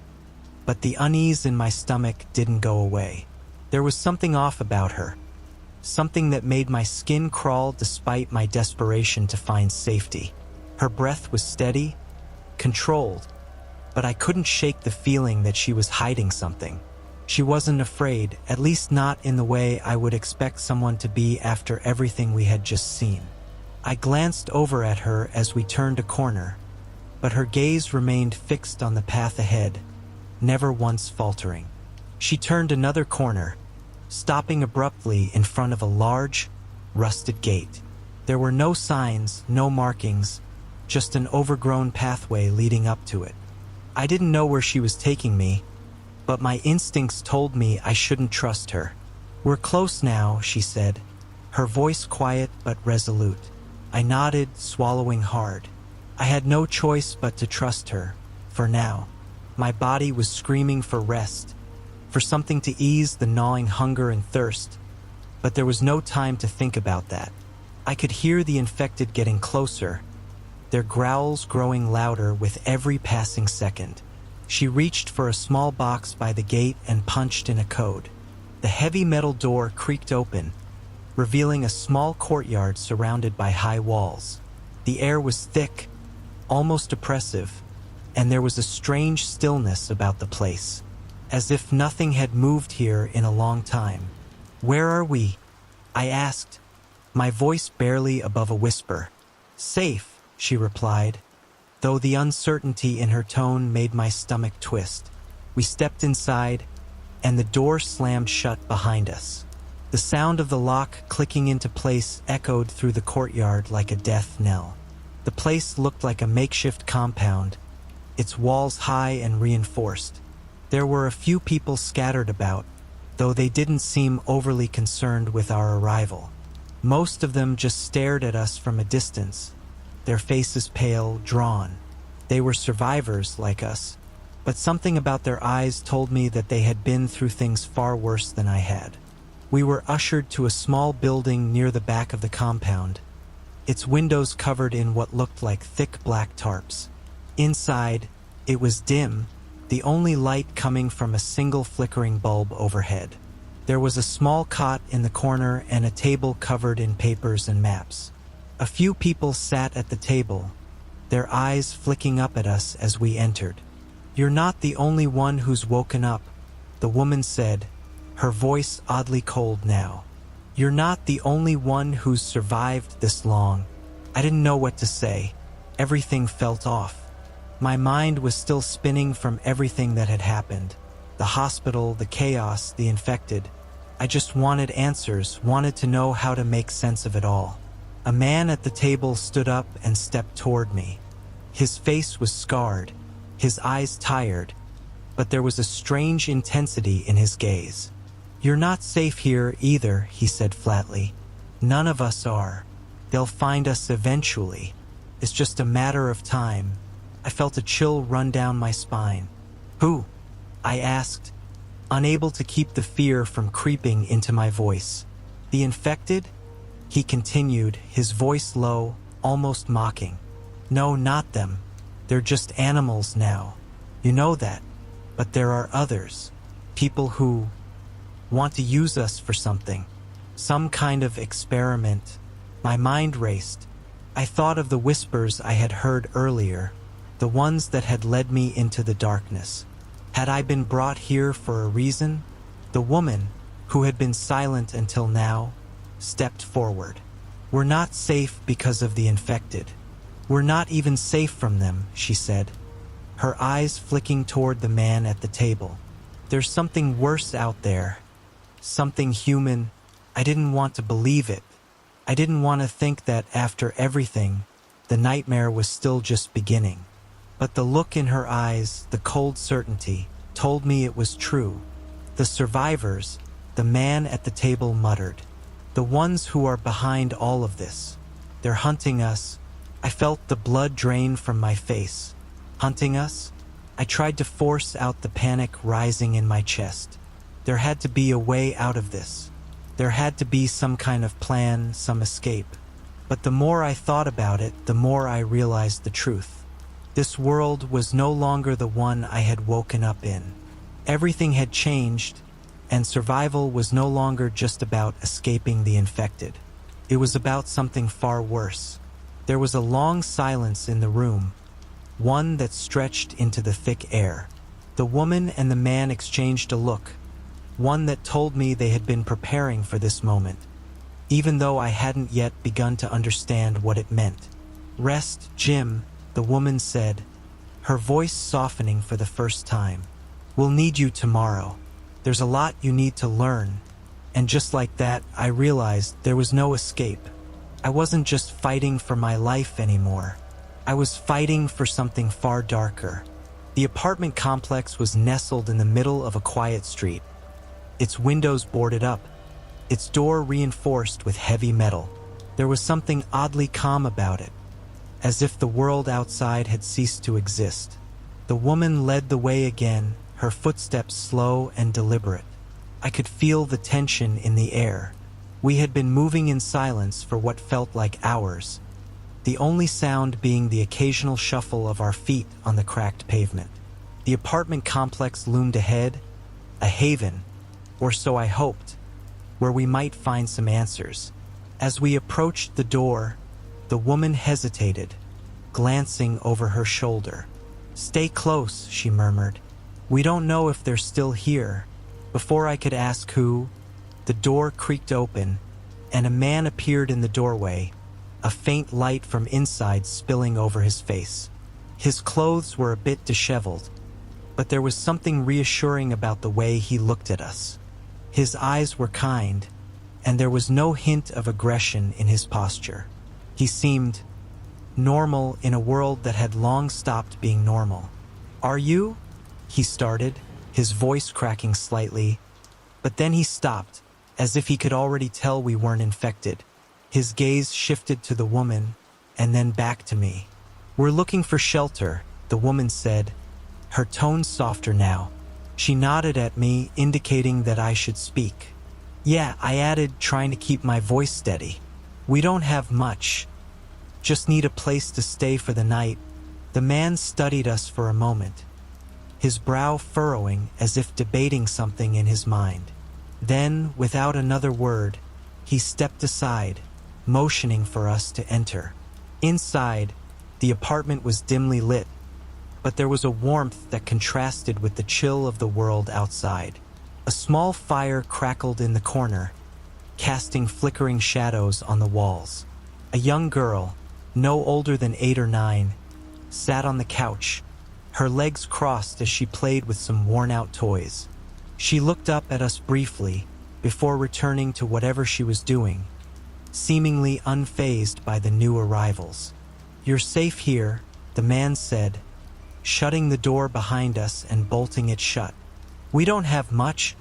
but the unease in my stomach didn't go away. There was something off about her, something that made my skin crawl despite my desperation to find safety. Her breath was steady, controlled, but I couldn't shake the feeling that she was hiding something. She wasn't afraid, at least not in the way I would expect someone to be after everything we had just seen. I glanced over at her as we turned a corner, but her gaze remained fixed on the path ahead, never once faltering. She turned another corner, stopping abruptly in front of a large, rusted gate. There were no signs, no markings, just an overgrown pathway leading up to it. I didn't know where she was taking me, but my instincts told me I shouldn't trust her. "We're close now," she said, her voice quiet but resolute. I nodded, swallowing hard. I had no choice but to trust her, for now. My body was screaming for rest, for something to ease the gnawing hunger and thirst, but there was no time to think about that. I could hear the infected getting closer, their growls growing louder with every passing second. She reached for a small box by the gate and punched in a code. The heavy metal door creaked open, revealing a small courtyard surrounded by high walls. The air was thick, almost oppressive, and there was a strange stillness about the place, as if nothing had moved here in a long time. "Where are we?" I asked, my voice barely above a whisper. "Safe," she replied, though the uncertainty in her tone made my stomach twist. We stepped inside, and the door slammed shut behind us. The sound of the lock clicking into place echoed through the courtyard like a death knell. The place looked like a makeshift compound, its walls high and reinforced. There were a few people scattered about, though they didn't seem overly concerned with our arrival. Most of them just stared at us from a distance, their faces pale, drawn. They were survivors like us, but something about their eyes told me that they had been through things far worse than I had. We were ushered to a small building near the back of the compound, its windows covered in what looked like thick black tarps. Inside, it was dim, the only light coming from a single flickering bulb overhead. There was a small cot in the corner and a table covered in papers and maps. A few people sat at the table, their eyes flicking up at us as we entered. "You're not the only one who's woken up," the woman said, her voice oddly cold now. "You're not the only one who's survived this long." I didn't know what to say. Everything felt off. My mind was still spinning from everything that had happened. The hospital, the chaos, the infected. I just wanted answers, wanted to know how to make sense of it all. A man at the table stood up and stepped toward me. His face was scarred, his eyes tired, but there was a strange intensity in his gaze. "You're not safe here either," he said flatly. "None of us are. They'll find us eventually. It's just a matter of time." I felt a chill run down my spine. "Who?" I asked, unable to keep the fear from creeping into my voice. "The infected?" He continued, his voice low, almost mocking. "No, not them. They're just animals now. You know that. But there are others. People who want to use us for something. Some kind of experiment." My mind raced. I thought of the whispers I had heard earlier, the ones that had led me into the darkness. Had I been brought here for a reason? The woman, who had been silent until now, stepped forward. "We're not safe because of the infected. We're not even safe from them," she said, her eyes flicking toward the man at the table. "There's something worse out there. Something human." I didn't want to believe it. I didn't want to think that after everything, the nightmare was still just beginning. But the look in her eyes, the cold certainty, told me it was true. "The survivors," the man at the table muttered. "The ones who are behind all of this. They're hunting us." I felt the blood drain from my face. Hunting us? I tried to force out the panic rising in my chest. There had to be a way out of this. There had to be some kind of plan, some escape. But the more I thought about it, the more I realized the truth. This world was no longer the one I had woken up in. Everything had changed, and survival was no longer just about escaping the infected. It was about something far worse. There was a long silence in the room, one that stretched into the thick air. The woman and the man exchanged a look, one that told me they had been preparing for this moment, even though I hadn't yet begun to understand what it meant. "Rest, Jim," the woman said, her voice softening for the first time. "We'll need you tomorrow. There's a lot you need to learn." And just like that, I realized there was no escape. I wasn't just fighting for my life anymore. I was fighting for something far darker. The apartment complex was nestled in the middle of a quiet street, its windows boarded up, its door reinforced with heavy metal. There was something oddly calm about it, as if the world outside had ceased to exist. The woman led the way again, her footsteps slow and deliberate. I could feel the tension in the air. We had been moving in silence for what felt like hours, the only sound being the occasional shuffle of our feet on the cracked pavement. The apartment complex loomed ahead, a haven, or so I hoped, where we might find some answers. As we approached the door, the woman hesitated, glancing over her shoulder. "Stay close," she murmured. "We don't know if they're still here." Before I could ask who, the door creaked open, and a man appeared in the doorway, a faint light from inside spilling over his face. His clothes were a bit disheveled, but there was something reassuring about the way he looked at us. His eyes were kind, and there was no hint of aggression in his posture. He seemed normal in a world that had long stopped being normal. "Are you?" he started, his voice cracking slightly, but then he stopped, as if he could already tell we weren't infected. His gaze shifted to the woman, and then back to me. "We're looking for shelter," the woman said, her tone softer now. She nodded at me, indicating that I should speak. "Yeah," I added, trying to keep my voice steady. "We don't have much. Just need a place to stay for the night." The man studied us for a moment, his brow furrowing as if debating something in his mind. Then, without another word, he stepped aside, motioning for us to enter. Inside, the apartment was dimly lit, but there was a warmth that contrasted with the chill of the world outside. A small fire crackled in the corner, casting flickering shadows on the walls. A young girl, no older than 8 or 9, sat on the couch, her legs crossed as she played with some worn-out toys. She looked up at us briefly before returning to whatever she was doing, seemingly unfazed by the new arrivals. "You're safe here," the man said, shutting the door behind us and bolting it shut. "We don't have much,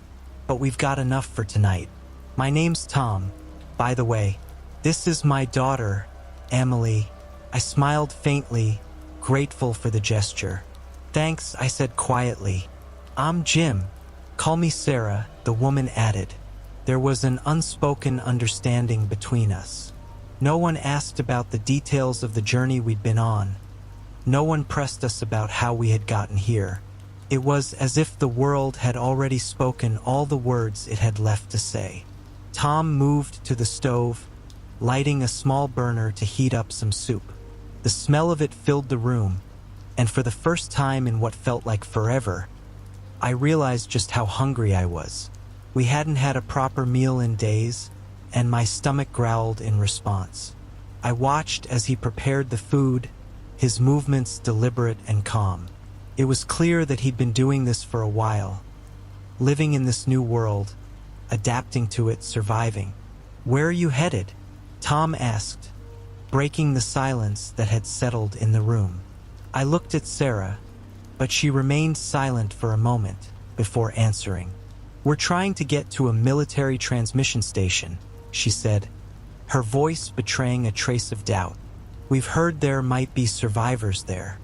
but we've got enough for tonight. My name's Tom, by the way. This is my daughter, Emily." I smiled faintly, grateful for the gesture. "Thanks," I said quietly. "I'm Jim. Call me Sarah," the woman added. There was an unspoken understanding between us. No one asked about the details of the journey we'd been on. No one pressed us about how we had gotten here. It was as if the world had already spoken all the words it had left to say. Tom moved to the stove, lighting a small burner to heat up some soup. The smell of it filled the room, and for the first time in what felt like forever, I realized just how hungry I was. We hadn't had a proper meal in days, and my stomach growled in response. I watched as he prepared the food, his movements deliberate and calm. It was clear that he'd been doing this for a while, living in this new world, adapting to it, surviving. "Where are you headed?" Tom asked, breaking the silence that had settled in the room. I looked at Sarah, but she remained silent for a moment before answering. "We're trying to get to a military transmission station," she said, her voice betraying a trace of doubt. "We've heard there might be survivors there.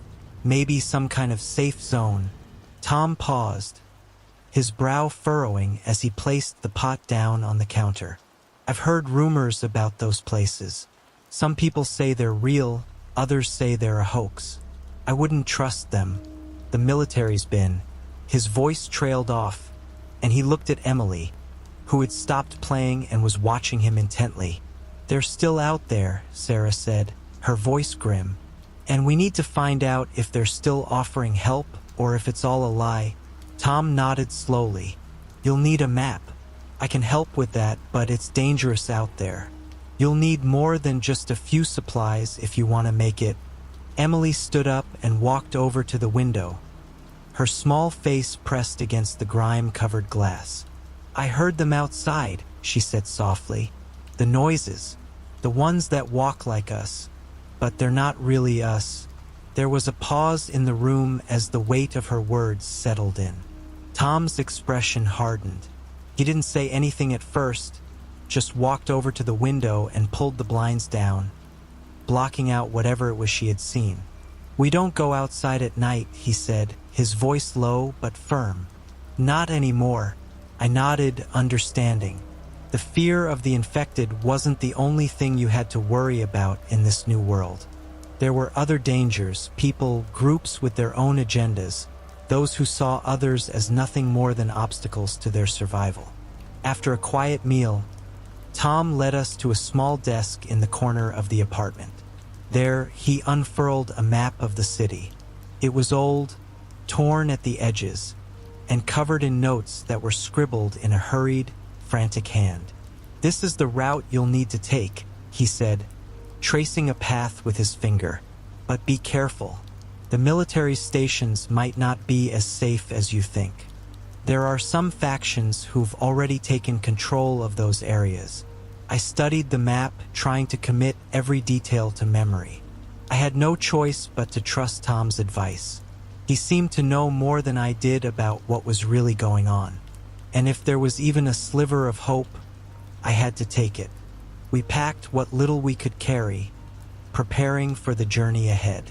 Maybe some kind of safe zone." Tom paused, his brow furrowing as he placed the pot down on the counter. "I've heard rumors about those places. Some people say they're real, others say they're a hoax. I wouldn't trust them. The military's been." His voice trailed off, and he looked at Emily, who had stopped playing and was watching him intently. "They're still out there," Sarah said, her voice grim. "And we need to find out if they're still offering help or if it's all a lie." Tom nodded slowly, You'll need a map. I can help with that, but it's dangerous out there. You'll need more than just a few supplies if you want to make it. Emily stood up and walked over to the window, her small face pressed against the grime-covered glass. I heard them outside, she said softly. The noises. The ones that walk like us. But they're not really us. There was a pause in the room as the weight of her words settled in. Tom's expression hardened. He didn't say anything at first, just walked over to the window and pulled the blinds down, blocking out whatever it was she had seen. We don't go outside at night, he said, his voice low but firm. Not anymore. I nodded, understanding. The fear of the infected wasn't the only thing you had to worry about in this new world. There were other dangers, people, groups with their own agendas, those who saw others as nothing more than obstacles to their survival. After a quiet meal, Tom led us to a small desk in the corner of the apartment. There, he unfurled a map of the city. It was old, torn at the edges, and covered in notes that were scribbled in a hurried, frantic hand. This is the route you'll need to take, he said, tracing a path with his finger. But be careful. The military stations might not be as safe as you think. There are some factions who've already taken control of those areas. I studied the map, trying to commit every detail to memory. I had no choice but to trust Tom's advice. He seemed to know more than I did about what was really going on. And if there was even a sliver of hope, I had to take it. We packed what little we could carry, preparing for the journey ahead.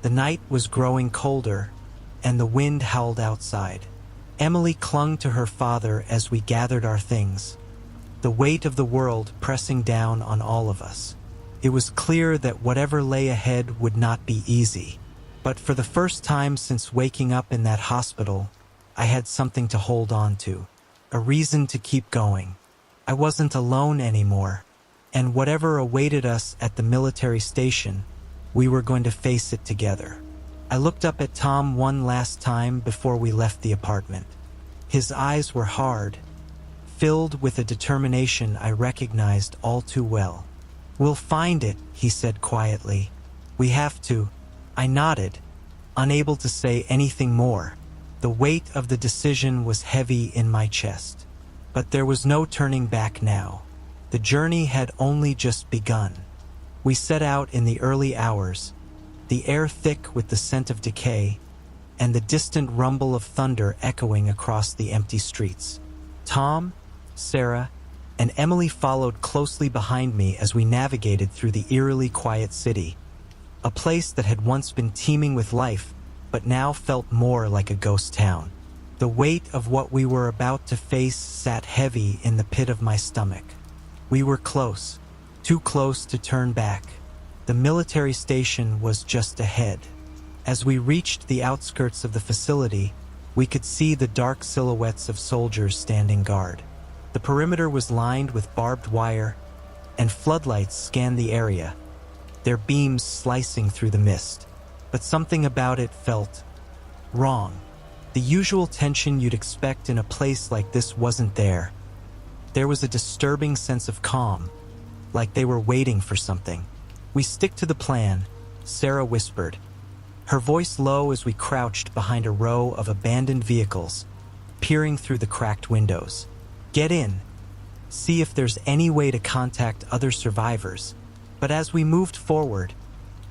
The night was growing colder, and the wind howled outside. Emily clung to her father as we gathered our things, the weight of the world pressing down on all of us. It was clear that whatever lay ahead would not be easy, but for the first time since waking up in that hospital, I had something to hold on to, a reason to keep going. I wasn't alone anymore, and whatever awaited us at the military station, we were going to face it together. I looked up at Tom one last time before we left the apartment. His eyes were hard, filled with a determination I recognized all too well. We'll find it, he said quietly. We have to. I nodded, unable to say anything more. The weight of the decision was heavy in my chest. But there was no turning back now. The journey had only just begun. We set out in the early hours, the air thick with the scent of decay, and the distant rumble of thunder echoing across the empty streets. Tom, Sarah, and Emily followed closely behind me as we navigated through the eerily quiet city, a place that had once been teeming with life, but now felt more like a ghost town. The weight of what we were about to face sat heavy in the pit of my stomach. We were close, too close to turn back. The military station was just ahead. As we reached the outskirts of the facility, we could see the dark silhouettes of soldiers standing guard. The perimeter was lined with barbed wire, and floodlights scanned the area, their beams slicing through the mist. But something about it felt wrong. The usual tension you'd expect in a place like this wasn't there. There was a disturbing sense of calm, like they were waiting for something. We stick to the plan, Sarah whispered, her voice low as we crouched behind a row of abandoned vehicles, peering through the cracked windows. Get in. See if there's any way to contact other survivors. But as we moved forward,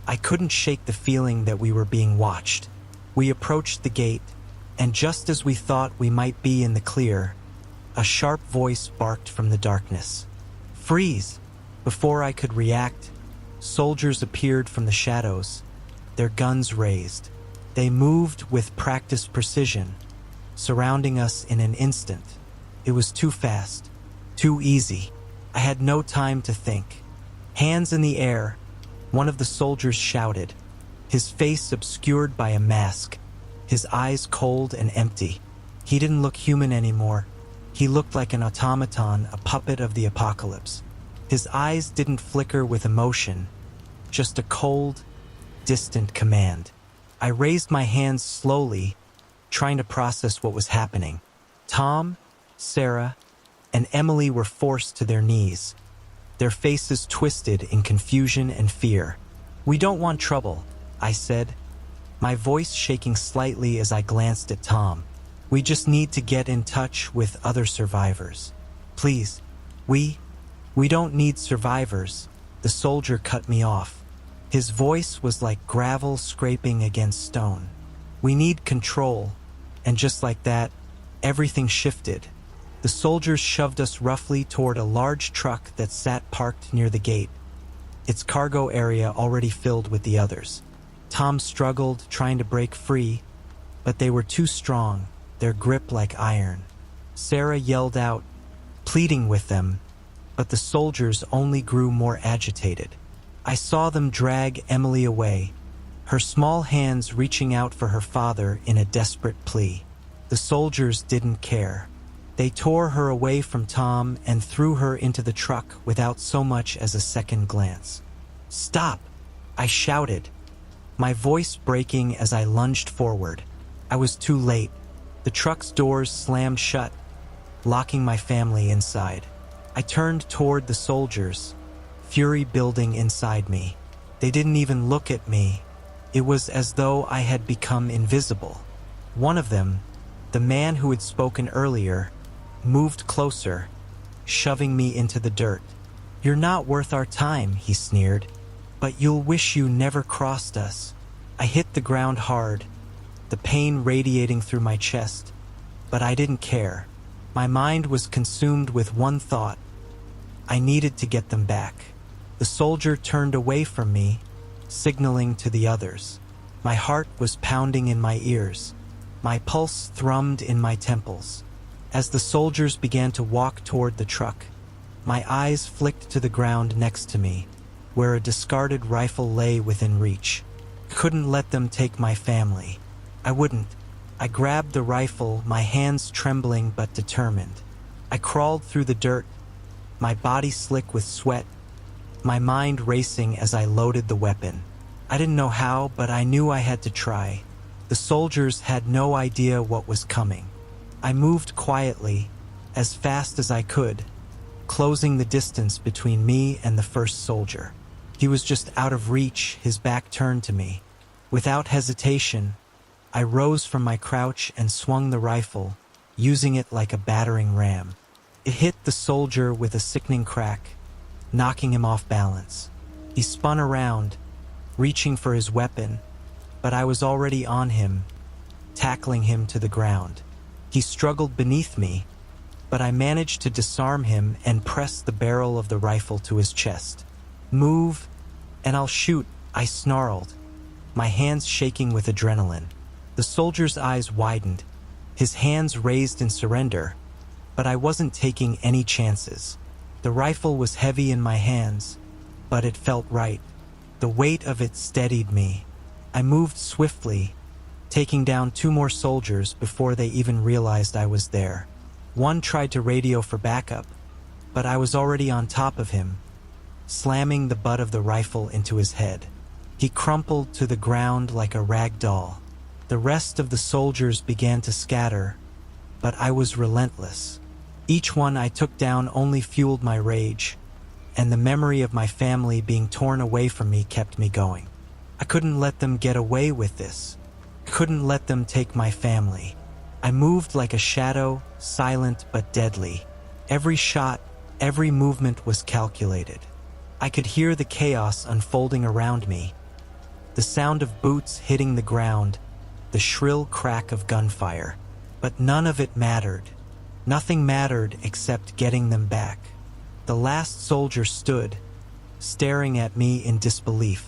I couldn't shake the feeling that we were being watched. We approached the gate, and just as we thought we might be in the clear, a sharp voice barked from the darkness. Freeze! Before I could react, soldiers appeared from the shadows, their guns raised. They moved with practiced precision, surrounding us in an instant. It was too fast, too easy. I had no time to think. Hands in the air, one of the soldiers shouted, his face obscured by a mask, his eyes cold and empty. He didn't look human anymore. He looked like an automaton, a puppet of the apocalypse. His eyes didn't flicker with emotion, just a cold, distant command. I raised my hands slowly, trying to process what was happening. Tom, Sarah, and Emily were forced to their knees, their faces twisted in confusion and fear. "We don't want trouble," I said, my voice shaking slightly as I glanced at Tom. "We just need to get in touch with other survivors. Please, we don't need survivors," the soldier cut me off. His voice was like gravel scraping against stone. "We need control," and just like that, everything shifted. The soldiers shoved us roughly toward a large truck that sat parked near the gate, its cargo area already filled with the others. Tom struggled, trying to break free, but they were too strong, their grip like iron. Sarah yelled out, pleading with them, but the soldiers only grew more agitated. I saw them drag Emily away, her small hands reaching out for her father in a desperate plea. The soldiers didn't care. They tore her away from Tom and threw her into the truck without so much as a second glance. "Stop!" I shouted, my voice breaking as I lunged forward. I was too late. The truck's doors slammed shut, locking my family inside. I turned toward the soldiers, fury building inside me. They didn't even look at me. It was as though I had become invisible. One of them, the man who had spoken earlier, moved closer, shoving me into the dirt. "You're not worth our time," he sneered, "but you'll wish you never crossed us." I hit the ground hard, the pain radiating through my chest, but I didn't care. My mind was consumed with one thought. I needed to get them back. The soldier turned away from me, signaling to the others. My heart was pounding in my ears. My pulse thrummed in my temples. As the soldiers began to walk toward the truck, my eyes flicked to the ground next to me, where a discarded rifle lay within reach. Couldn't let them take my family. I wouldn't. I grabbed the rifle, my hands trembling but determined. I crawled through the dirt, my body slick with sweat, my mind racing as I loaded the weapon. I didn't know how, but I knew I had to try. The soldiers had no idea what was coming. I moved quietly, as fast as I could, closing the distance between me and the first soldier. He was just out of reach, his back turned to me. Without hesitation, I rose from my crouch and swung the rifle, using it like a battering ram. It hit the soldier with a sickening crack, knocking him off balance. He spun around, reaching for his weapon, but I was already on him, tackling him to the ground. He struggled beneath me, but I managed to disarm him and press the barrel of the rifle to his chest. "Move, and I'll shoot," I snarled, my hands shaking with adrenaline. The soldier's eyes widened, his hands raised in surrender, but I wasn't taking any chances. The rifle was heavy in my hands, but it felt right. The weight of it steadied me. I moved swiftly, taking down 2 more soldiers before they even realized I was there. One tried to radio for backup, but I was already on top of him, slamming the butt of the rifle into his head. He crumpled to the ground like a rag doll. The rest of the soldiers began to scatter, but I was relentless. Each one I took down only fueled my rage, and the memory of my family being torn away from me kept me going. I couldn't let them get away with this. Couldn't let them take my family. I moved like a shadow, silent but deadly. Every shot, every movement was calculated. I could hear the chaos unfolding around me. The sound of boots hitting the ground, the shrill crack of gunfire. But none of it mattered. Nothing mattered except getting them back. The last soldier stood, staring at me in disbelief.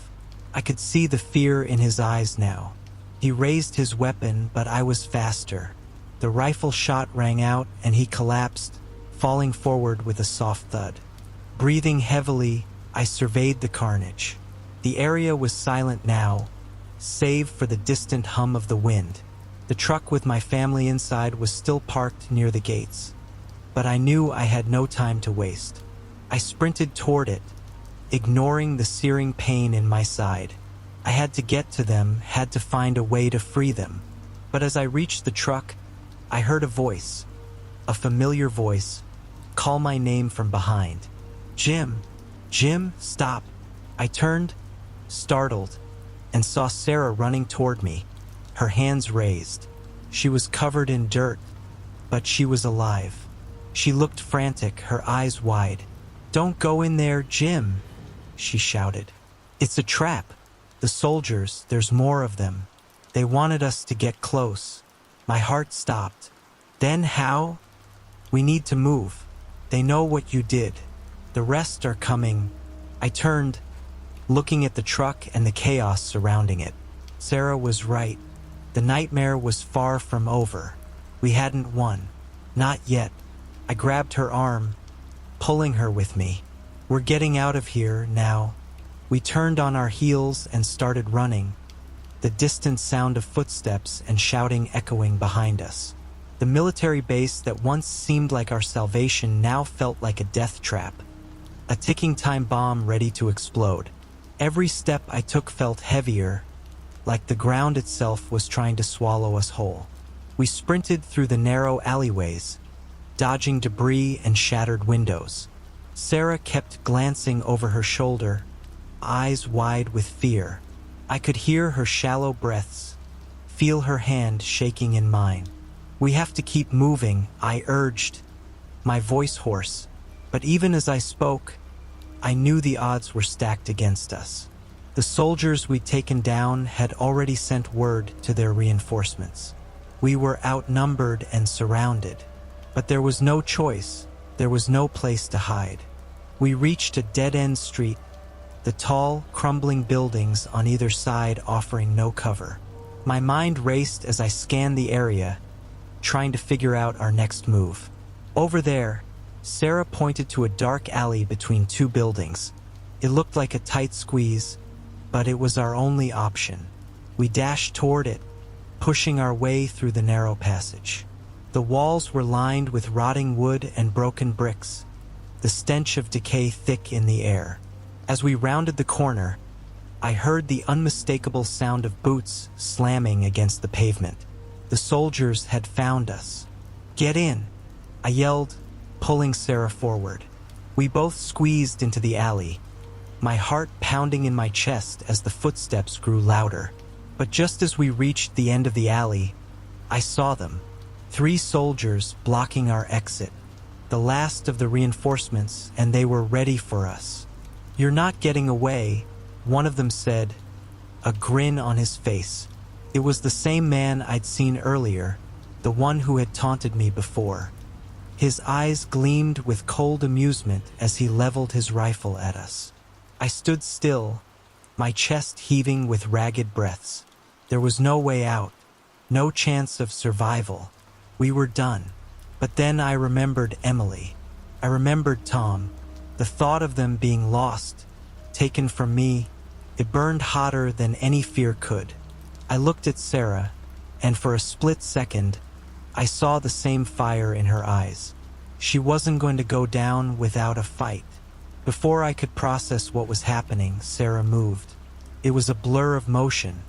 I could see the fear in his eyes now. He raised his weapon, but I was faster. The rifle shot rang out and he collapsed, falling forward with a soft thud. Breathing heavily, I surveyed the carnage. The area was silent now, save for the distant hum of the wind. The truck with my family inside was still parked near the gates, but I knew I had no time to waste. I sprinted toward it, ignoring the searing pain in my side. I had to get to them, had to find a way to free them. But as I reached the truck, I heard a voice. a familiar voice call my name from behind. Jim! Jim, stop! I turned, startled, and saw Sarah running toward me, her hands raised. She was covered in dirt, but she was alive. She looked frantic, her eyes wide. "Don't go in there, Jim!" she shouted. "It's a trap. The soldiers, there's more of them. They wanted us to get close." My heart stopped. "Then how?" "We need to move. They know what you did. The rest are coming." I turned, looking at the truck and the chaos surrounding it. Sarah was right. The nightmare was far from over. We hadn't won. Not yet. I grabbed her arm, pulling her with me. "We're getting out of here now." We turned on our heels and started running, the distant sound of footsteps and shouting echoing behind us. The military base that once seemed like our salvation now felt like a death trap, a ticking time bomb ready to explode. Every step I took felt heavier, like the ground itself was trying to swallow us whole. We sprinted through the narrow alleyways, dodging debris and shattered windows. Sarah kept glancing over her shoulder, eyes wide with fear. I could hear her shallow breaths, feel her hand shaking in mine. "We have to keep moving," I urged, my voice hoarse. But even as I spoke, I knew the odds were stacked against us. The soldiers we'd taken down had already sent word to their reinforcements. We were outnumbered and surrounded. But there was no choice. There was no place to hide. We reached a dead-end street, the tall, crumbling buildings on either side offering no cover. My mind raced as I scanned the area, trying to figure out our next move. Over there, Sarah pointed to a dark alley between two buildings. It looked like a tight squeeze, but it was our only option. We dashed toward it, pushing our way through the narrow passage. The walls were lined with rotting wood and broken bricks, the stench of decay thick in the air. As we rounded the corner, I heard the unmistakable sound of boots slamming against the pavement. The soldiers had found us. "Get in!" I yelled, pulling Sarah forward. We both squeezed into the alley, my heart pounding in my chest as the footsteps grew louder. But just as we reached the end of the alley, I saw them. 3 soldiers blocking our exit, the last of the reinforcements, and they were ready for us. "You're not getting away," one of them said, a grin on his face. It was the same man I'd seen earlier, the one who had taunted me before. His eyes gleamed with cold amusement as he leveled his rifle at us. I stood still, my chest heaving with ragged breaths. There was no way out, no chance of survival. We were done. But then I remembered Emily. I remembered Tom. The thought of them being lost, taken from me, it burned hotter than any fear could. I looked at Sarah, and for a split second, I saw the same fire in her eyes. She wasn't going to go down without a fight. Before I could process what was happening, Sarah moved. It was a blur of motion.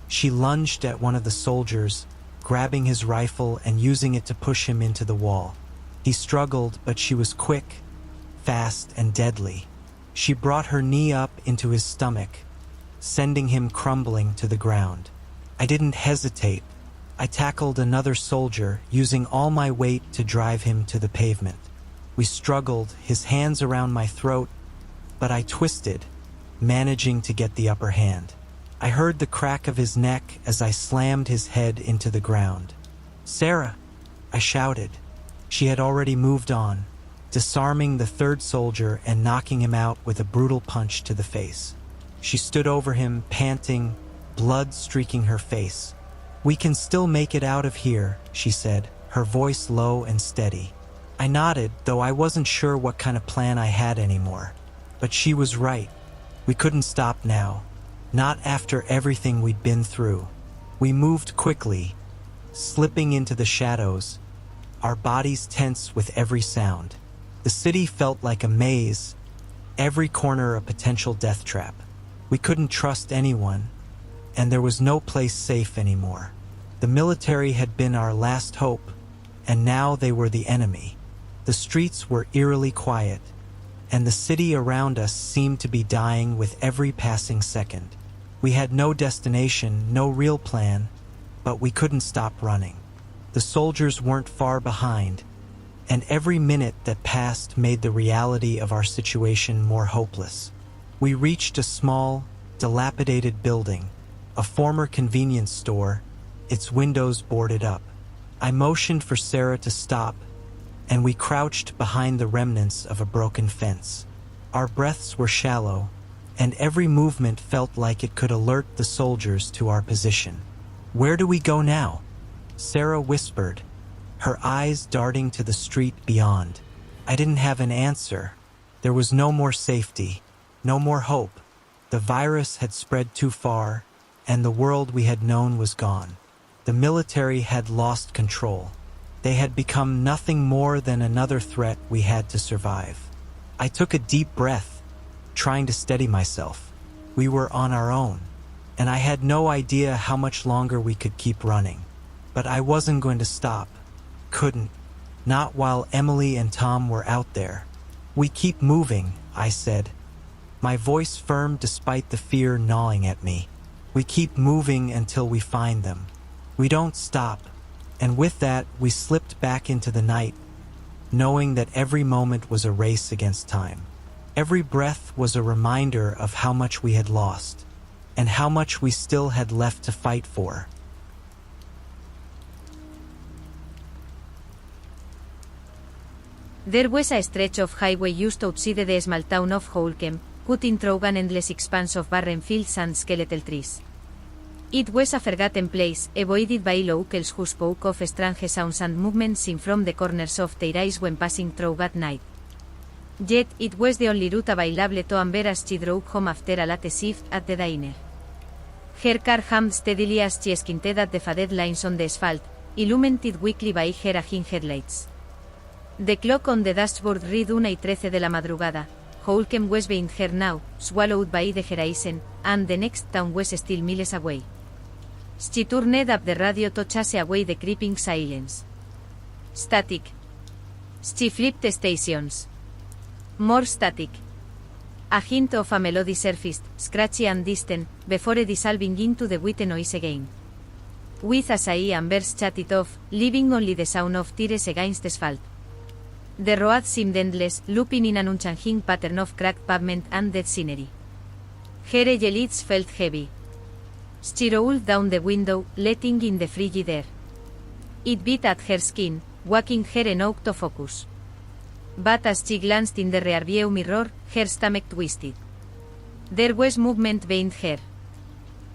She lunged at one of the soldiers, grabbing his rifle and using it to push him into the wall. He struggled, but she was quick, fast, and deadly. She brought her knee up into his stomach, sending him crumbling to the ground. I didn't hesitate. I tackled another soldier, using all my weight to drive him to the pavement. We struggled, his hands around my throat, but I twisted, managing to get the upper hand. I heard the crack of his neck as I slammed his head into the ground. "Sarah!" I shouted. She had already moved on, disarming the 3rd soldier and knocking him out with a brutal punch to the face. She stood over him, panting, blood streaking her face. "We can still make it out of here," she said, her voice low and steady. I nodded, though I wasn't sure what kind of plan I had anymore. But she was right. We couldn't stop now. Not after everything we'd been through. We moved quickly, slipping into the shadows, our bodies tense with every sound. The city felt like a maze, every corner a potential death trap. We couldn't trust anyone, and there was no place safe anymore. The military had been our last hope, and now they were the enemy. The streets were eerily quiet, and the city around us seemed to be dying with every passing second. We had no destination, no real plan, but we couldn't stop running. The soldiers weren't far behind, and every minute that passed made the reality of our situation more hopeless. We reached a small, dilapidated building, a former convenience store, its windows boarded up. I motioned for Sarah to stop, and we crouched behind the remnants of a broken fence. Our breaths were shallow, and every movement felt like it could alert the soldiers to our position. "Where do we go now?" Sarah whispered, her eyes darting to the street beyond. I didn't have an answer. There was no more safety, no more hope. The virus had spread too far, and the world we had known was gone. The military had lost control. They had become nothing more than another threat we had to survive. I took a deep breath, trying to steady myself. We were on our own, and I had no idea how much longer we could keep running. But I wasn't going to stop. Couldn't. Not while Emily and Tom were out there. "We keep moving," I said, my voice firm despite the fear gnawing at me. "We keep moving until we find them. We don't stop." And with that, we slipped back into the night, knowing that every moment was a race against time. Every breath was a reminder of how much we had lost, and how much we still had left to fight for. There was a stretch of highway just outside the small town of Holcomb, cutting through an endless expanse of barren fields and skeletal trees. It was a forgotten place, avoided by locals who spoke of strange sounds and movements seen from the corners of their eyes when passing through at night. Yet, it was the only route available to Amber as she drove home after a late shift at the diner. Her car hummed steadily as she squinted at the faded lines on the asphalt, illuminated weakly by her aging headlights. The clock on the dashboard read 1:13 de la madrugada. Holcomb was behind her now, swallowed by the horizon, and the next town was still miles away. She turned up the radio to chase away the creeping silence. Static. She flipped stations. More static. A hint of a melody surfaced, scratchy and distant, before dissolving into the white noise again. With a sigh, Amber's chatted off, leaving only the sound of tears against asphalt. The road seemed endless, looping in an unchanging pattern of cracked pavement and dead scenery. Her eyelids felt heavy. She rolled down the window, letting in the frigid air. It beat at her skin, waking her enough to focus. But as she glanced in the rearview mirror, her stomach twisted. There was movement behind her.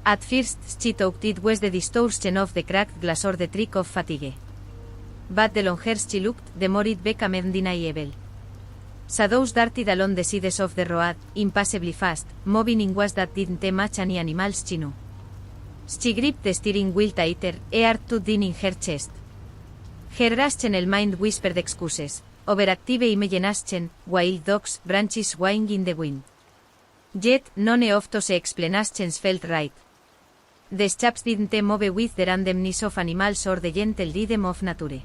At first, she thought it was the distortion of the cracked glass or the trick of fatigue. But the longer she looked, the more it became undeniable. Shadows darted along the sides of the road, impassably fast, moving in ways that didn't match any animals she knew. She gripped the steering wheel tighter, air too in her chest. Her rational mind whispered excuses, overactive imagination, wild dogs, branches swaying in the wind. Yet, none of those explanations felt right. The steps didn't move with the randomness of animals or the gentle rhythm of nature.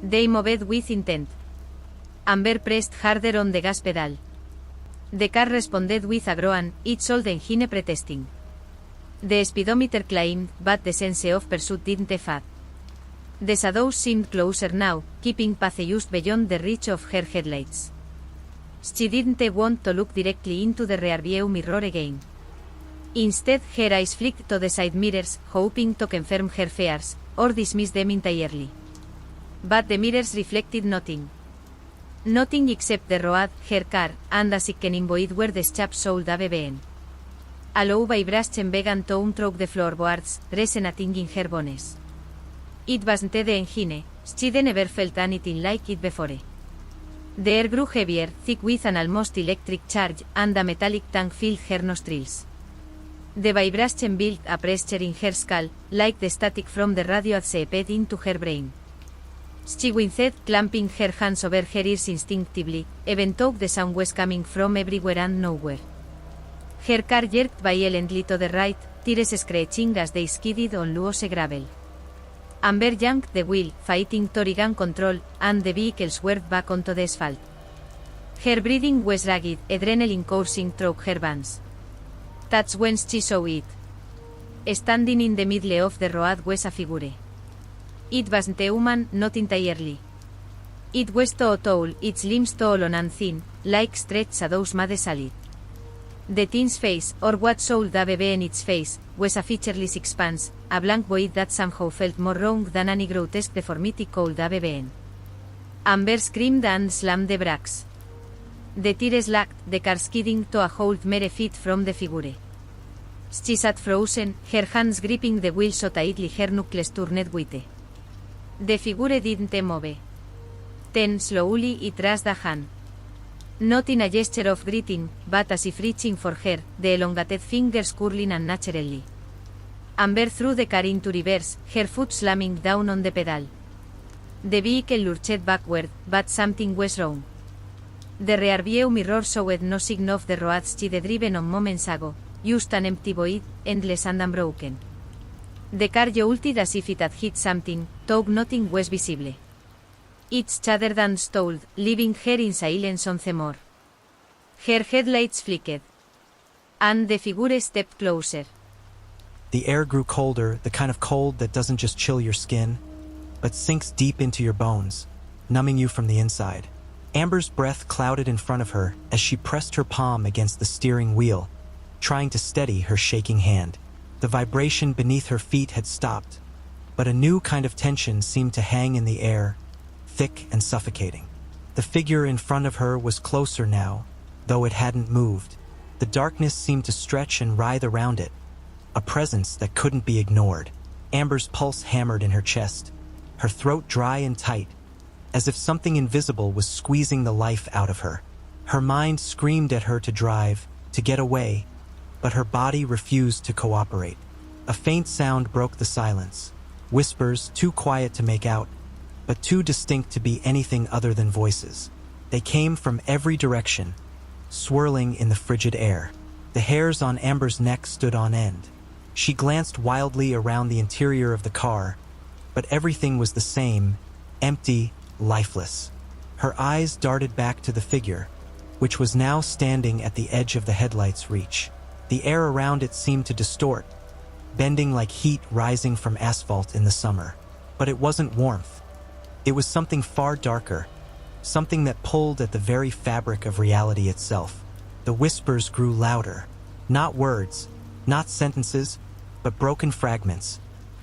They moved with intent. Amber pressed harder on the gas pedal. The car responded with a groan, its old engine protesting. The speedometer climbed, but the sense of pursuit didn't fade. The shadows seemed closer now, keeping pace just beyond the reach of her headlights. She didn't want to look directly into the rearview mirror again. Instead, her eyes flicked to the side mirrors, hoping to confirm her fears, or dismiss them entirely. But the mirrors reflected nothing. Nothing except the road, her car, and a sickening void where the steps should have been. A low vibration began to unthrow the floorboards, resonating in her bones. It wasn't the engine, she'd never felt anything like it before. The air grew heavier, thick with an almost electric charge, and a metallic tang filled her nostrils. The vibration built a pressure in her skull, like the static from the radio had seeped into her brain. She winced, clamping her hands over her ears instinctively, even though the sound was coming from everywhere and nowhere. Her car jerked violently to the right, tires screeching as they skidded on loose gravel. Amber yanked the wheel, fighting Torigan control, and the vehicle swerved back onto the asphalt. Her breathing was ragged, adrenaline coursing through her veins. That's when she saw it. Standing in the middle of the road was a figure. It wasn't a human, not entirely. It was too tall, its limbs tall and thin, like stretched shadows made solid. The teen's face, or what should have been its face, was a featureless expanse, a blank void that somehow felt more wrong than any grotesque deformity could have been. Amber screamed and slammed the brakes. The tire slacked, the car skidding to a halt mere feet from the figure. She sat frozen, her hands gripping the wheel so tightly her knuckles turned white. The figure didn't move. Then slowly it raised a hand. Not in a gesture of greeting, but as if reaching for her, the elongated fingers curling unnaturally. Amber threw the car into reverse, her foot slamming down on the pedal. The vehicle lurched backward, but something was wrong. The rearview mirror showed no sign of the road she'd driven on moments ago, just an empty void, endless and unbroken. The car jolted as if it had hit something, though nothing was visible. It shuddered and stalled, leaving her in silence once more. Her headlights flickered. And the figure stepped closer. The air grew colder, the kind of cold that doesn't just chill your skin, but sinks deep into your bones, numbing you from the inside. Amber's breath clouded in front of her as she pressed her palm against the steering wheel, trying to steady her shaking hand. The vibration beneath her feet had stopped, but a new kind of tension seemed to hang in the air, thick and suffocating. The figure in front of her was closer now, though it hadn't moved. The darkness seemed to stretch and writhe around it, a presence that couldn't be ignored. Amber's pulse hammered in her chest, her throat dry and tight, as if something invisible was squeezing the life out of her. Her mind screamed at her to drive, to get away, but her body refused to cooperate. A faint sound broke the silence, whispers too quiet to make out, but too distinct to be anything other than voices. They came from every direction, swirling in the frigid air. The hairs on Amber's neck stood on end. She glanced wildly around the interior of the car, but everything was the same, empty, lifeless. Her eyes darted back to the figure, which was now standing at the edge of the headlight's reach. The air around it seemed to distort, bending like heat rising from asphalt in the summer. But it wasn't warmth. It was something far darker, something that pulled at the very fabric of reality itself. The whispers grew louder, not words, not sentences, but broken fragments,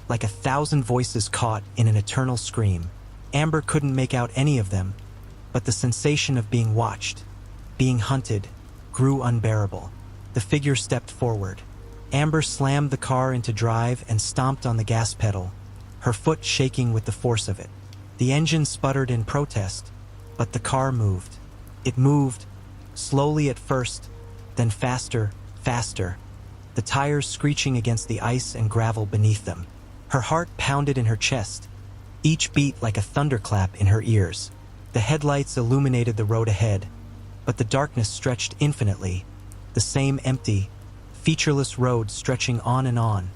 like 1,000 voices caught in an eternal scream. Amber couldn't make out any of them, but the sensation of being watched, being hunted, grew unbearable. The figure stepped forward. Amber slammed the car into drive and stomped on the gas pedal, her foot shaking with the force of it. The engine sputtered in protest, but the car moved. It moved, slowly at first, then faster, faster, the tires screeching against the ice and gravel beneath them. Her heart pounded in her chest, each beat like a thunderclap in her ears. The headlights illuminated the road ahead, but the darkness stretched infinitely, the same empty, featureless road stretching on and on,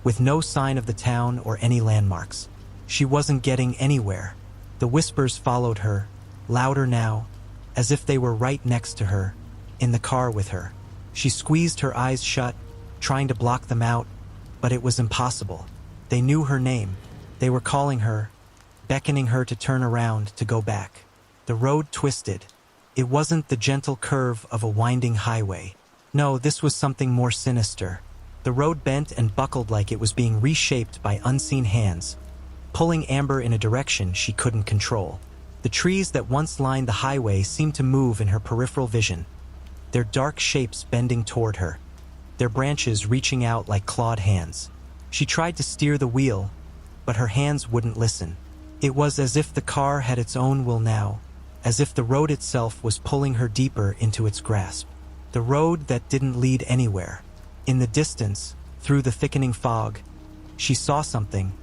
with no sign of the town or any landmarks. She wasn't getting anywhere. The whispers followed her, louder now, as if they were right next to her, in the car with her. She squeezed her eyes shut, trying to block them out, but it was impossible. They knew her name. They were calling her, beckoning her to turn around, to go back. The road twisted. It wasn't the gentle curve of a winding highway. No, this was something more sinister. The road bent and buckled like it was being reshaped by unseen hands, pulling Amber in a direction she couldn't control. The trees that once lined the highway seemed to move in her peripheral vision, their dark shapes bending toward her, their branches reaching out like clawed hands. She tried to steer the wheel, but her hands wouldn't listen. It was as if the car had its own will now, as if the road itself was pulling her deeper into its grasp. The road that didn't lead anywhere. In the distance, through the thickening fog, she saw something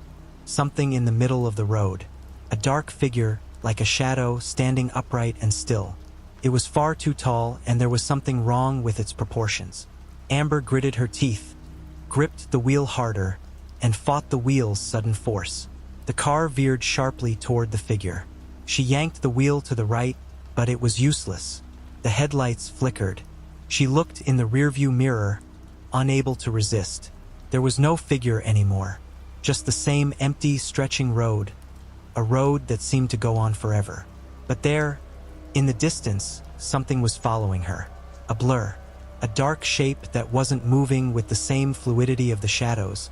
in the middle of the road. A dark figure, like a shadow, standing upright and still. It was far too tall, and there was something wrong with its proportions. Amber gritted her teeth, gripped the wheel harder, and fought the wheel's sudden force. The car veered sharply toward the figure. She yanked the wheel to the right, but it was useless. The headlights flickered. She looked in the rearview mirror, unable to resist. There was no figure anymore, just the same empty, stretching road, a road that seemed to go on forever. But there, in the distance, something was following her. A blur, a dark shape that wasn't moving with the same fluidity of the shadows,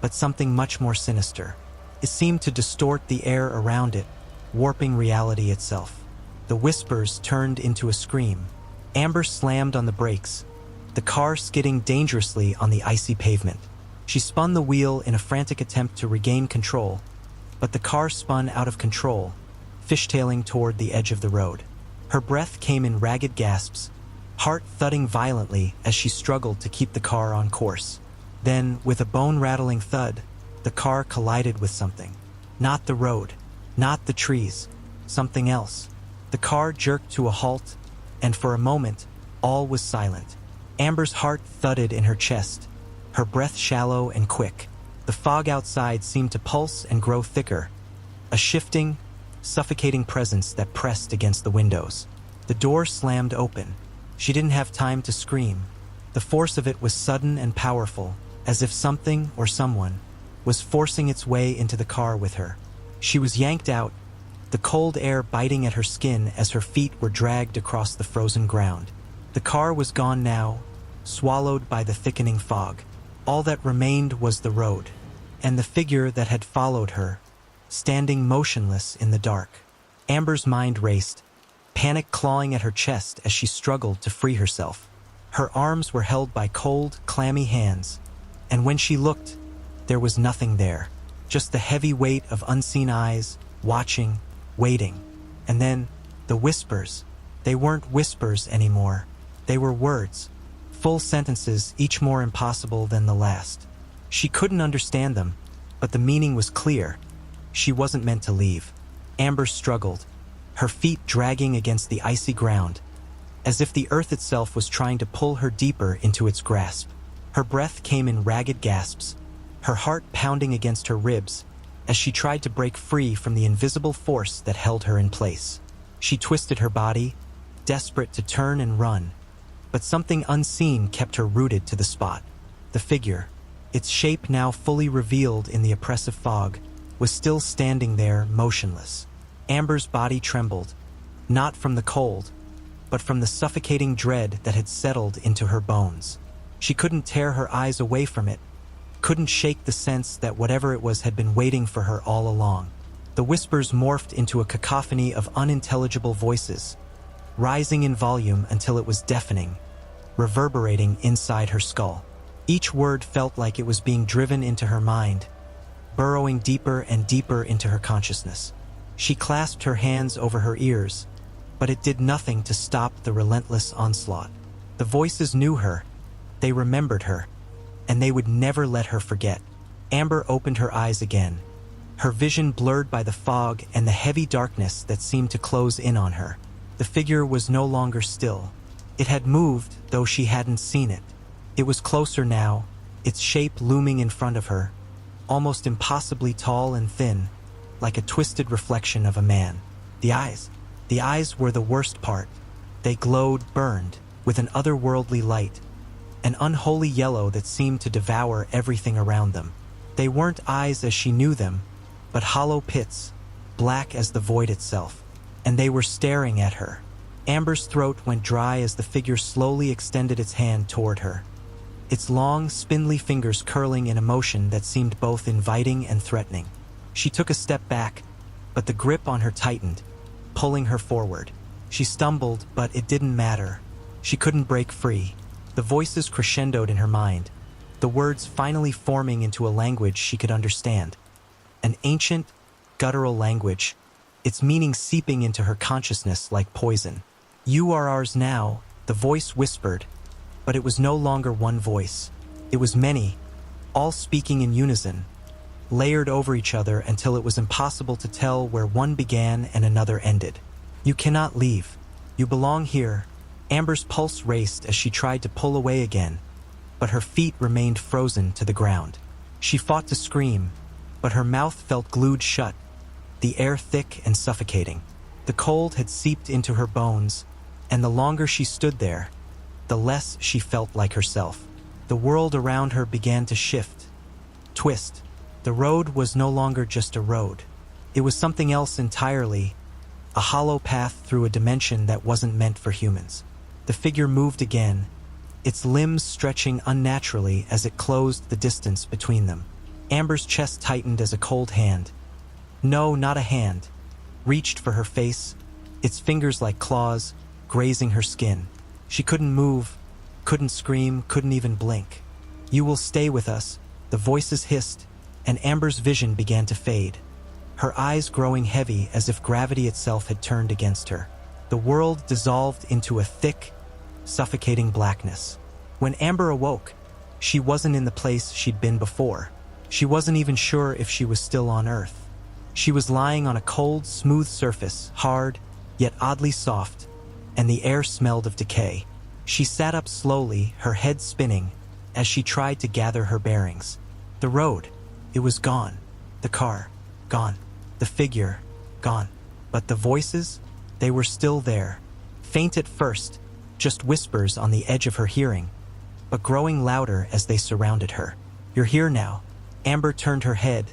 but something much more sinister. It seemed to distort the air around it, warping reality itself. The whispers turned into a scream. Amber slammed on the brakes, the car skidding dangerously on the icy pavement. She spun the wheel in a frantic attempt to regain control, but the car spun out of control, fishtailing toward the edge of the road. Her breath came in ragged gasps, heart thudding violently as she struggled to keep the car on course. Then, with a bone-rattling thud, the car collided with something. Not the road, not the trees, something else. The car jerked to a halt, and for a moment, all was silent. Amber's heart thudded in her chest, her breath shallow and quick. The fog outside seemed to pulse and grow thicker, a shifting, suffocating presence that pressed against the windows. The door slammed open. She didn't have time to scream. The force of it was sudden and powerful, as if something or someone was forcing its way into the car with her. She was yanked out, the cold air biting at her skin as her feet were dragged across the frozen ground. The car was gone now, swallowed by the thickening fog. All that remained was the road, and the figure that had followed her, standing motionless in the dark. Amber's mind raced, panic clawing at her chest as she struggled to free herself. Her arms were held by cold, clammy hands, and when she looked, there was nothing there, just the heavy weight of unseen eyes, watching, waiting. And then, the whispers. They weren't whispers anymore. They were words, full sentences, each more impossible than the last. She couldn't understand them, but the meaning was clear. She wasn't meant to leave. Amber struggled, her feet dragging against the icy ground, as if the earth itself was trying to pull her deeper into its grasp. Her breath came in ragged gasps, her heart pounding against her ribs, as she tried to break free from the invisible force that held her in place. She twisted her body, desperate to turn and run, but something unseen kept her rooted to the spot. The figure, its shape now fully revealed in the oppressive fog, was still standing there, motionless. Amber's body trembled, not from the cold, but from the suffocating dread that had settled into her bones. She couldn't tear her eyes away from it, couldn't shake the sense that whatever it was had been waiting for her all along. The whispers morphed into a cacophony of unintelligible voices, rising in volume until it was deafening, reverberating inside her skull. Each word felt like it was being driven into her mind, burrowing deeper and deeper into her consciousness. She clasped her hands over her ears, but it did nothing to stop the relentless onslaught. The voices knew her, they remembered her, and they would never let her forget. Amber opened her eyes again, her vision blurred by the fog and the heavy darkness that seemed to close in on her. The figure was no longer still. It had moved, though she hadn't seen it. It was closer now, its shape looming in front of her, almost impossibly tall and thin, like a twisted reflection of a man. The eyes were the worst part. They glowed, burned, with an otherworldly light, an unholy yellow that seemed to devour everything around them. They weren't eyes as she knew them, but hollow pits, black as the void itself, and they were staring at her. Amber's throat went dry as the figure slowly extended its hand toward her, its long, spindly fingers curling in a motion that seemed both inviting and threatening. She took a step back, but the grip on her tightened, pulling her forward. She stumbled, but it didn't matter. She couldn't break free. The voices crescendoed in her mind, the words finally forming into a language she could understand. An ancient, guttural language, its meaning seeping into her consciousness like poison. "You are ours now," the voice whispered, but it was no longer one voice. It was many, all speaking in unison, layered over each other until it was impossible to tell where one began and another ended. "You cannot leave. You belong here." Amber's pulse raced as she tried to pull away again, but her feet remained frozen to the ground. She fought to scream, but her mouth felt glued shut, the air thick and suffocating. The cold had seeped into her bones, and the longer she stood there, the less she felt like herself. The world around her began to shift, twist. The road was no longer just a road. It was something else entirely, a hollow path through a dimension that wasn't meant for humans. The figure moved again, its limbs stretching unnaturally as it closed the distance between them. Amber's chest tightened as a cold hand, no, not a hand, reached for her face, its fingers like claws, grazing her skin. She couldn't move, couldn't scream, couldn't even blink. "You will stay with us," the voices hissed, and Amber's vision began to fade, her eyes growing heavy as if gravity itself had turned against her. The world dissolved into a thick, suffocating blackness. When Amber awoke, she wasn't in the place she'd been before. She wasn't even sure if she was still on Earth. She was lying on a cold, smooth surface, hard, yet oddly soft, and the air smelled of decay. She sat up slowly, her head spinning, as she tried to gather her bearings. The road, it was gone. The car, gone. The figure, gone. But the voices, they were still there. Faint at first, just whispers on the edge of her hearing, but growing louder as they surrounded her. "You're here now." Amber turned her head,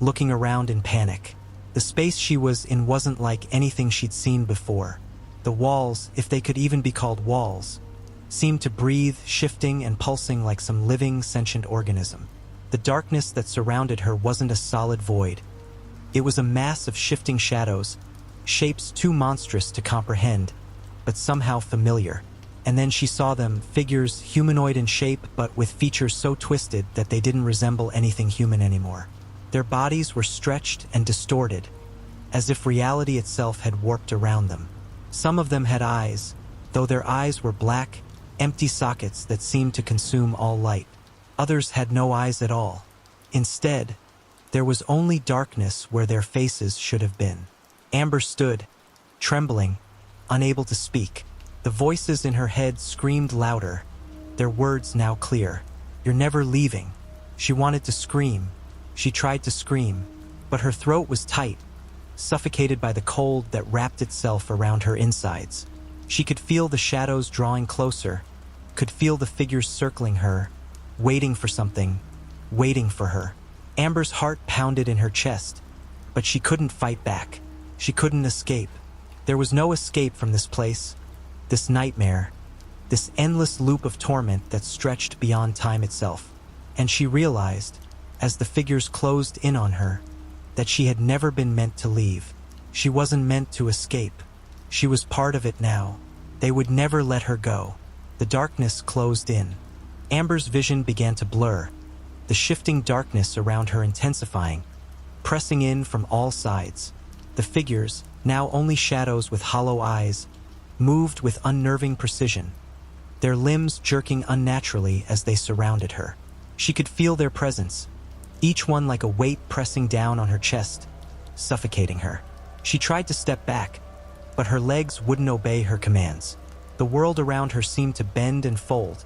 looking around in panic. The space she was in wasn't like anything she'd seen before. The walls, if they could even be called walls, seemed to breathe, shifting and pulsing like some living, sentient organism. The darkness that surrounded her wasn't a solid void. It was a mass of shifting shadows, shapes too monstrous to comprehend, but somehow familiar. And then she saw them, figures humanoid in shape but with features so twisted that they didn't resemble anything human anymore. Their bodies were stretched and distorted, as if reality itself had warped around them. Some of them had eyes, though their eyes were black, empty sockets that seemed to consume all light. Others had no eyes at all. Instead, there was only darkness where their faces should have been. Amber stood, trembling, unable to speak. The voices in her head screamed louder, their words now clear. "You're never leaving." She wanted to scream. She tried to scream, but her throat was tight, suffocated by the cold that wrapped itself around her insides. She could feel the shadows drawing closer, could feel the figures circling her, waiting for something, waiting for her. Amber's heart pounded in her chest, but she couldn't fight back. She couldn't escape. There was no escape from this place, this nightmare, this endless loop of torment that stretched beyond time itself. And she realized, as the figures closed in on her, that she had never been meant to leave. She wasn't meant to escape. She was part of it now. They would never let her go. The darkness closed in. Amber's vision began to blur, the shifting darkness around her intensifying, pressing in from all sides. The figures, now only shadows with hollow eyes, moved with unnerving precision, their limbs jerking unnaturally as they surrounded her. She could feel their presence, each one like a weight pressing down on her chest, suffocating her. She tried to step back, but her legs wouldn't obey her commands. The world around her seemed to bend and fold,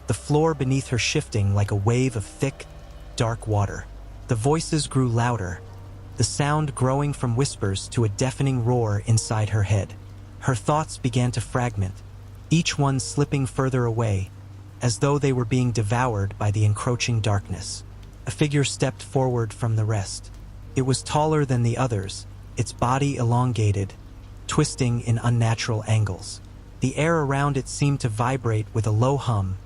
the floor beneath her shifting like a wave of thick, dark water. The voices grew louder, the sound growing from whispers to a deafening roar inside her head. Her thoughts began to fragment, each one slipping further away, as though they were being devoured by the encroaching darkness. A figure stepped forward from the rest. It was taller than the others, its body elongated, twisting in unnatural angles. The air around it seemed to vibrate with a low hum,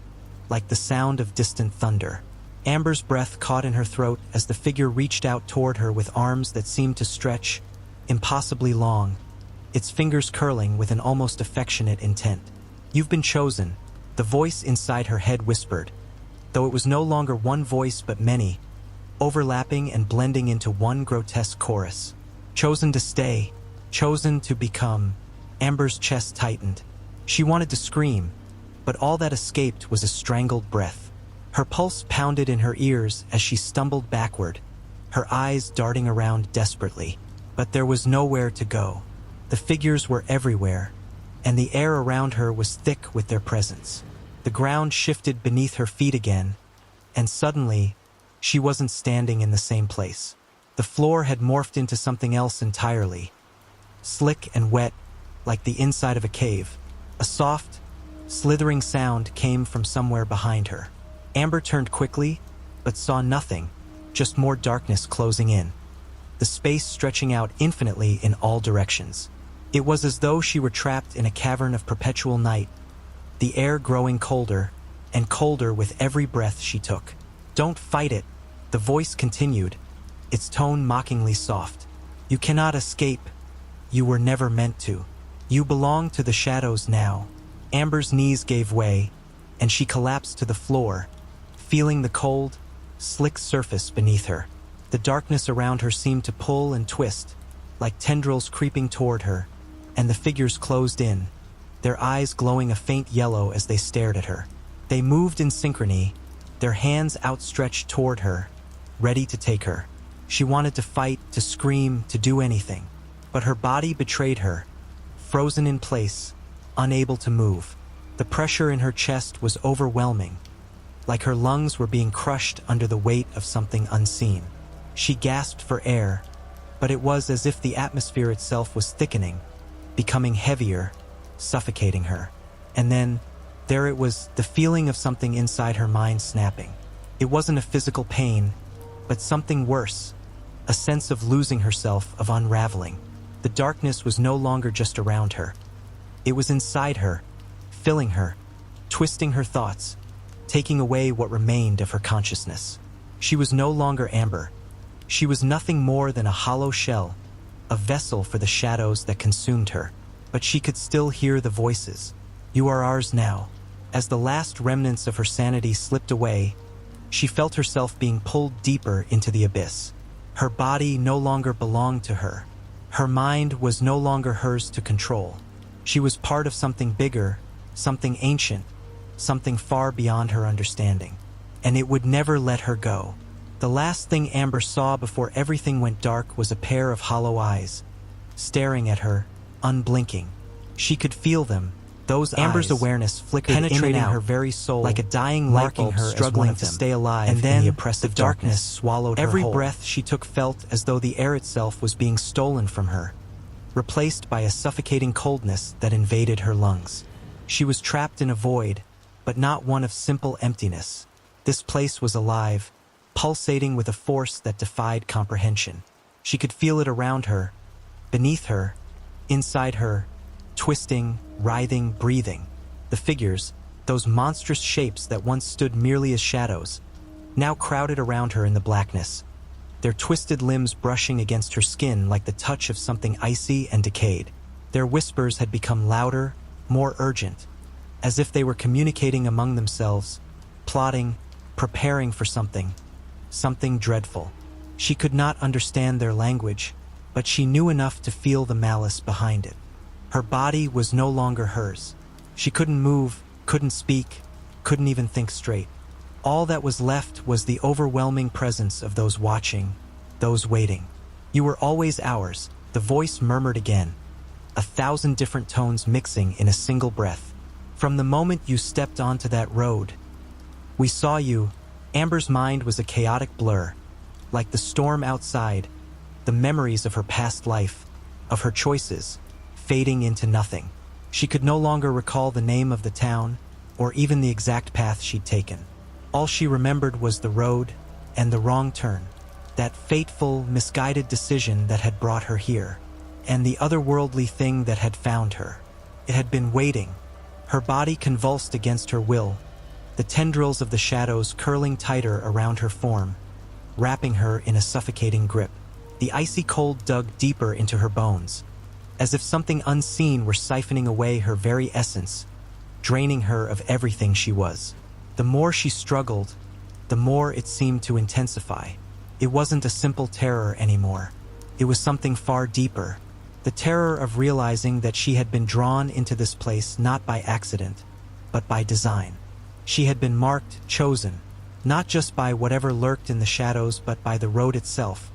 like the sound of distant thunder. Amber's breath caught in her throat as the figure reached out toward her with arms that seemed to stretch, impossibly long, its fingers curling with an almost affectionate intent. "You've been chosen," the voice inside her head whispered, though it was no longer one voice but many, overlapping and blending into one grotesque chorus. "Chosen to stay, chosen to become." Amber's chest tightened. She wanted to scream, but all that escaped was a strangled breath. Her pulse pounded in her ears as she stumbled backward, her eyes darting around desperately. But there was nowhere to go. The figures were everywhere, and the air around her was thick with their presence. The ground shifted beneath her feet again, and suddenly, She wasn't standing in the same place. The floor had morphed into something else entirely. Slick and wet, like the inside of a cave. A soft, slithering sound came from somewhere behind her. Amber turned quickly, but saw nothing, just more darkness closing in. The space stretching out infinitely in all directions. It was as though she were trapped in a cavern of perpetual night, the air growing colder and colder with every breath she took. "Don't fight it," the voice continued, its tone mockingly soft. "You cannot escape. You were never meant to. You belong to the shadows now." Amber's knees gave way, and she collapsed to the floor, feeling the cold, slick surface beneath her. The darkness around her seemed to pull and twist, like tendrils creeping toward her, and the figures closed in, their eyes glowing a faint yellow as they stared at her. They moved in synchrony, their hands outstretched toward her, ready to take her. She wanted to fight, to scream, to do anything, but her body betrayed her, frozen in place, unable to move. The pressure in her chest was overwhelming, like her lungs were being crushed under the weight of something unseen. She gasped for air, but it was as if the atmosphere itself was thickening, becoming heavier, suffocating her. And then, there it was, the feeling of something inside her mind snapping. It wasn't a physical pain, but something worse, a sense of losing herself, of unraveling. The darkness was no longer just around her. It was inside her, filling her, twisting her thoughts, taking away what remained of her consciousness. She was no longer Amber. She was nothing more than a hollow shell, a vessel for the shadows that consumed her. But she could still hear the voices. "You are ours now." As the last remnants of her sanity slipped away, she felt herself being pulled deeper into the abyss. Her body no longer belonged to her. Her mind was no longer hers to control. She was part of something bigger, something ancient, something far beyond her understanding. And it would never let her go. The last thing Amber saw before everything went dark was a pair of hollow eyes, staring at her, unblinking. She could feel them, those Amber's eyes, awareness flickered penetrating in and out, her very soul, like a dying light bulb struggling to stay alive. And then in the oppressive the darkness darkness swallowed her Every whole. breath She took felt as though the air itself was being stolen from her, replaced by a suffocating coldness that invaded her lungs. She was trapped in a void, but not one of simple emptiness. This place was alive, pulsating with a force that defied comprehension. She could feel it around her, beneath her, inside her, twisting, writhing, breathing. The figures, those monstrous shapes that once stood merely as shadows, now crowded around her in the blackness, their twisted limbs brushing against her skin like the touch of something icy and decayed. Their whispers had become louder, more urgent, as if they were communicating among themselves, plotting, preparing for something dreadful. She could not understand their language, but she knew enough to feel the malice behind it. Her body was no longer hers. She couldn't move, couldn't speak, couldn't even think straight. All that was left was the overwhelming presence of those watching, those waiting. "You were always ours," the voice murmured again, 1,000 different tones mixing in a single breath. "From the moment you stepped onto that road, we saw you." Amber's mind was a chaotic blur, like the storm outside, the memories of her past life, of her choices, fading into nothing. She could no longer recall the name of the town, or even the exact path she'd taken. All she remembered was the road and the wrong turn, that fateful, misguided decision that had brought her here, and the otherworldly thing that had found her. It had been waiting. Her body convulsed against her will, the tendrils of the shadows curling tighter around her form, wrapping her in a suffocating grip. The icy cold dug deeper into her bones, as if something unseen were siphoning away her very essence, draining her of everything she was. The more she struggled, the more it seemed to intensify. It wasn't a simple terror anymore. It was something far deeper, the terror of realizing that she had been drawn into this place not by accident, but by design. She had been marked, chosen, not just by whatever lurked in the shadows, but by the road itself,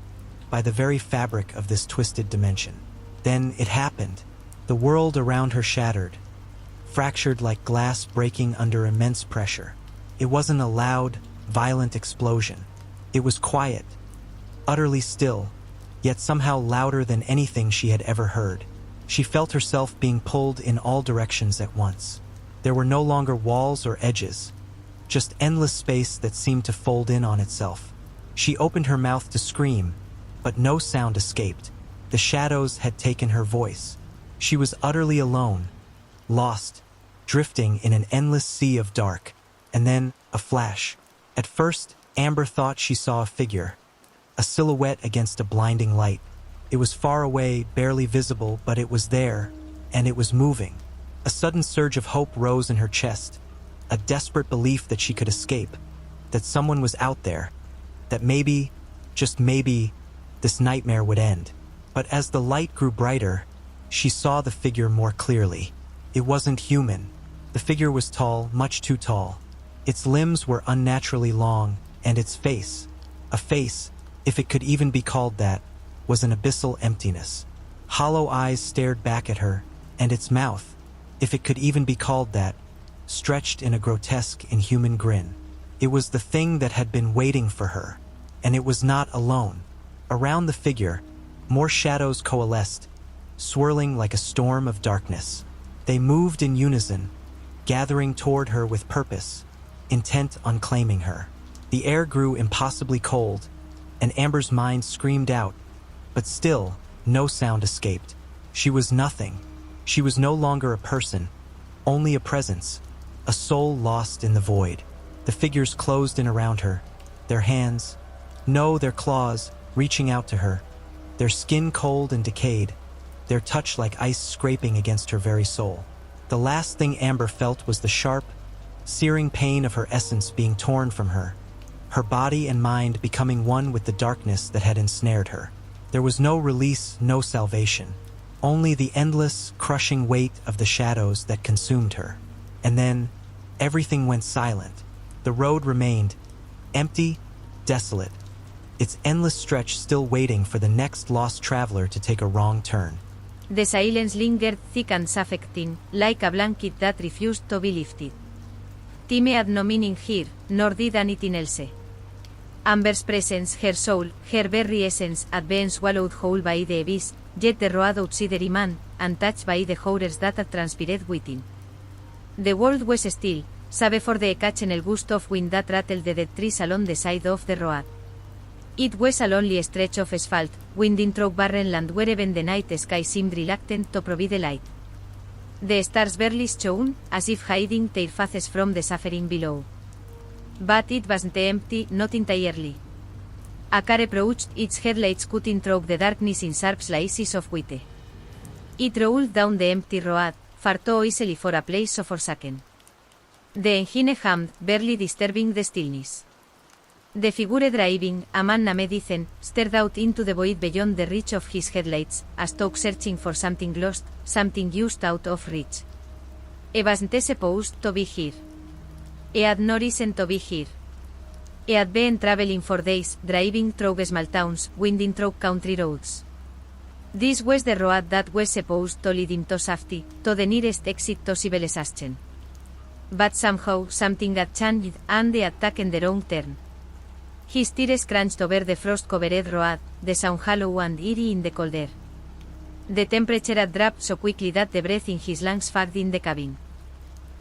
by the very fabric of this twisted dimension. Then it happened. The world around her shattered, fractured like glass breaking under immense pressure. It wasn't a loud, violent explosion. It was quiet, utterly still, yet somehow louder than anything she had ever heard. She felt herself being pulled in all directions at once. There were no longer walls or edges, just endless space that seemed to fold in on itself. She opened her mouth to scream, but no sound escaped. The shadows had taken her voice. She was utterly alone, lost, drifting in an endless sea of dark. And then, a flash. At first, Amber thought she saw a figure, a silhouette against a blinding light. It was far away, barely visible, but it was there, and it was moving. A sudden surge of hope rose in her chest, a desperate belief that she could escape, that someone was out there, that maybe, just maybe, this nightmare would end. But as the light grew brighter, she saw the figure more clearly. It wasn't human. The figure was tall, much too tall. Its limbs were unnaturally long, and its face, a face, if it could even be called that, was an abyssal emptiness. Hollow eyes stared back at her, and its mouth, if it could even be called that, stretched in a grotesque, inhuman grin. It was the thing that had been waiting for her, and it was not alone. Around the figure, more shadows coalesced, swirling like a storm of darkness. They moved in unison, gathering toward her with purpose, intent on claiming her. The air grew impossibly cold, and Amber's mind screamed out, but still, no sound escaped. She was nothing. She was no longer a person, only a presence, a soul lost in the void. The figures closed in around her, their hands, no, their claws, reaching out to her, their skin cold and decayed, their touch like ice scraping against her very soul. The last thing Amber felt was the sharp, searing pain of her essence being torn from her, her body and mind becoming one with the darkness that had ensnared her. There was no release, no salvation, only the endless, crushing weight of the shadows that consumed her. And then, everything went silent. The road remained, empty, desolate, its endless stretch still waiting for the next lost traveler to take a wrong turn. The silence lingered thick and suffocating, like a blanket that refused to be lifted. Time had no meaning here, nor did anything else. Amber's presence, her soul, her very essence, had been swallowed whole by the abyss, yet the road outside remained, untouched by the horrors that had transpired within. The world was still, save for the occasional gust of wind that rattled the dead trees along the side of the road. It was a lonely stretch of asphalt, winding through barren land where even the night sky seemed reluctant to provide light. The stars barely shone, as if hiding their faces from the suffering below. But it wasn't empty, not entirely. A car approached, its headlights cutting through the darkness in sharp slices of white. It rolled down the empty road, far too easily for a place so forsaken. The engine hummed, barely disturbing the stillness. The figure driving, a man named Ethan, stared out into the void beyond the reach of his headlights, as though searching for something lost, something just out of reach. He wasn't supposed to be here. He had no reason to be here. He had been traveling for days, driving through small towns, winding through country roads. This was the road that was supposed to lead him to safety, to the nearest exit to civilization. But somehow something had changed, and he had taken the wrong turn. His tears crunched over the frost-covered road, the sound hollow and eerie in the cold air. The temperature had dropped so quickly that the breath in his lungs fogged in the cabin.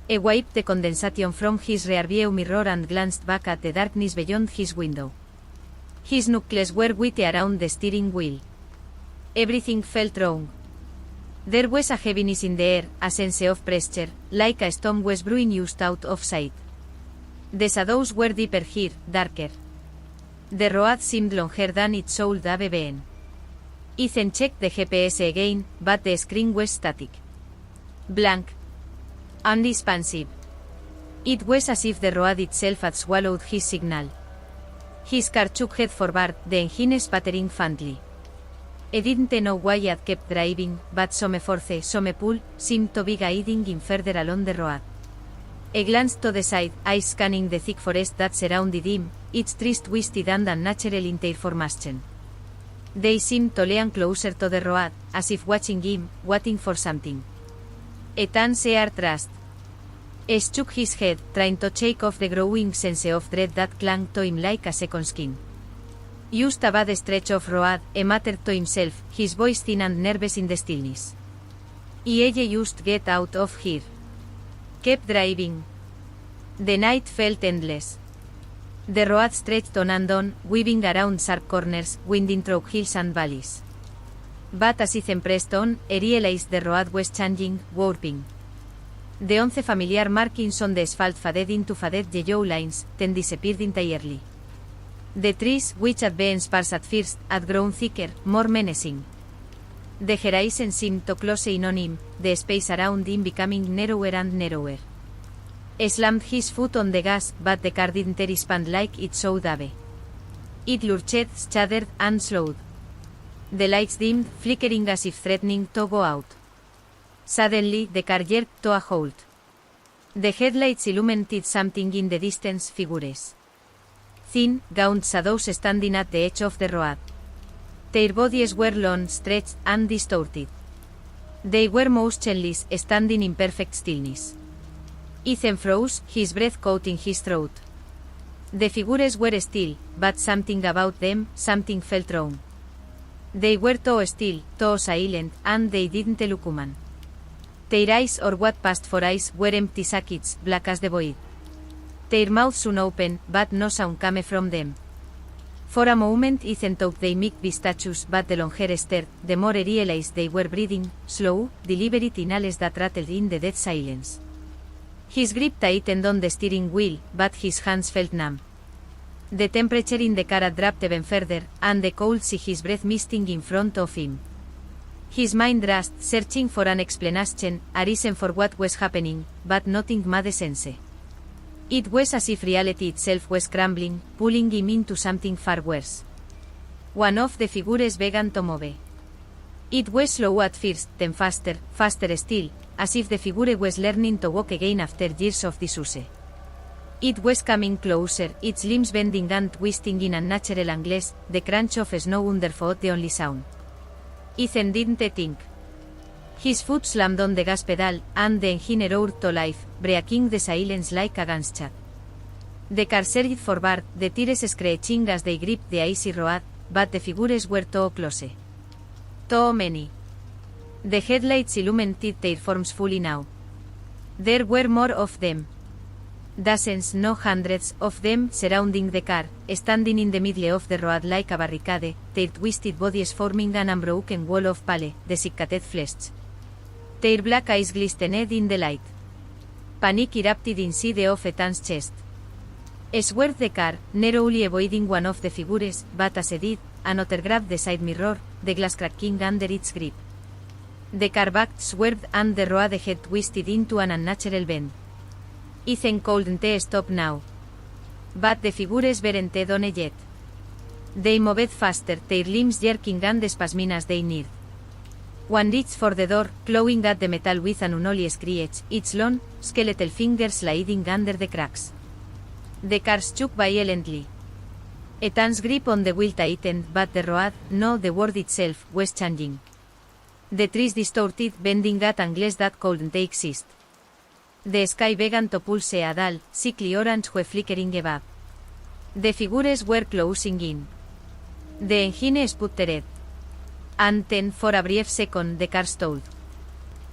He wiped the condensation from his rearview mirror and glanced back at the darkness beyond his window. His knuckles were white around the steering wheel. Everything felt wrong. There was a heaviness in the air, a sense of pressure, like a storm was brewing just out of sight. The shadows were deeper here, darker. The road seemed longer than it should have been. Ethan checked the GPS again, but the screen was static. Blank. Unresponsive. It was as if the road itself had swallowed his signal. His car shook head forward, the engine sputtering faintly. He didn't know why he had kept driving, but some force, some pull, seemed to be guiding him further along the road. He glanced to the side, eyes scanning the thick forest that surrounded him, its trees twisted and unnatural in their formation. They seemed to lean closer to the road, as if watching him, waiting for something. Ethan seemed trust. He shook his head, trying to shake off the growing sense of dread that clung to him like a second skin. Just a bad stretch of road, he muttered to himself, his voice thin and nervous in the stillness. I just get out of here. Kept driving. The night felt endless. The road stretched on and on, weaving around sharp corners, winding through hills and valleys. But as it pressed on, I realized the road was changing, warping. The 11 familiar markings on the asphalt faded into faded yellow lines, then disappeared entirely. The trees, which had been sparse at first, had grown thicker, more menacing. The horizon seemed to close in on him, the space around him becoming narrower and narrower. He slammed his foot on the gas, but the car didn't respond like it should have. It lurched, shuddered, and slowed. The lights dimmed, flickering as if threatening to go out. Suddenly, the car jerked to a halt. The headlights illuminated something in the distance, figures. Thin, gaunt shadows standing at the edge of the road. Their bodies were long, stretched, and distorted. They were motionless, standing in perfect stillness. Ethan froze, his breath caught in his throat. The figures were still, but something about them, something felt wrong. They were too still, too silent, and they didn't look human. Their eyes, or what passed for eyes, were empty sockets, black as the void. Their mouths soon opened, but no sound came from them. For a moment Ethan thought they might be statues, but the longer he stared, the more he realized they were breathing, slow, deliberate inhales that rattled in the dead silence. His grip tightened on the steering wheel, but his hands felt numb. The temperature in the car had dropped even further, and the cold see his breath misting in front of him. His mind raced, searching for an explanation, a reason for what was happening, but nothing made sense. It was as if reality itself was crumbling, pulling him into something far worse. One of the figures began to move. It was slow at first, then faster, faster still, as if the figure was learning to walk again after years of disuse. It was coming closer, its limbs bending and twisting in unnatural angles, the crunch of snow underfoot the only sound. Ethan didn't think. His foot slammed on the gas pedal, and the engine roared to life, breaking the silence like a gunshot. The car surged forward, the tires screeching as they gripped the icy road, but the figures were too close. Too many. The headlights illuminated their forms fully now. There were more of them. Dozens, no hundreds, of them surrounding the car, standing in the middle of the road like a barricade, their twisted bodies forming an unbroken wall of pale, desiccated flesh. Their black eyes glistened in the light. Panic erupted inside of Ethan's chest. He swerved the car, narrowly avoiding one of the figures, but as he did, another grabbed the side mirror, the glass cracking under its grip. The car backed, swerved, and the road ahead twisted into an unnatural bend. Ethan couldn't stop now. But the figures weren't done yet. They moved faster, their limbs jerking and spasming as they neared. One reached for the door, clawing at the metal with an unholy screech, its long, skeletal fingers sliding under the cracks. The car shook violently. Ethan's grip on the wheel tightened, but the road, no, the world itself, was changing. The trees distorted, bending at angles that couldn't exist. The sky began to pulse a dull, sickly orange hue flickering above. The figures were closing in. The engine sputtered. And then, for a brief second, the car stalled.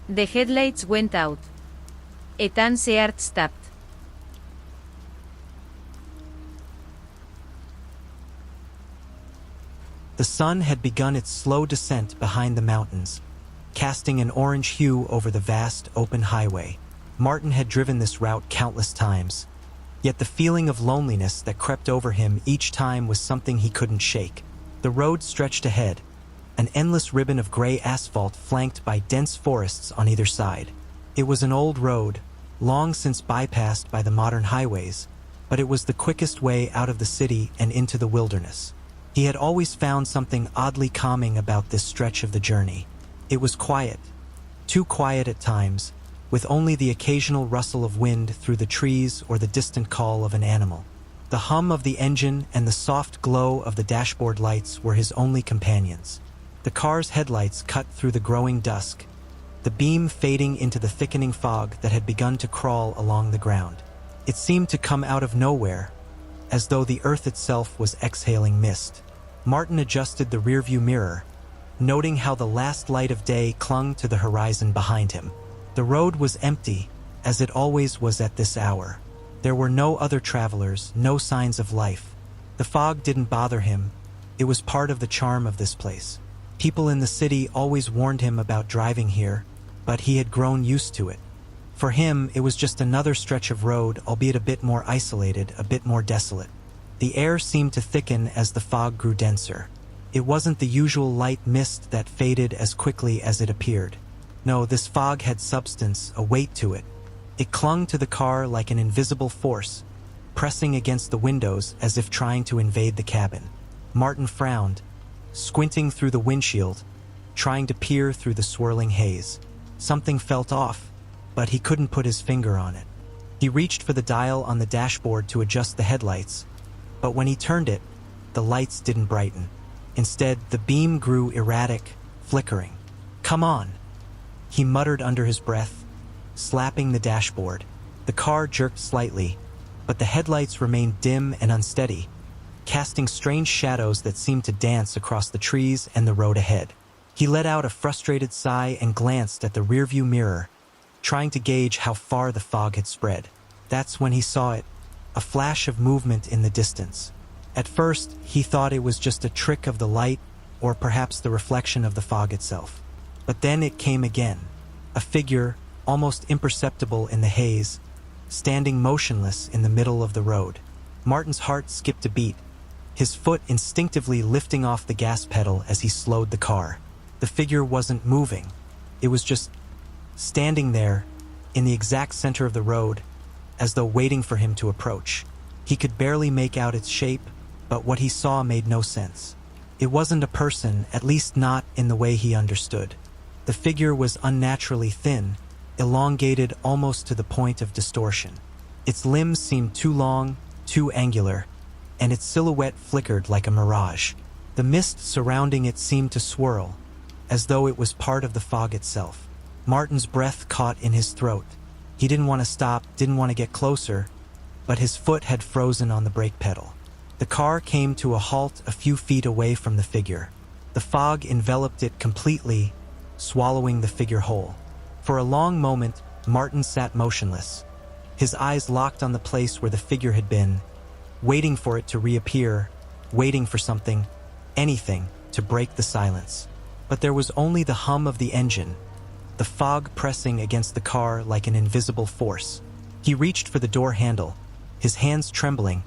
The headlights went out. Ethan's heart stopped. The sun had begun its slow descent behind the mountains, casting an orange hue over the vast, open highway. Martin had driven this route countless times, yet the feeling of loneliness that crept over him each time was something he couldn't shake. The road stretched ahead, an endless ribbon of gray asphalt flanked by dense forests on either side. It was an old road, long since bypassed by the modern highways, but it was the quickest way out of the city and into the wilderness. He had always found something oddly calming about this stretch of the journey. It was quiet, too quiet at times, with only the occasional rustle of wind through the trees or the distant call of an animal. The hum of the engine and the soft glow of the dashboard lights were his only companions. The car's headlights cut through the growing dusk, the beam fading into the thickening fog that had begun to crawl along the ground. It seemed to come out of nowhere, as though the earth itself was exhaling mist. Martin adjusted the rearview mirror, noting how the last light of day clung to the horizon behind him. The road was empty, as it always was at this hour. There were no other travelers, no signs of life. The fog didn't bother him. It was part of the charm of this place. People in the city always warned him about driving here, but he had grown used to it. For him, it was just another stretch of road, albeit a bit more isolated, a bit more desolate. The air seemed to thicken as the fog grew denser. It wasn't the usual light mist that faded as quickly as it appeared. No, this fog had substance, a weight to it. It clung to the car like an invisible force, pressing against the windows as if trying to invade the cabin. Martin frowned, squinting through the windshield, trying to peer through the swirling haze. Something felt off, but he couldn't put his finger on it. He reached for the dial on the dashboard to adjust the headlights, but when he turned it, the lights didn't brighten. Instead, the beam grew erratic, flickering. "Come on," he muttered under his breath, slapping the dashboard. The car jerked slightly, but the headlights remained dim and unsteady, casting strange shadows that seemed to dance across the trees and the road ahead. He let out a frustrated sigh and glanced at the rearview mirror, trying to gauge how far the fog had spread. That's when he saw it, a flash of movement in the distance. At first, he thought it was just a trick of the light or perhaps the reflection of the fog itself. But then it came again, a figure, almost imperceptible in the haze, standing motionless in the middle of the road. Martin's heart skipped a beat, his foot instinctively lifting off the gas pedal as he slowed the car. The figure wasn't moving. It was just standing there, in the exact center of the road, as though waiting for him to approach. He could barely make out its shape, but what he saw made no sense. It wasn't a person, at least not in the way he understood. The figure was unnaturally thin, elongated almost to the point of distortion. Its limbs seemed too long, too angular, and its silhouette flickered like a mirage. The mist surrounding it seemed to swirl, as though it was part of the fog itself. Martin's breath caught in his throat. He didn't want to stop, didn't want to get closer, but his foot had frozen on the brake pedal. The car came to a halt a few feet away from the figure. The fog enveloped it completely, swallowing the figure whole. For a long moment, Martin sat motionless, his eyes locked on the place where the figure had been, waiting for it to reappear, waiting for something, anything, to break the silence. But there was only the hum of the engine, the fog pressing against the car like an invisible force. He reached for the door handle, his hands trembling,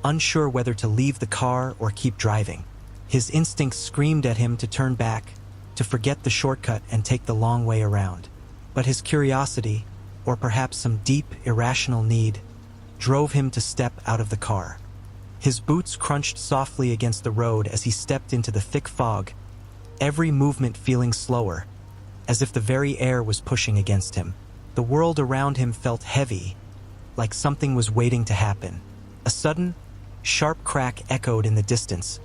unsure whether to leave the car or keep driving. His instincts screamed at him to turn back, to forget the shortcut and take the long way around. But his curiosity, or perhaps some deep, irrational need, drove him to step out of the car. His boots crunched softly against the road as he stepped into the thick fog, every movement feeling slower, as if the very air was pushing against him. The world around him felt heavy, like something was waiting to happen. A sudden, sharp crack echoed in the distance,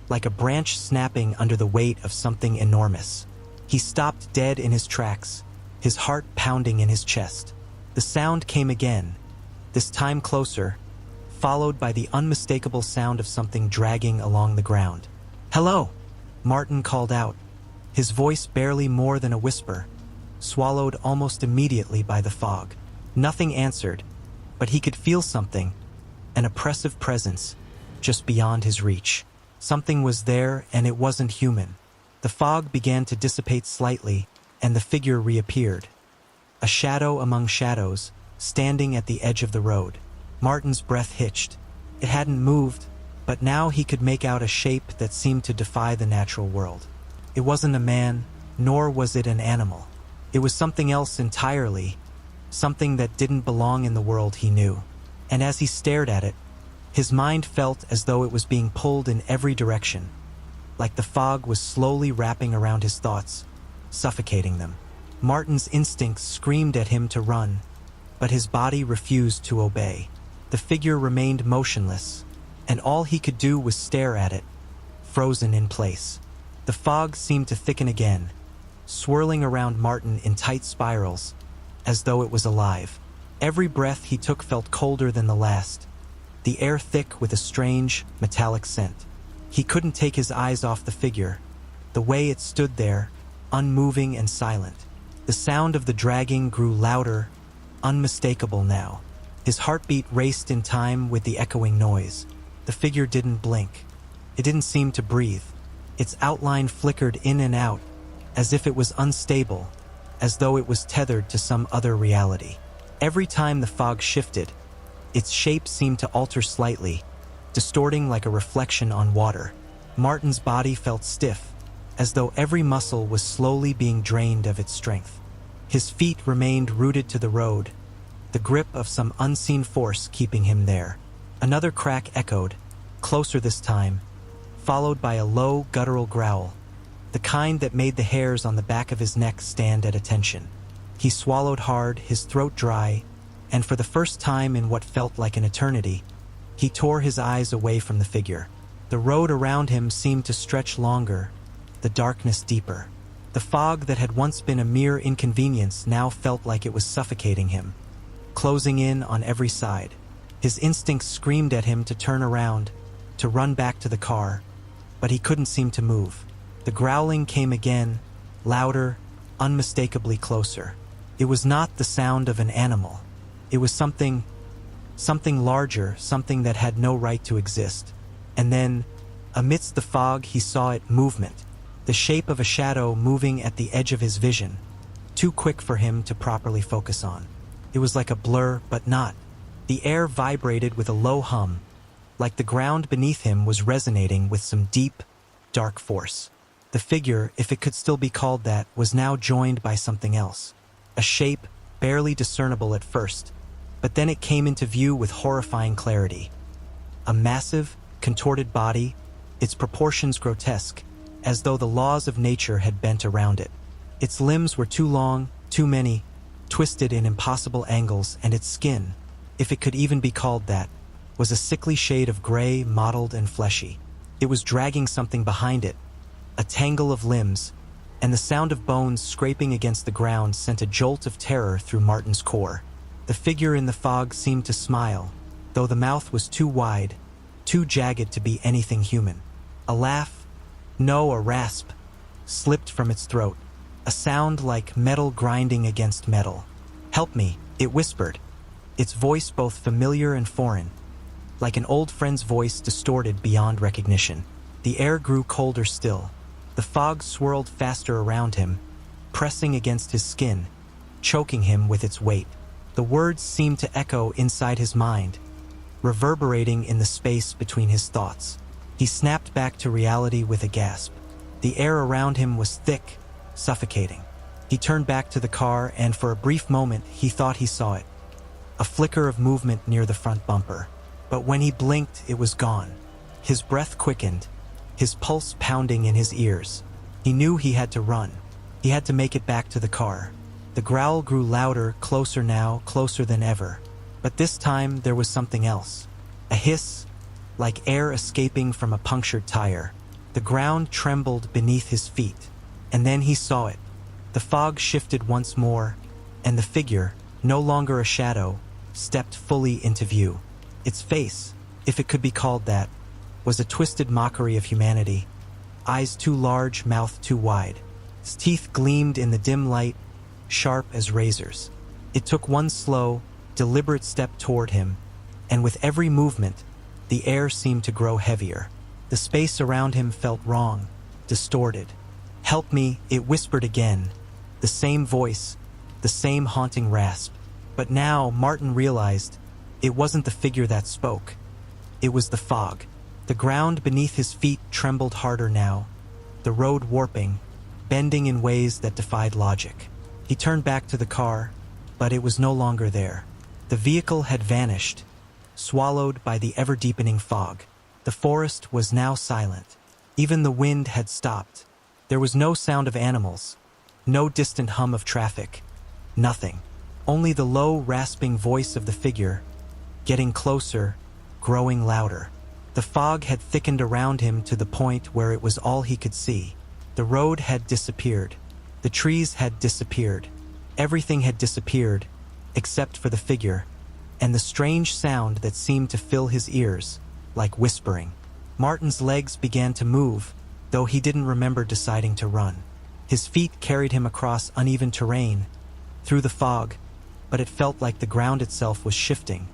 like a branch snapping under the weight of something enormous. He stopped dead in his tracks, his heart pounding in his chest. The sound came again, this time closer, followed by the unmistakable sound of something dragging along the ground. "Hello!" Martin called out, his voice barely more than a whisper, swallowed almost immediately by the fog. Nothing answered, but he could feel something, an oppressive presence, just beyond his reach. Something was there, and it wasn't human. The fog began to dissipate slightly, and the figure reappeared. A shadow among shadows, standing at the edge of the road. Martin's breath hitched. It hadn't moved, but now he could make out a shape that seemed to defy the natural world. It wasn't a man, nor was it an animal. It was something else entirely, something that didn't belong in the world he knew. And as he stared at it, his mind felt as though it was being pulled in every direction, like the fog was slowly wrapping around his thoughts, suffocating them. Martin's instincts screamed at him to run, but his body refused to obey. The figure remained motionless, and all he could do was stare at it, frozen in place. The fog seemed to thicken again, swirling around Martin in tight spirals, as though it was alive. Every breath he took felt colder than the last, the air thick with a strange, metallic scent. He couldn't take his eyes off the figure, the way it stood there, unmoving and silent. The sound of the dragging grew louder, unmistakable now. His heartbeat raced in time with the echoing noise. The figure didn't blink. It didn't seem to breathe. Its outline flickered in and out, as if it was unstable, as though it was tethered to some other reality. Every time the fog shifted, its shape seemed to alter slightly, distorting like a reflection on water. Martin's body felt stiff, as though every muscle was slowly being drained of its strength. His feet remained rooted to the road, the grip of some unseen force keeping him there. Another crack echoed, closer this time, followed by a low, guttural growl, the kind that made the hairs on the back of his neck stand at attention. He swallowed hard, his throat dry, and for the first time in what felt like an eternity, he tore his eyes away from the figure. The road around him seemed to stretch longer, the darkness deeper. The fog that had once been a mere inconvenience now felt like it was suffocating him, closing in on every side. His instincts screamed at him to turn around, to run back to the car, but he couldn't seem to move. The growling came again, louder, unmistakably closer. It was not the sound of an animal. It was something larger, something that had no right to exist. And then, amidst the fog, he saw it: movement, the shape of a shadow moving at the edge of his vision, too quick for him to properly focus on. It was like a blur, but not. The air vibrated with a low hum, like the ground beneath him was resonating with some deep, dark force. The figure, if it could still be called that, was now joined by something else. A shape, barely discernible at first, but then it came into view with horrifying clarity. A massive, contorted body, its proportions grotesque, as though the laws of nature had bent around it. Its limbs were too long, too many, twisted in impossible angles, and its skin, if it could even be called that, was a sickly shade of gray, mottled and fleshy. It was dragging something behind it, a tangle of limbs, and the sound of bones scraping against the ground sent a jolt of terror through Martin's core. The figure in the fog seemed to smile, though the mouth was too wide, too jagged to be anything human. A laugh, no, a rasp, slipped from its throat, a sound like metal grinding against metal. "Help me," it whispered, its voice both familiar and foreign, like an old friend's voice distorted beyond recognition. The air grew colder still. The fog swirled faster around him, pressing against his skin, choking him with its weight. The words seemed to echo inside his mind, reverberating in the space between his thoughts. He snapped back to reality with a gasp. The air around him was thick, suffocating. He turned back to the car, and for a brief moment he thought he saw it. A flicker of movement near the front bumper. But when he blinked, it was gone. His breath quickened, his pulse pounding in his ears. He knew he had to run. He had to make it back to the car. The growl grew louder, closer now, closer than ever. But this time there was something else. A hiss, like air escaping from a punctured tire. The ground trembled beneath his feet. And then he saw it. The fog shifted once more, and the figure, no longer a shadow, stepped fully into view. Its face, if it could be called that, was a twisted mockery of humanity. Eyes too large, mouth too wide. Its teeth gleamed in the dim light, sharp as razors. It took one slow, deliberate step toward him, and with every movement, the air seemed to grow heavier. The space around him felt wrong, distorted. "Help me," it whispered again, the same voice, the same haunting rasp. But now Martin realized it wasn't the figure that spoke. It was the fog. The ground beneath his feet trembled harder now, the road warping, bending in ways that defied logic. He turned back to the car, but it was no longer there. The vehicle had vanished, swallowed by the ever-deepening fog. The forest was now silent. Even the wind had stopped. There was no sound of animals, no distant hum of traffic, nothing. Only the low, rasping voice of the figure, getting closer, growing louder. The fog had thickened around him to the point where it was all he could see. The road had disappeared. The trees had disappeared. Everything had disappeared, except for the figure, and the strange sound that seemed to fill his ears, like whispering. Martin's legs began to move, though he didn't remember deciding to run. His feet carried him across uneven terrain, through the fog, but it felt like the ground itself was shifting,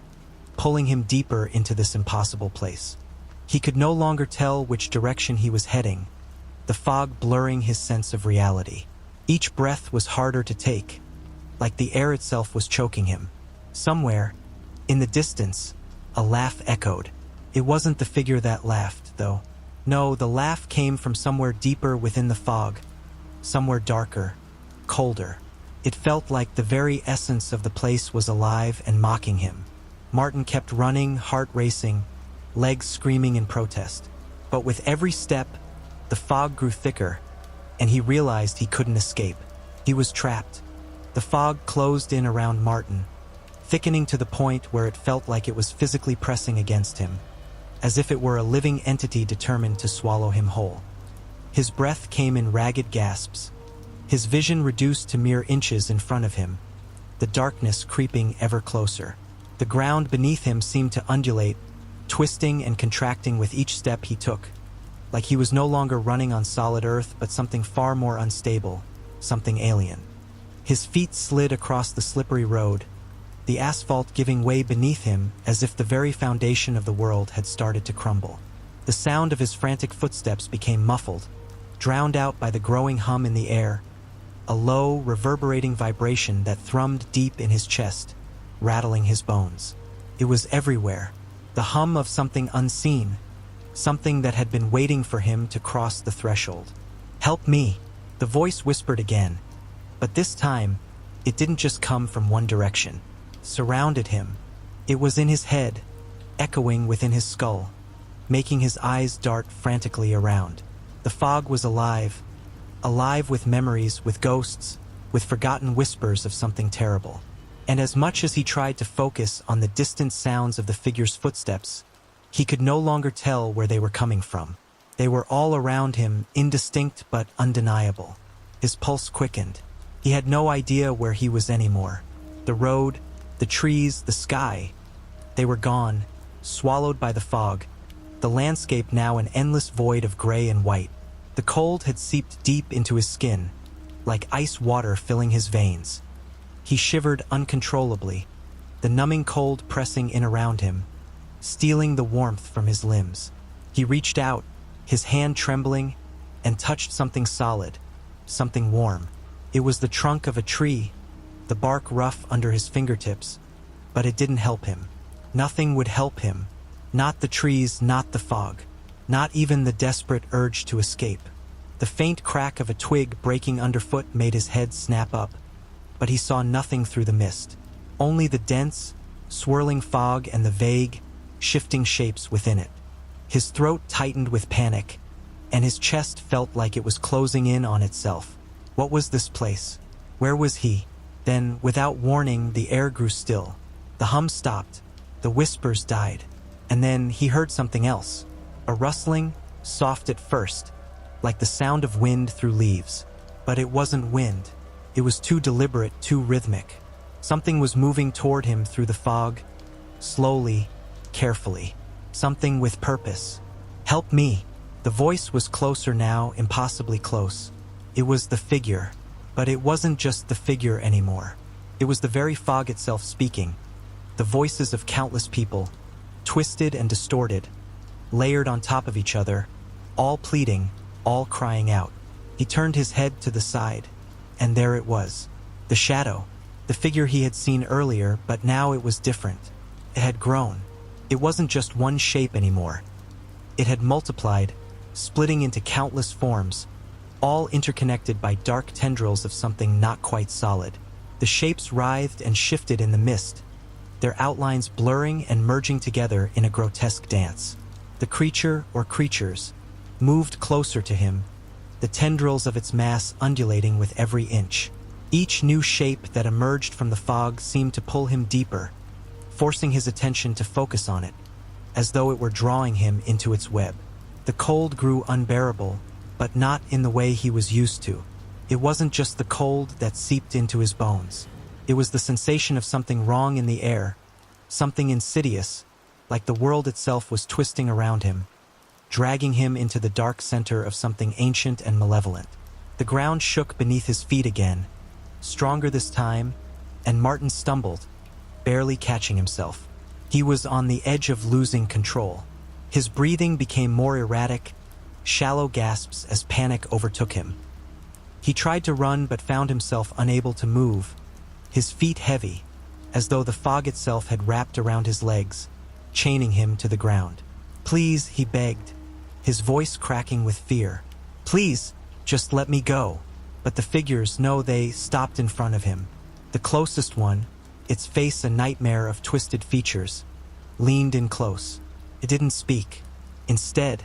pulling him deeper into this impossible place. He could no longer tell which direction he was heading, the fog blurring his sense of reality. Each breath was harder to take, like the air itself was choking him. Somewhere, in the distance, a laugh echoed. It wasn't the figure that laughed, though. No, the laugh came from somewhere deeper within the fog, somewhere darker, colder. It felt like the very essence of the place was alive and mocking him. Martin kept running, heart racing, legs screaming in protest. But with every step, the fog grew thicker, and he realized he couldn't escape. He was trapped. The fog closed in around Martin, thickening to the point where it felt like it was physically pressing against him, as if it were a living entity determined to swallow him whole. His breath came in ragged gasps, his vision reduced to mere inches in front of him, the darkness creeping ever closer. The ground beneath him seemed to undulate, twisting and contracting with each step he took, like he was no longer running on solid earth but something far more unstable, something alien. His feet slid across the slippery road, the asphalt giving way beneath him as if the very foundation of the world had started to crumble. The sound of his frantic footsteps became muffled, drowned out by the growing hum in the air, a low, reverberating vibration that thrummed deep in his chest, rattling his bones. It was everywhere, the hum of something unseen, something that had been waiting for him to cross the threshold. "Help me," the voice whispered again, but this time, it didn't just come from one direction. Surrounded him. It was in his head, echoing within his skull, making his eyes dart frantically around. The fog was alive, alive with memories, with ghosts, with forgotten whispers of something terrible. And as much as he tried to focus on the distant sounds of the figure's footsteps, he could no longer tell where they were coming from. They were all around him, indistinct but undeniable. His pulse quickened. He had no idea where he was anymore. The road, the trees, the sky, they were gone, swallowed by the fog, the landscape now an endless void of gray and white. The cold had seeped deep into his skin, like ice water filling his veins. He shivered uncontrollably, the numbing cold pressing in around him, stealing the warmth from his limbs. He reached out, his hand trembling, and touched something solid, something warm. It was the trunk of a tree, the bark rough under his fingertips, but it didn't help him. Nothing would help him, not the trees, not the fog, not even the desperate urge to escape. The faint crack of a twig breaking underfoot made his head snap up, but he saw nothing through the mist, only the dense, swirling fog and the vague, shifting shapes within it. His throat tightened with panic, and his chest felt like it was closing in on itself. What was this place? Where was he? Then, without warning, the air grew still. The hum stopped, the whispers died, and then he heard something else. A rustling, soft at first, like the sound of wind through leaves. But it wasn't wind. It was too deliberate, too rhythmic. Something was moving toward him through the fog, slowly, carefully. Something with purpose. "Help me." The voice was closer now, impossibly close. It was the figure. But it wasn't just the figure anymore. It was the very fog itself speaking. The voices of countless people, twisted and distorted, layered on top of each other, all pleading, all crying out. He turned his head to the side, and there it was. The shadow, the figure he had seen earlier, but now it was different. It had grown. It wasn't just one shape anymore. It had multiplied, splitting into countless forms, all interconnected by dark tendrils of something not quite solid. The shapes writhed and shifted in the mist, their outlines blurring and merging together in a grotesque dance. The creature, or creatures, moved closer to him, the tendrils of its mass undulating with every inch. Each new shape that emerged from the fog seemed to pull him deeper, forcing his attention to focus on it, as though it were drawing him into its web. The cold grew unbearable, but not in the way he was used to. It wasn't just the cold that seeped into his bones. It was the sensation of something wrong in the air, something insidious, like the world itself was twisting around him, dragging him into the dark center of something ancient and malevolent. The ground shook beneath his feet again, stronger this time, and Martin stumbled, barely catching himself. He was on the edge of losing control. His breathing became more erratic, shallow gasps as panic overtook him. He tried to run but found himself unable to move, his feet heavy, as though the fog itself had wrapped around his legs, chaining him to the ground. "Please," he begged, his voice cracking with fear. "Please, just let me go." But the figures, no, they stopped in front of him. The closest one, its face a nightmare of twisted features, leaned in close. It didn't speak. Instead,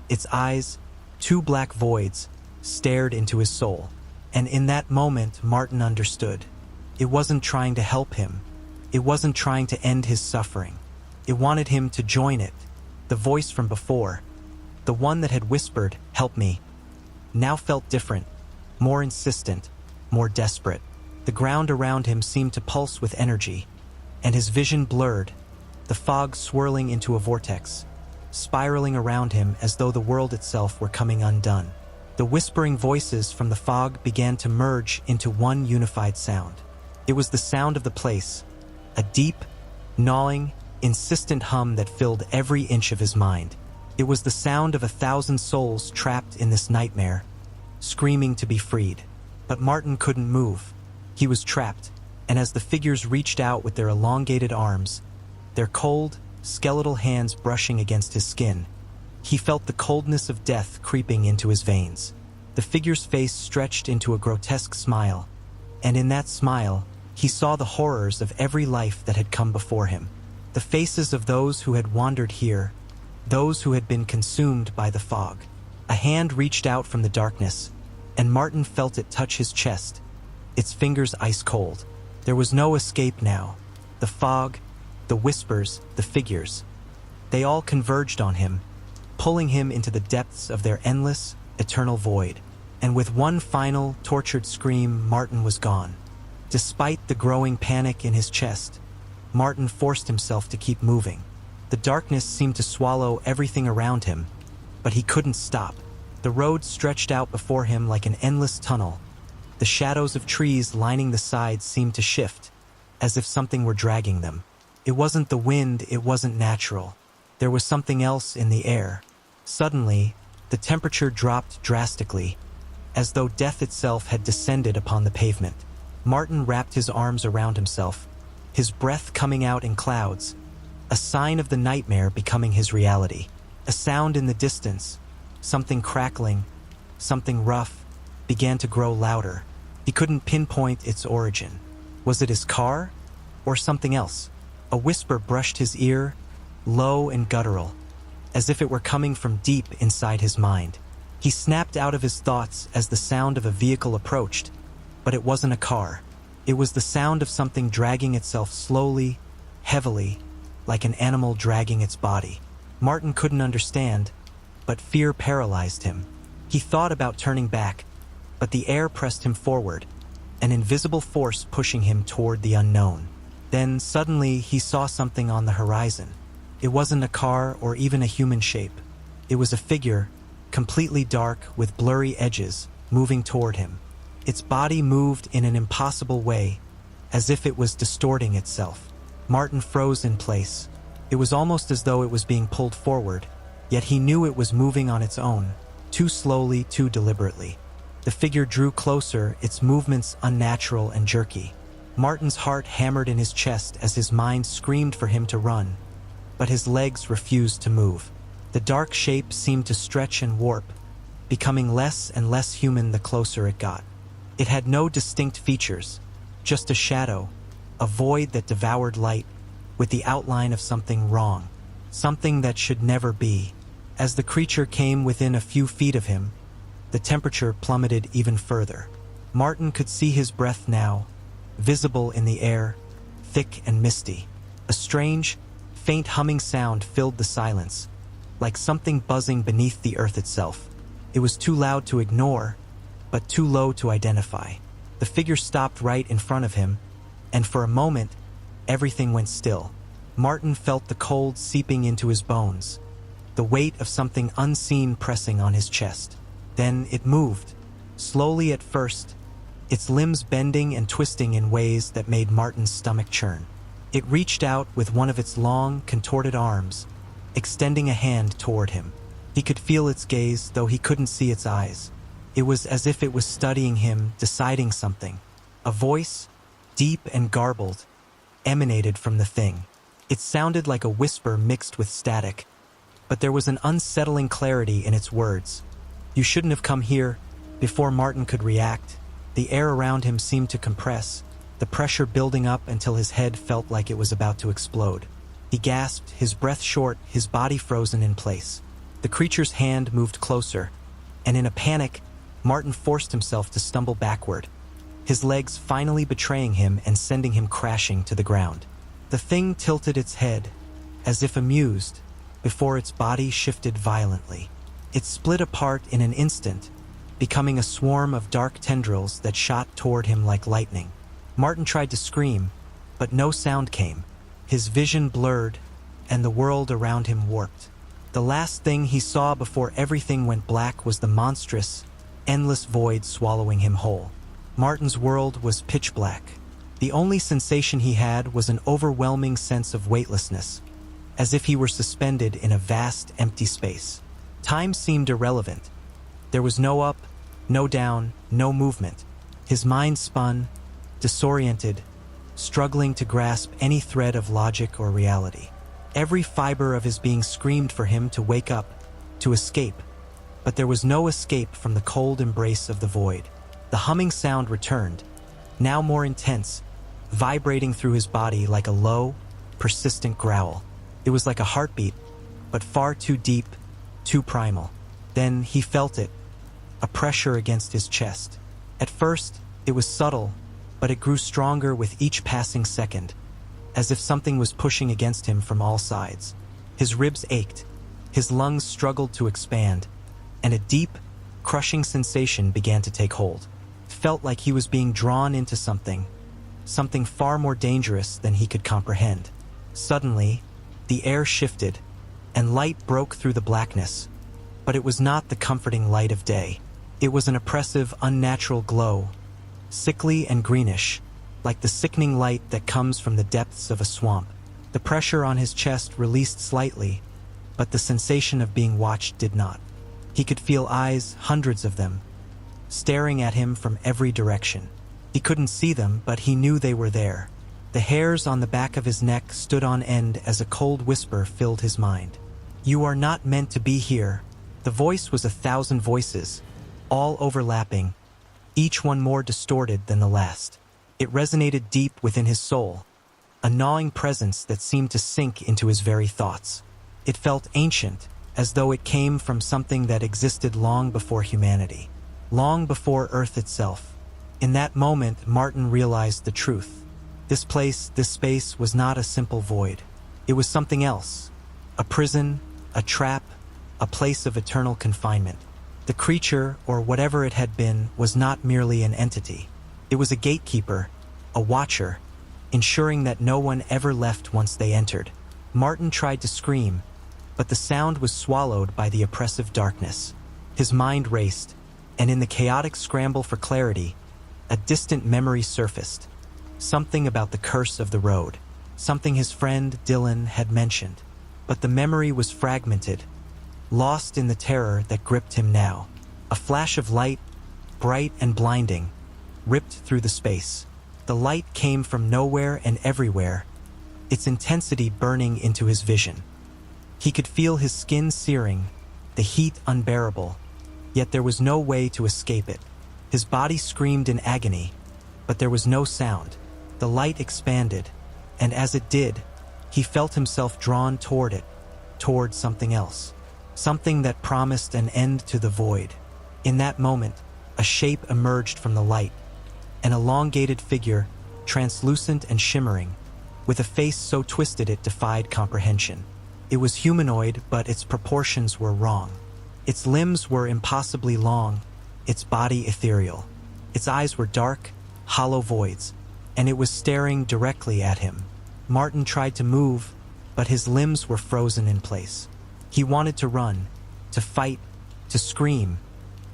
its eyes, two black voids, stared into his soul. And in that moment, Martin understood. It wasn't trying to help him. It wasn't trying to end his suffering. It wanted him to join it. The voice from before, the one that had whispered, "Help me," now felt different, more insistent, more desperate. The ground around him seemed to pulse with energy, and his vision blurred, the fog swirling into a vortex, spiraling around him as though the world itself were coming undone. The whispering voices from the fog began to merge into one unified sound. It was the sound of the place, a deep, gnawing, insistent hum that filled every inch of his mind. It was the sound of 1,000 souls trapped in this nightmare, screaming to be freed. But Martin couldn't move. He was trapped, and as the figures reached out with their elongated arms, their cold, skeletal hands brushing against his skin, he felt the coldness of death creeping into his veins. The figure's face stretched into a grotesque smile, and in that smile, he saw the horrors of every life that had come before him. The faces of those who had wandered here, those who had been consumed by the fog. A hand reached out from the darkness, and Martin felt it touch his chest, its fingers ice cold. There was no escape now. The fog, the whispers, the figures, they all converged on him, pulling him into the depths of their endless, eternal void. And with one final, tortured scream, Martin was gone. Despite the growing panic in his chest, Martin forced himself to keep moving. The darkness seemed to swallow everything around him, but he couldn't stop. The road stretched out before him like an endless tunnel. The shadows of trees lining the sides seemed to shift, as if something were dragging them. It wasn't the wind, it wasn't natural. There was something else in the air. Suddenly, the temperature dropped drastically, as though death itself had descended upon the pavement. Martin wrapped his arms around himself, his breath coming out in clouds, a sign of the nightmare becoming his reality. A sound in the distance, something crackling, something rough, began to grow louder. He couldn't pinpoint its origin. Was it his car, or something else? A whisper brushed his ear, low and guttural, as if it were coming from deep inside his mind. He snapped out of his thoughts as the sound of a vehicle approached, but it wasn't a car. It was the sound of something dragging itself slowly, heavily, like an animal dragging its body. Martin couldn't understand, but fear paralyzed him. He thought about turning back, but the air pressed him forward, an invisible force pushing him toward the unknown. Then suddenly he saw something on the horizon. It wasn't a car or even a human shape. It was a figure, completely dark with blurry edges, moving toward him. Its body moved in an impossible way, as if it was distorting itself. Martin froze in place. It was almost as though it was being pulled forward, yet he knew it was moving on its own, too slowly, too deliberately. The figure drew closer, its movements unnatural and jerky. Martin's heart hammered in his chest as his mind screamed for him to run, but his legs refused to move. The dark shape seemed to stretch and warp, becoming less and less human the closer it got. It had no distinct features, just a shadow, a void that devoured light, with the outline of something wrong, something that should never be. As the creature came within a few feet of him, the temperature plummeted even further. Martin could see his breath now, visible in the air, thick and misty. A strange, faint humming sound filled the silence, like something buzzing beneath the earth itself. It was too loud to ignore, but too low to identify. The figure stopped right in front of him, and for a moment, everything went still. Martin felt the cold seeping into his bones, the weight of something unseen pressing on his chest. Then it moved, slowly at first, its limbs bending and twisting in ways that made Martin's stomach churn. It reached out with one of its long, contorted arms, extending a hand toward him. He could feel its gaze, though he couldn't see its eyes. It was as if it was studying him, deciding something. A voice, deep and garbled, emanated from the thing. It sounded like a whisper mixed with static, but there was an unsettling clarity in its words. "You shouldn't have come here." Before Martin could react, the air around him seemed to compress, the pressure building up until his head felt like it was about to explode. He gasped, his breath short, his body frozen in place. The creature's hand moved closer, and in a panic, Martin forced himself to stumble backward, his legs finally betraying him and sending him crashing to the ground. The thing tilted its head, as if amused, before its body shifted violently. It split apart in an instant, becoming a swarm of dark tendrils that shot toward him like lightning. Martin tried to scream, but no sound came. His vision blurred, and the world around him warped. The last thing he saw before everything went black was the monstrous, endless void swallowing him whole. Martin's world was pitch black. The only sensation he had was an overwhelming sense of weightlessness, as if he were suspended in a vast, empty space. Time seemed irrelevant. There was no up, no down, no movement. His mind spun, disoriented, struggling to grasp any thread of logic or reality. Every fiber of his being screamed for him to wake up, to escape, but there was no escape from the cold embrace of the void. The humming sound returned, now more intense, vibrating through his body like a low, persistent growl. It was like a heartbeat, but far too deep, too primal. Then he felt it, a pressure against his chest. At first, it was subtle, but it grew stronger with each passing second, as if something was pushing against him from all sides. His ribs ached, his lungs struggled to expand, and a deep, crushing sensation began to take hold. It felt like he was being drawn into something far more dangerous than he could comprehend. Suddenly, the air shifted, and light broke through the blackness, but it was not the comforting light of day. It was an oppressive, unnatural glow, sickly and greenish, like the sickening light that comes from the depths of a swamp. The pressure on his chest released slightly, but the sensation of being watched did not. He could feel eyes, hundreds of them, staring at him from every direction. He couldn't see them, but he knew they were there. The hairs on the back of his neck stood on end as a cold whisper filled his mind. "You are not meant to be here." The voice was 1,000 voices, all overlapping, each one more distorted than the last. It resonated deep within his soul, a gnawing presence that seemed to sink into his very thoughts. It felt ancient, as though it came from something that existed long before humanity, long before Earth itself. In that moment, Martin realized the truth. This place, this space, was not a simple void. It was something else. A prison, a trap, a place of eternal confinement. The creature, or whatever it had been, was not merely an entity. It was a gatekeeper, a watcher, ensuring that no one ever left once they entered. Martin tried to scream, but the sound was swallowed by the oppressive darkness. His mind raced, and in the chaotic scramble for clarity, a distant memory surfaced. Something about the curse of the road, something his friend Dylan had mentioned. But the memory was fragmented, lost in the terror that gripped him now. A flash of light, bright and blinding, ripped through the space. The light came from nowhere and everywhere, its intensity burning into his vision. He could feel his skin searing, the heat unbearable, yet there was no way to escape it. His body screamed in agony, but there was no sound. The light expanded, and as it did, he felt himself drawn toward it, toward something else, something that promised an end to the void. In that moment, a shape emerged from the light, an elongated figure, translucent and shimmering, with a face so twisted it defied comprehension. It was humanoid, but its proportions were wrong. Its limbs were impossibly long, its body ethereal. Its eyes were dark, hollow voids, and it was staring directly at him. Martin tried to move, but his limbs were frozen in place. He wanted to run, to fight, to scream,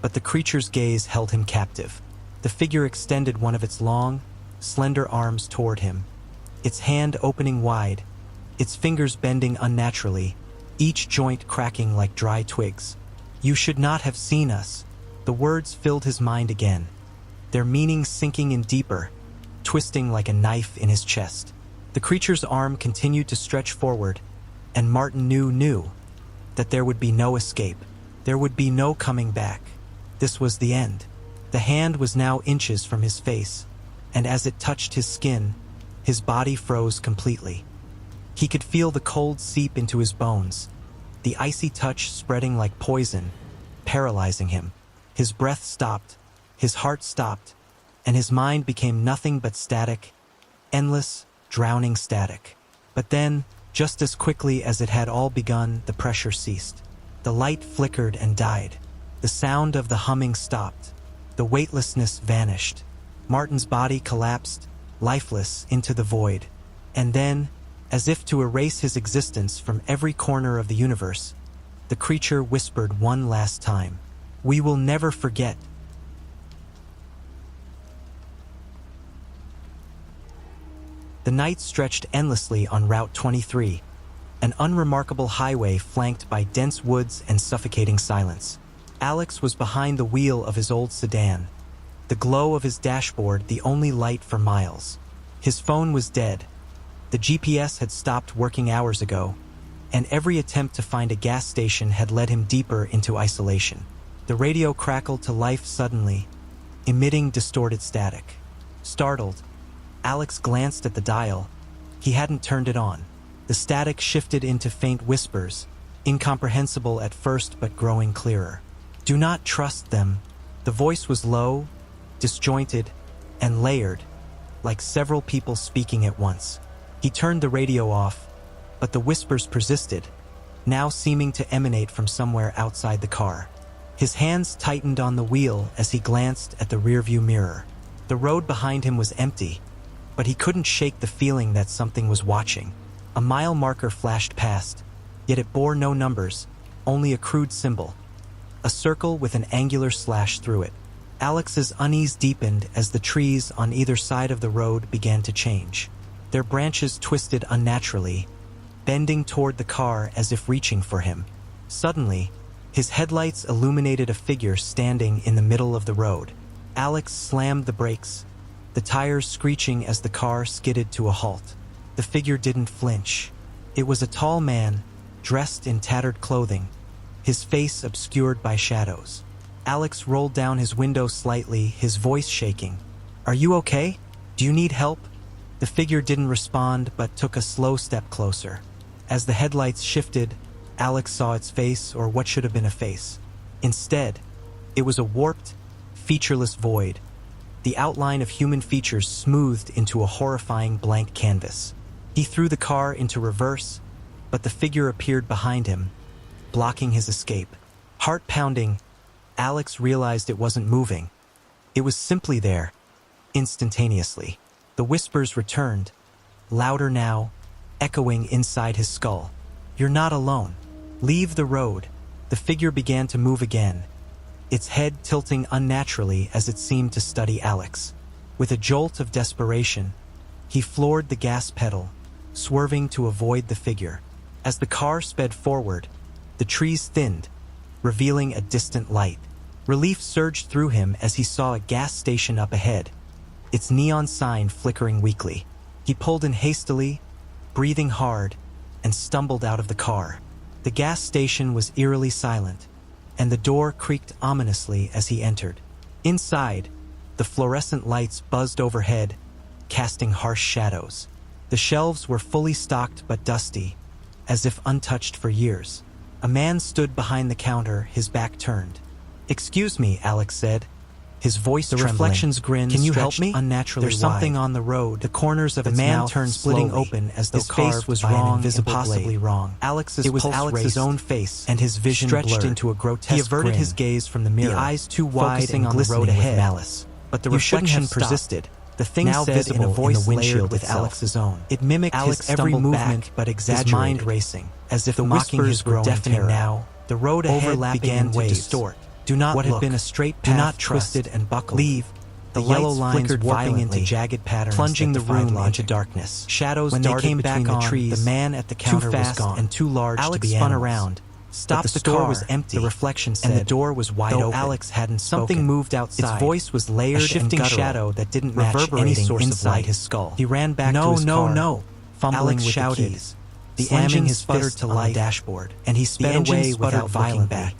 but the creature's gaze held him captive. The figure extended one of its long, slender arms toward him, its hand opening wide, its fingers bending unnaturally, each joint cracking like dry twigs. "You should not have seen us." The words filled his mind again, their meaning sinking in deeper, twisting like a knife in his chest. The creature's arm continued to stretch forward, and Martin knew that there would be no escape. There would be no coming back. This was the end. The hand was now inches from his face, and as it touched his skin, his body froze completely. He could feel the cold seep into his bones, the icy touch spreading like poison, paralyzing him. His breath stopped, his heart stopped, and his mind became nothing but static, endless, drowning static. But then, just as quickly as it had all begun, the pressure ceased. The light flickered and died. The sound of the humming stopped. The weightlessness vanished. Martin's body collapsed, lifeless, into the void. And then, as if to erase his existence from every corner of the universe, the creature whispered one last time, "We will never forget." The night stretched endlessly on Route 23, an unremarkable highway flanked by dense woods and suffocating silence. Alex was behind the wheel of his old sedan, the glow of his dashboard the only light for miles. His phone was dead. The GPS had stopped working hours ago, and every attempt to find a gas station had led him deeper into isolation. The radio crackled to life suddenly, emitting distorted static. Startled, Alex glanced at the dial. He hadn't turned it on. The static shifted into faint whispers, incomprehensible at first but growing clearer. "Do not trust them." The voice was low, disjointed, and layered, like several people speaking at once. He turned the radio off, but the whispers persisted, now seeming to emanate from somewhere outside the car. His hands tightened on the wheel as he glanced at the rearview mirror. The road behind him was empty, but he couldn't shake the feeling that something was watching. A mile marker flashed past, yet it bore no numbers, only a crude symbol, a circle with an angular slash through it. Alex's unease deepened as the trees on either side of the road began to change. Their branches twisted unnaturally, bending toward the car as if reaching for him. Suddenly, his headlights illuminated a figure standing in the middle of the road. Alex slammed the brakes, the tires screeching as the car skidded to a halt. The figure didn't flinch. It was a tall man, dressed in tattered clothing, his face obscured by shadows. Alex rolled down his window slightly, his voice shaking. "Are you okay? Do you need help?" The figure didn't respond but took a slow step closer. As the headlights shifted, Alex saw its face, or what should have been a face. Instead, it was a warped, featureless void, the outline of human features smoothed into a horrifying blank canvas. He threw the car into reverse, but the figure appeared behind him, blocking his escape. Heart pounding, Alex realized it wasn't moving. It was simply there, instantaneously. The whispers returned, louder now, echoing inside his skull. "You're not alone. Leave the road." The figure began to move again, its head tilting unnaturally as it seemed to study Alex. With a jolt of desperation, he floored the gas pedal, swerving to avoid the figure. As the car sped forward, the trees thinned, revealing a distant light. Relief surged through him as he saw a gas station up ahead, its neon sign flickering weakly. He pulled in hastily, breathing hard, and stumbled out of the car. The gas station was eerily silent, and the door creaked ominously as he entered. Inside, the fluorescent lights buzzed overhead, casting harsh shadows. The shelves were fully stocked but dusty, as if untouched for years. A man stood behind the counter, his back turned. "Excuse me," Alex said, his voice trembling. The reflection's grin "Can you help stretched me? unnaturally There's wide. something on the road." The corners of The its man mouth turned splitting slowly, open as though his face carved was by an wrong, invisible impossibly blade. wrong. Alex's It was pulse Alex's raced, own face, and his vision stretched blurred into a grotesque He averted grin, his gaze from the mirror, the eyes too wide focusing and on the road glistening with ahead. malice. But the You shouldn't reflection have stopped. persisted, The thing now said visible in a voice in the windshield layered with itself. Alex's own. It mimicked Alex his every stumbled movement, back, but his exaggerated, mind racing, as if The mocking whispers his were growing deafening terror. now. The road ahead Overlapping began in to waves. distort. Do not What look. had been a straight Do path not twisted trust. and buckled. Leave. The yellow lights lines flickered warping violently, into jagged patterns, plunging that the defied room logic. into darkness. Shadows When they darted came between back the on, trees. the man at the counter too was fast gone. and too large Alex to be spun animals. around, Stopped but the car store was empty. The reflection said, and the door was wide though open. Alex hadn't Something spoken. moved outside. Its voice was layered a shifting and guttural, shadow that didn't match any reverberating source of inside light. his skull. He ran back no, to his no, car, no, fumbling Alex with shouted. the keys. The slamming engine his sputtered fist to on life, the dashboard, and he sped engine away sputtered without looking violently. back.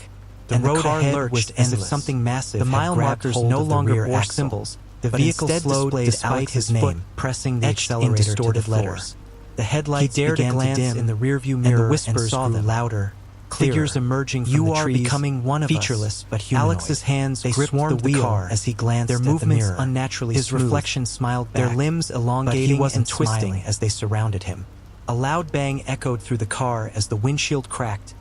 The And road the car ahead lurched lurched as as if if something massive The mile had grabbed markers hold no of the longer rear bore axle. symbols. The but vehicle instead slowed displayed despite Alex's his name, foot pressing the etched in accelerator to the distorted floor. letters. The headlights He dared to began to glance dim in the rearview and mirror the whispers and saw grew them. louder, Clearer. figures emerging from You the are trees, becoming one of us, featureless but humanoid. Alex's hands they gripped swarmed the wheel car as he glanced their at the movements mirror. unnaturally His smooth. reflection smiled back, their limbs elongating but he wasn't and twisting smiling. as they surrounded him. A loud bang echoed through the car as the windshield cracked,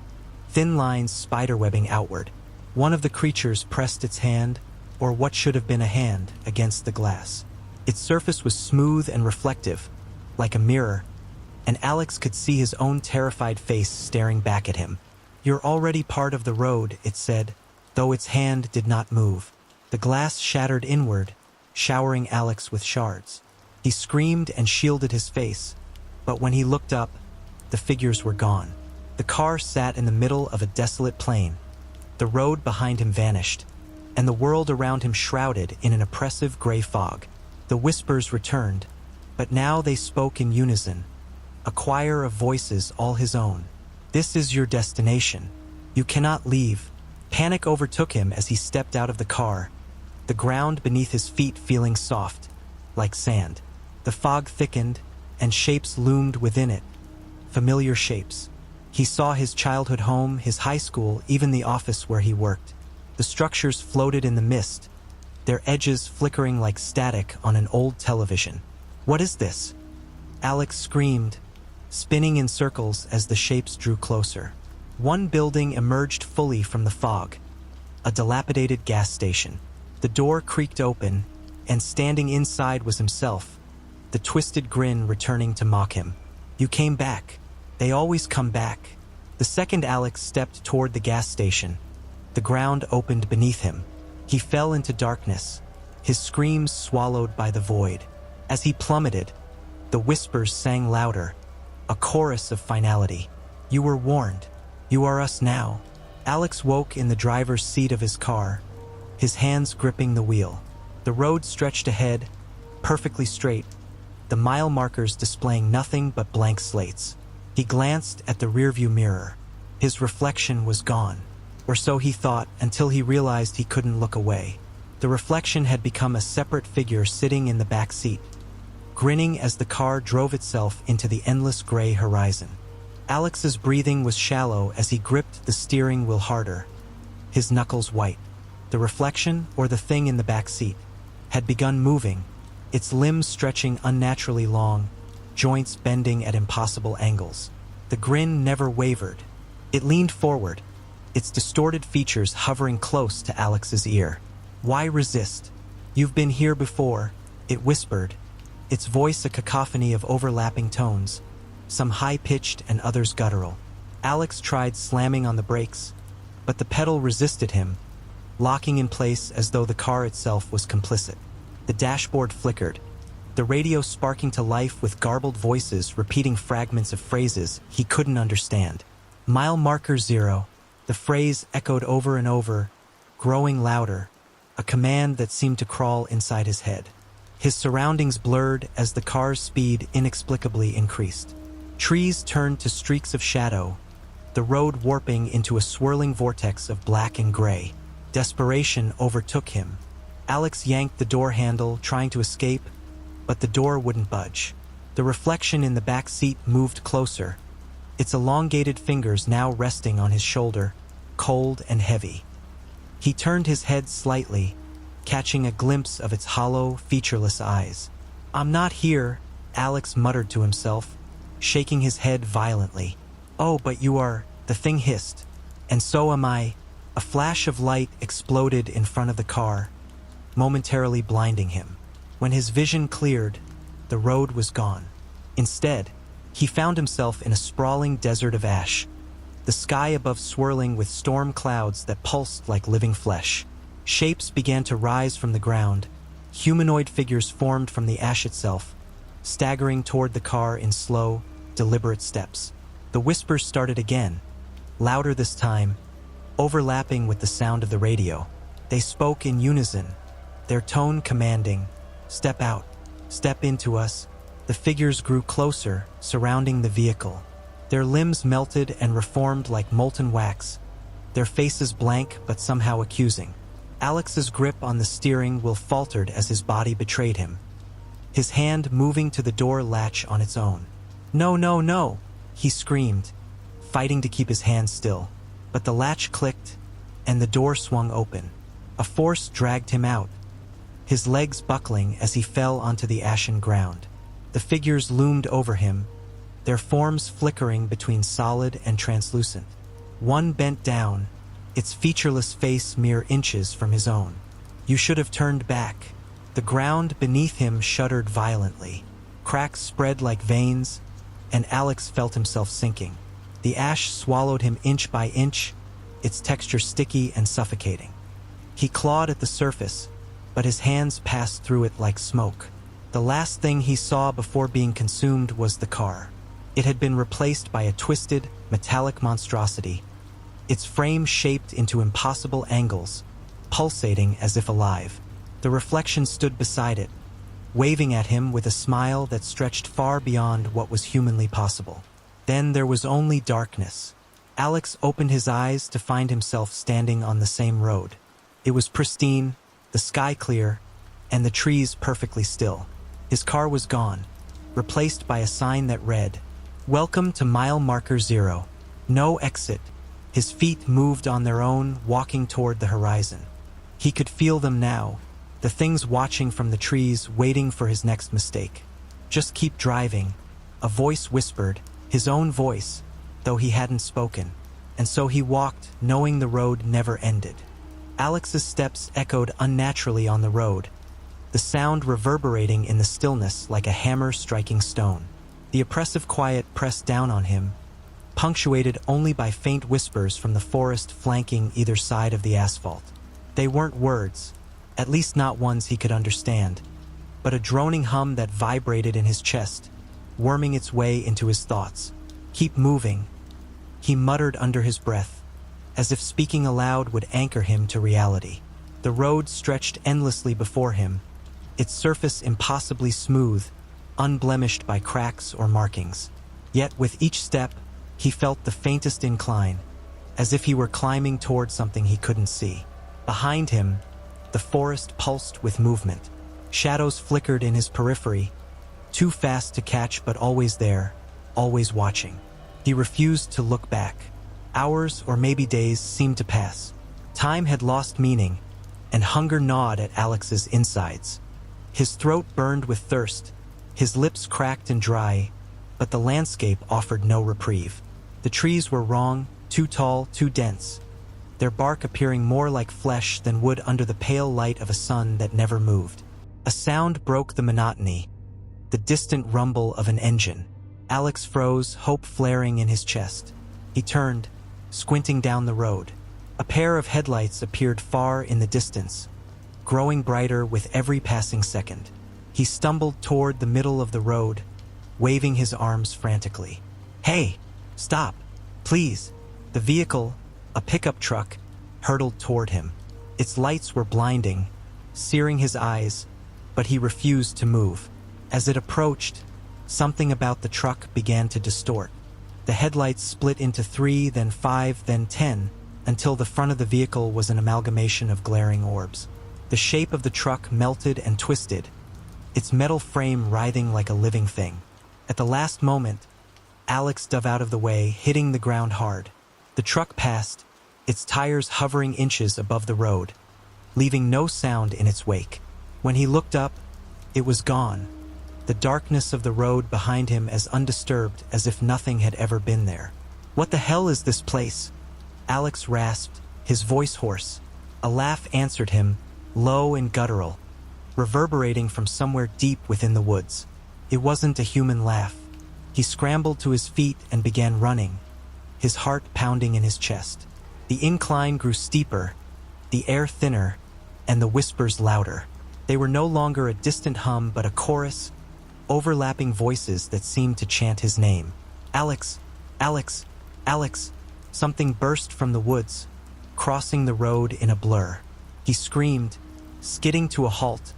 thin lines spiderwebbing outward. One of the creatures pressed its hand, or what should have been a hand, against the glass. Its surface was smooth and reflective, like a mirror, and Alex could see his own terrified face staring back at him. "You're already part of the road," it said, though its hand did not move. The glass shattered inward, showering Alex with shards. He screamed and shielded his face, but when he looked up, the figures were gone. The car sat in the middle of a desolate plain. The road behind him vanished, and the world around him shrouded in an oppressive gray fog. The whispers returned, but now they spoke in unison, a choir of voices all his own. "This is your destination. You cannot leave." Panic overtook him as he stepped out of the car, the ground beneath his feet feeling soft, like sand. The fog thickened, and shapes loomed within it, familiar shapes. He saw his childhood home, his high school, even the office where he worked. The structures floated in the mist, their edges flickering like static on an old television. "What is this?" Alex screamed, spinning in circles as the shapes drew closer. One building emerged fully from the fog, a dilapidated gas station. The door creaked open, and standing inside was himself, the twisted grin returning to mock him. "You came back. They always come back." The second Alex stepped toward the gas station, the ground opened beneath him. He fell into darkness, his screams swallowed by the void. As he plummeted, the whispers sang louder, a chorus of finality. "You were warned. You are us now." Alex woke in the driver's seat of his car, his hands gripping the wheel. The road stretched ahead, perfectly straight, the mile markers displaying nothing but blank slates. He glanced at the rearview mirror. His reflection was gone, or so he thought until he realized he couldn't look away. The reflection had become a separate figure sitting in the back seat, grinning as the car drove itself into the endless gray horizon. Alex's breathing was shallow as he gripped the steering wheel harder, his knuckles white. The reflection, or the thing in the back seat, had begun moving, its limbs stretching unnaturally long, joints bending at impossible angles. The grin never wavered. It leaned forward, its distorted features hovering close to Alex's ear. "Why resist? You've been here before," it whispered, its voice a cacophony of overlapping tones, some high-pitched and others guttural. Alex tried slamming on the brakes, but the pedal resisted him, locking in place as though the car itself was complicit. The dashboard flickered, the radio sparking to life with garbled voices repeating fragments of phrases he couldn't understand. "Mile marker 0, the phrase echoed over and over, growing louder, a command that seemed to crawl inside his head. His surroundings blurred as the car's speed inexplicably increased. Trees turned to streaks of shadow, the road warping into a swirling vortex of black and gray. Desperation overtook him. Alex yanked the door handle, trying to escape, but the door wouldn't budge. The reflection in the back seat moved closer, its elongated fingers now resting on his shoulder, cold and heavy. He turned his head slightly, catching a glimpse of its hollow, featureless eyes. "I'm not here," Alex muttered to himself, shaking his head violently. "Oh, but you are," the thing hissed. "And so am I." A flash of light exploded in front of the car, momentarily blinding him. When his vision cleared, the road was gone. Instead, he found himself in a sprawling desert of ash, the sky above swirling with storm clouds that pulsed like living flesh. Shapes began to rise from the ground. Humanoid figures formed from the ash itself, staggering toward the car in slow, deliberate steps. The whispers started again, louder this time, overlapping with the sound of the radio. They spoke in unison, their tone commanding, "Step out, step into us." The figures grew closer, surrounding the vehicle. Their limbs melted and reformed like molten wax, their faces blank but somehow accusing. Alex's grip on the steering wheel faltered as his body betrayed him, his hand moving to the door latch on its own. "No, no, no!" he screamed, fighting to keep his hand still. But the latch clicked, and the door swung open. A force dragged him out, his legs buckling as he fell onto the ashen ground. The figures loomed over him, their forms flickering between solid and translucent. One bent down, its featureless face mere inches from his own. "You should have turned back." The ground beneath him shuddered violently. Cracks spread like veins, and Alex felt himself sinking. The ash swallowed him inch by inch, its texture sticky and suffocating. He clawed at the surface, but his hands passed through it like smoke. The last thing he saw before being consumed was the car. It had been replaced by a twisted, metallic monstrosity, its frame shaped into impossible angles, pulsating as if alive. The reflection stood beside it, waving at him with a smile that stretched far beyond what was humanly possible. Then there was only darkness. Alex opened his eyes to find himself standing on the same road. It was pristine, the sky clear, and the trees perfectly still. His car was gone, replaced by a sign that read, "Welcome to mile marker 0. No exit." His feet moved on their own, walking toward the horizon. He could feel them now, the things watching from the trees, waiting for his next mistake. "Just keep driving," a voice whispered, his own voice, though he hadn't spoken. And so he walked, knowing the road never ended. Alex's steps echoed unnaturally on the road, the sound reverberating in the stillness like a hammer striking stone. The oppressive quiet pressed down on him, punctuated only by faint whispers from the forest flanking either side of the asphalt. They weren't words, at least not ones he could understand, but a droning hum that vibrated in his chest, worming its way into his thoughts. "Keep moving," he muttered under his breath, as if speaking aloud would anchor him to reality. The road stretched endlessly before him, its surface impossibly smooth, unblemished by cracks or markings. Yet with each step, he felt the faintest incline, as if he were climbing toward something he couldn't see. Behind him, the forest pulsed with movement. Shadows flickered in his periphery, too fast to catch but always there, always watching. He refused to look back. Hours or maybe days seemed to pass. Time had lost meaning, and hunger gnawed at Alex's insides. His throat burned with thirst, his lips cracked and dry, but the landscape offered no reprieve. The trees were wrong, too tall, too dense, their bark appearing more like flesh than wood under the pale light of a sun that never moved. A sound broke the monotony, the distant rumble of an engine. Alex froze, hope flaring in his chest. He turned, squinting down the road. A pair of headlights appeared far in the distance, growing brighter with every passing second. He stumbled toward the middle of the road, waving his arms frantically. "Hey, stop, please!" The vehicle, a pickup truck, hurtled toward him. Its lights were blinding, searing his eyes, but he refused to move. As it approached, something about the truck began to distort. The headlights split into 3, then 5, then 10, until the front of the vehicle was an amalgamation of glaring orbs. The shape of the truck melted and twisted, its metal frame writhing like a living thing. At the last moment, Alex dove out of the way, hitting the ground hard. The truck passed, its tires hovering inches above the road, leaving no sound in its wake. When he looked up, it was gone, the darkness of the road behind him as undisturbed as if nothing had ever been there. "What the hell is this place?" Alex rasped, his voice hoarse. A laugh answered him, low and guttural. reverberating from somewhere deep within the woods. It wasn't a human laugh. He scrambled to his feet and began running, his heart pounding in his chest. The incline grew steeper, the air thinner, and the whispers louder. They were no longer a distant hum but a chorus, overlapping voices that seemed to chant his name. Alex, Alex, Alex. Something burst from the woods, crossing the road in a blur. He screamed, skidding to a halt,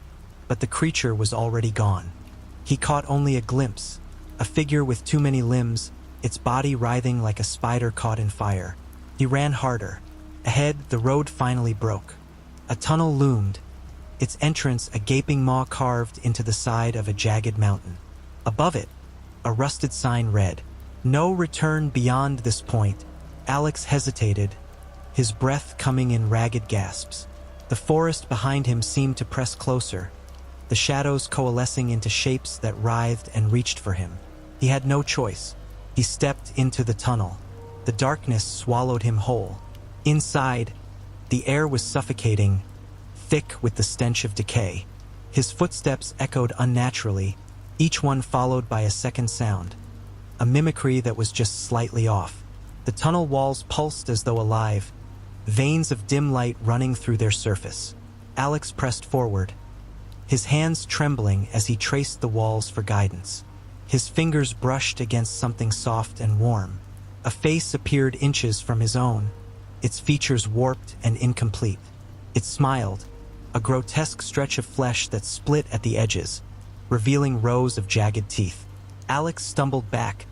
but the creature was already gone. He caught only a glimpse, a figure with too many limbs, its body writhing like a spider caught in fire. He ran harder. Ahead, the road finally broke. A tunnel loomed, its entrance a gaping maw carved into the side of a jagged mountain. Above it, a rusted sign read, "No return beyond this point." Alex hesitated, his breath coming in ragged gasps. The forest behind him seemed to press closer, the shadows coalescing into shapes that writhed and reached for him. He had no choice. He stepped into the tunnel. The darkness swallowed him whole. Inside, the air was suffocating, thick with the stench of decay. His footsteps echoed unnaturally, each one followed by a second sound, a mimicry that was just slightly off. The tunnel walls pulsed as though alive, veins of dim light running through their surface. Alex pressed forward, his hands trembling as he traced the walls for guidance. His fingers brushed against something soft and warm. A face appeared inches from his own, its features warped and incomplete. It smiled, a grotesque stretch of flesh that split at the edges, revealing rows of jagged teeth. Alex stumbled back,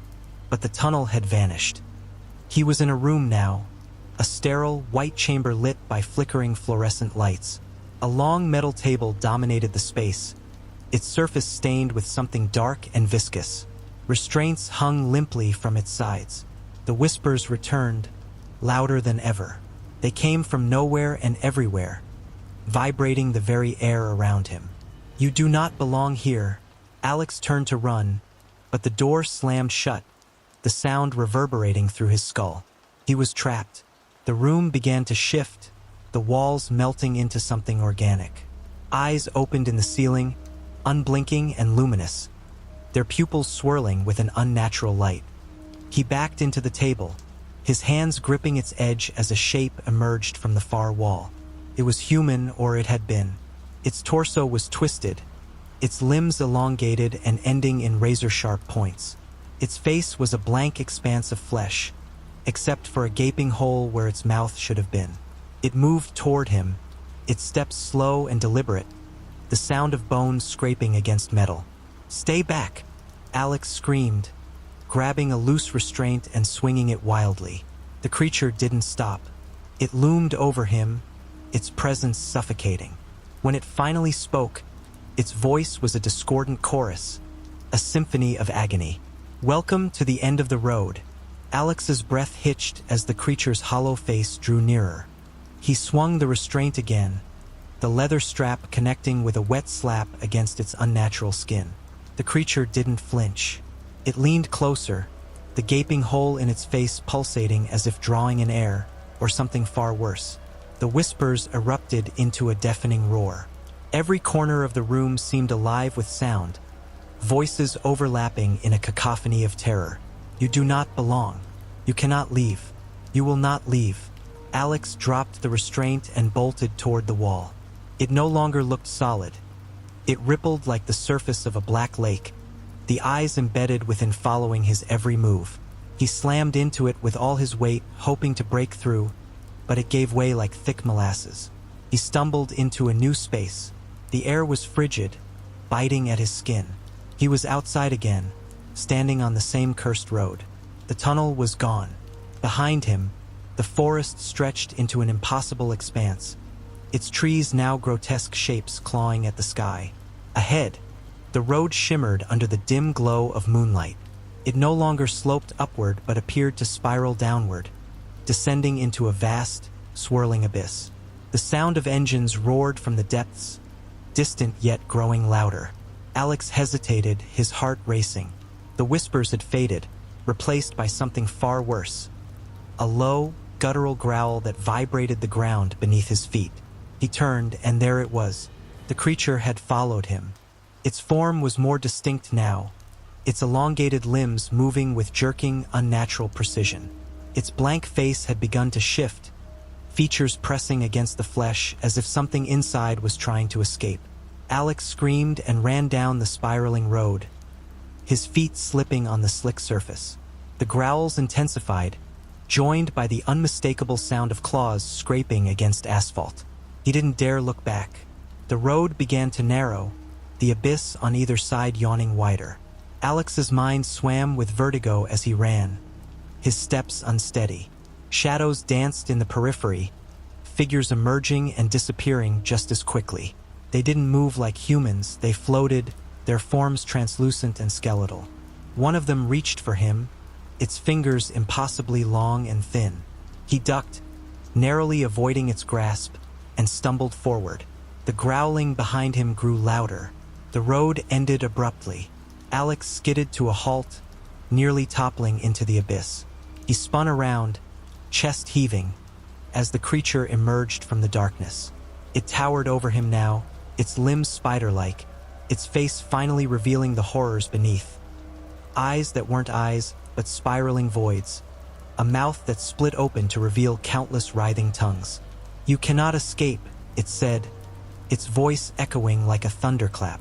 but the tunnel had vanished. He was in a room now, a sterile, white chamber lit by flickering fluorescent lights. A long metal table dominated the space, its surface stained with something dark and viscous. Restraints hung limply from its sides. The whispers returned, louder than ever. They came from nowhere and everywhere, vibrating the very air around him. "You do not belong here." Alex turned to run, but the door slammed shut, the sound reverberating through his skull. He was trapped. The room began to shift, the walls melting into something organic. Eyes opened in the ceiling, unblinking and luminous, their pupils swirling with an unnatural light. He backed into the table, his hands gripping its edge as a shape emerged from the far wall. It was human, or it had been. Its torso was twisted, its limbs elongated and ending in razor-sharp points. Its face was a blank expanse of flesh, except for a gaping hole where its mouth should have been. It moved toward him, its steps slow and deliberate, the sound of bones scraping against metal. "Stay back!" Alex screamed, grabbing a loose restraint and swinging it wildly. The creature didn't stop. It loomed over him, its presence suffocating. When it finally spoke, its voice was a discordant chorus, a symphony of agony. "Welcome to the end of the road." Alex's breath hitched as the creature's hollow face drew nearer. He swung the restraint again, the leather strap connecting with a wet slap against its unnatural skin. The creature didn't flinch. It leaned closer, the gaping hole in its face pulsating as if drawing in air, or something far worse. The whispers erupted into a deafening roar. Every corner of the room seemed alive with sound, voices overlapping in a cacophony of terror. "You do not belong. You cannot leave. You will not leave." Alex dropped the restraint and bolted toward the wall. It no longer looked solid. It rippled like the surface of a black lake, the eyes embedded within following his every move. He slammed into it with all his weight, hoping to break through, but it gave way like thick molasses. He stumbled into a new space. The air was frigid, biting at his skin. He was outside again, standing on the same cursed road. The tunnel was gone. Behind him, the forest stretched into an impossible expanse, its trees now grotesque shapes clawing at the sky. Ahead, the road shimmered under the dim glow of moonlight. It no longer sloped upward but appeared to spiral downward, descending into a vast, swirling abyss. The sound of engines roared from the depths, distant yet growing louder. Alex hesitated, his heart racing. The whispers had faded, replaced by something far worse. A low, guttural growl that vibrated the ground beneath his feet. He turned, and there it was, The creature had followed him. Its form was more distinct now, its elongated limbs moving with jerking, unnatural precision. Its blank face had begun to shift, features pressing against the flesh as if something inside was trying to escape. Alex screamed and ran down the spiraling road, his feet slipping on the slick surface. The growls intensified, joined by the unmistakable sound of claws scraping against asphalt. He didn't dare look back. The road began to narrow, the abyss on either side yawning wider. Alex's mind swam with vertigo as he ran, his steps unsteady. Shadows danced in the periphery, figures emerging and disappearing just as quickly. They didn't move like humans, they floated, their forms translucent and skeletal. One of them reached for him, its fingers impossibly long and thin. He ducked, narrowly avoiding its grasp, and stumbled forward. The growling behind him grew louder. The road ended abruptly. Alex skidded to a halt, nearly toppling into the abyss. He spun around, chest heaving, as the creature emerged from the darkness. It towered over him now, its limbs spider-like, its face finally revealing the horrors beneath. Eyes that weren't eyes, but spiraling voids. A mouth that split open to reveal countless writhing tongues. "You cannot escape," it said, its voice echoing like a thunderclap.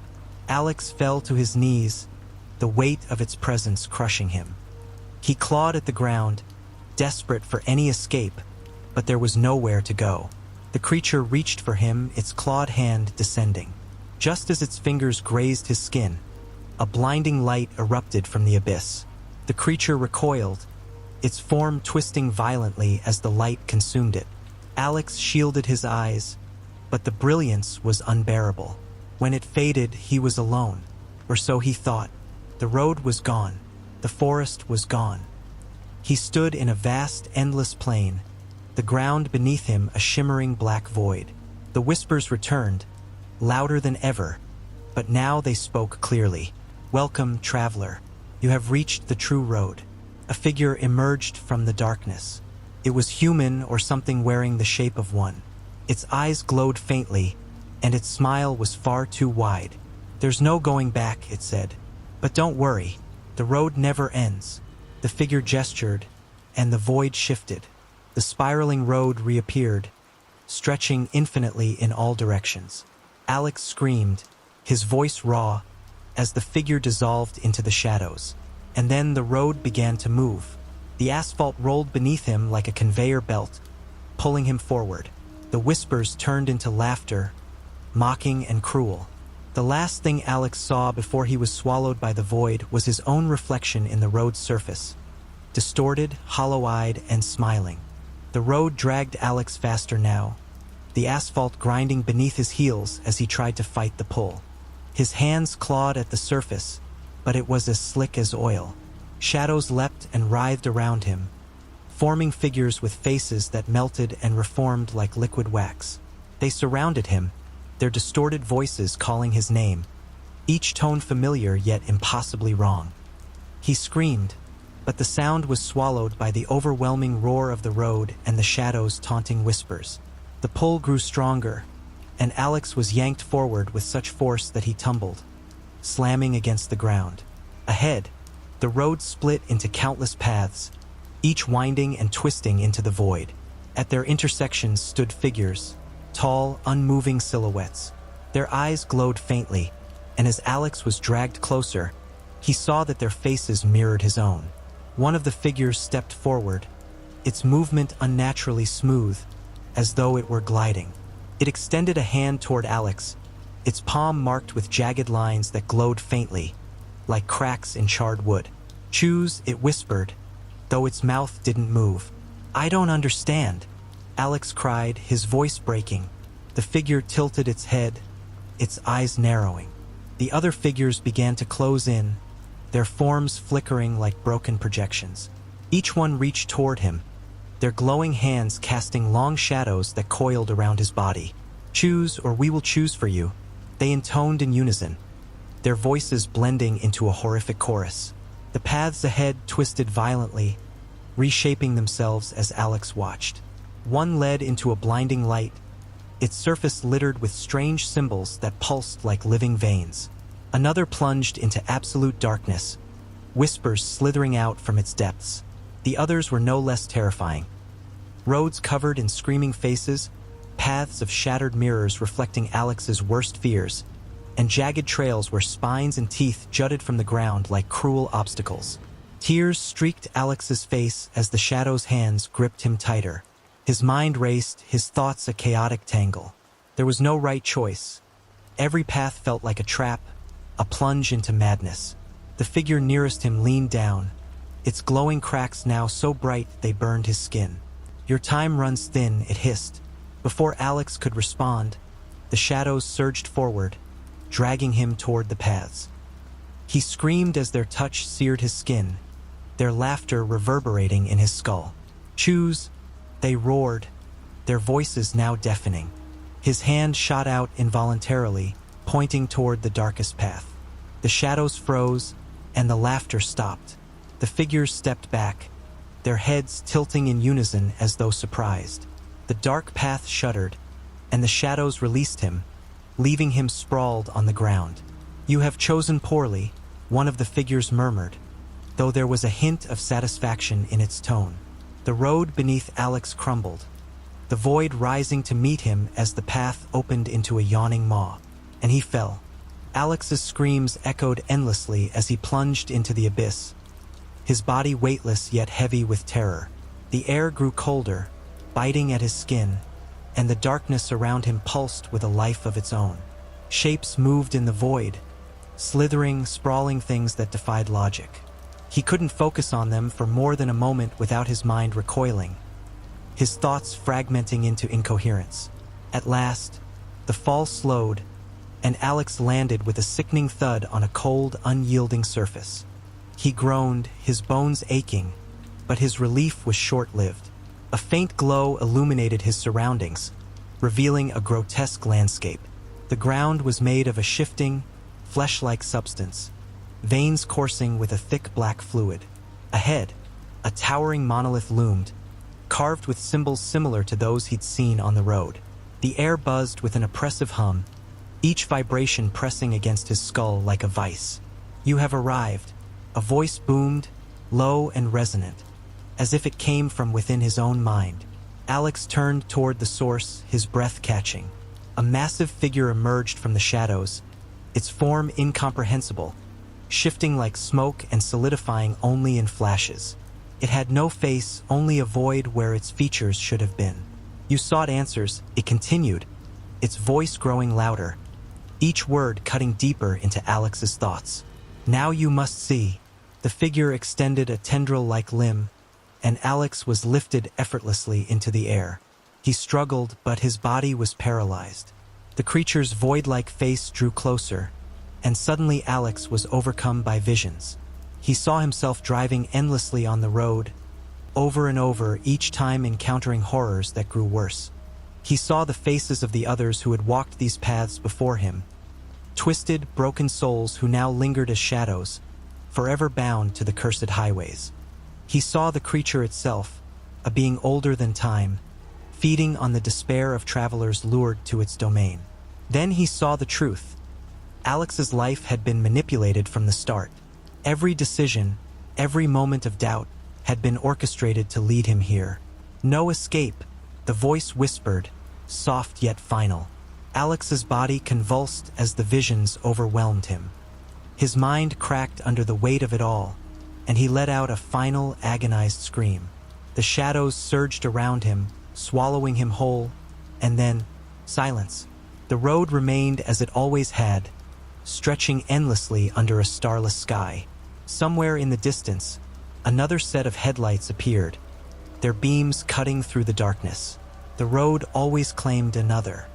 Alex fell to his knees, the weight of its presence crushing him. He clawed at the ground, desperate for any escape, but there was nowhere to go. The creature reached for him, its clawed hand descending. Just as its fingers grazed his skin, a blinding light erupted from the abyss. The creature recoiled, its form twisting violently as the light consumed it. Alex shielded his eyes, but the brilliance was unbearable. When it faded, he was alone, or so he thought. The road was gone. The forest was gone. He stood in a vast, endless plain, the ground beneath him a shimmering black void. The whispers returned, louder than ever, but now they spoke clearly. "Welcome, traveler. You have reached the true road." A figure emerged from the darkness. It was human or something wearing the shape of one. Its eyes glowed faintly, and its smile was far too wide. "There's no going back," it said. "But don't worry, the road never ends." The figure gestured, and the void shifted. The spiraling road reappeared, stretching infinitely in all directions. Alex screamed, his voice raw, as the figure dissolved into the shadows. And then the road began to move. The asphalt rolled beneath him like a conveyor belt, pulling him forward. The whispers turned into laughter, mocking and cruel. The last thing Alex saw before he was swallowed by the void was his own reflection in the road's surface, distorted, hollow-eyed, and smiling. The road dragged Alex faster now, the asphalt grinding beneath his heels as he tried to fight the pull. His hands clawed at the surface, but it was as slick as oil. Shadows leapt and writhed around him, forming figures with faces that melted and reformed like liquid wax. They surrounded him, their distorted voices calling his name, each tone familiar yet impossibly wrong. He screamed, but the sound was swallowed by the overwhelming roar of the road and the shadows' taunting whispers. The pull grew stronger, and Alex was yanked forward with such force that he tumbled, slamming against the ground. Ahead, the road split into countless paths, each winding and twisting into the void. At their intersections stood figures, tall, unmoving silhouettes. Their eyes glowed faintly, and as Alex was dragged closer, he saw that their faces mirrored his own. One of the figures stepped forward, its movement unnaturally smooth, as though it were gliding. It extended a hand toward Alex, its palm marked with jagged lines that glowed faintly, like cracks in charred wood. "Choose," it whispered, though its mouth didn't move. "I don't understand," Alex cried, his voice breaking. The figure tilted its head, its eyes narrowing. The other figures began to close in, their forms flickering like broken projections. Each one reached toward him, their glowing hands casting long shadows that coiled around his body. "Choose, or we will choose for you," they intoned in unison, their voices blending into a horrific chorus. The paths ahead twisted violently, reshaping themselves as Alex watched. One led into a blinding light, its surface littered with strange symbols that pulsed like living veins. Another plunged into absolute darkness, whispers slithering out from its depths. The others were no less terrifying. Roads covered in screaming faces, paths of shattered mirrors reflecting Alex's worst fears, and jagged trails where spines and teeth jutted from the ground like cruel obstacles. Tears streaked Alex's face as the shadow's hands gripped him tighter. His mind raced, his thoughts a chaotic tangle. There was no right choice. Every path felt like a trap, a plunge into madness. The figure nearest him leaned down, its glowing cracks now so bright they burned his skin. "Your time runs thin," it hissed. Before Alex could respond, the shadows surged forward, dragging him toward the paths. He screamed as their touch seared his skin, their laughter reverberating in his skull. "Choose," they roared, their voices now deafening. His hand shot out involuntarily, pointing toward the darkest path. The shadows froze, and the laughter stopped. The figures stepped back, their heads tilting in unison as though surprised. The dark path shuddered, and the shadows released him, leaving him sprawled on the ground. "You have chosen poorly," one of the figures murmured, though there was a hint of satisfaction in its tone. The road beneath Alex crumbled, the void rising to meet him as the path opened into a yawning maw, and he fell. Alex's screams echoed endlessly as he plunged into the abyss, his body weightless yet heavy with terror. The air grew colder, biting at his skin, and the darkness around him pulsed with a life of its own. Shapes moved in the void, slithering, sprawling things that defied logic. He couldn't focus on them for more than a moment without his mind recoiling, his thoughts fragmenting into incoherence. At last, the fall slowed, and Alex landed with a sickening thud on a cold, unyielding surface. He groaned, his bones aching, but his relief was short-lived. A faint glow illuminated his surroundings, revealing a grotesque landscape. The ground was made of a shifting, flesh-like substance, veins coursing with a thick black fluid. Ahead, a towering monolith loomed, carved with symbols similar to those he'd seen on the road. The air buzzed with an oppressive hum, each vibration pressing against his skull like a vice. "You have arrived," a voice boomed, low and resonant, as if it came from within his own mind. Alex turned toward the source, his breath catching. A massive figure emerged from the shadows, its form incomprehensible, shifting like smoke and solidifying only in flashes. It had no face, only a void where its features should have been. "You sought answers," it continued, its voice growing louder, each word cutting deeper into Alex's thoughts. "Now you must see." The figure extended a tendril-like limb, and Alex was lifted effortlessly into the air. He struggled, but his body was paralyzed. The creature's void-like face drew closer, and suddenly Alex was overcome by visions. He saw himself driving endlessly on the road, over and over, each time encountering horrors that grew worse. He saw the faces of the others who had walked these paths before him, twisted, broken souls who now lingered as shadows, forever bound to the cursed highways. He saw the creature itself, a being older than time, feeding on the despair of travelers lured to its domain. Then he saw the truth. Alex's life had been manipulated from the start. Every decision, every moment of doubt, had been orchestrated to lead him here. "No escape," the voice whispered, soft yet final. Alex's body convulsed as the visions overwhelmed him. His mind cracked under the weight of it all, and he let out a final, agonized scream. The shadows surged around him, swallowing him whole, and then silence. The road remained as it always had, stretching endlessly under a starless sky. Somewhere in the distance, another set of headlights appeared, their beams cutting through the darkness. The road always claimed another.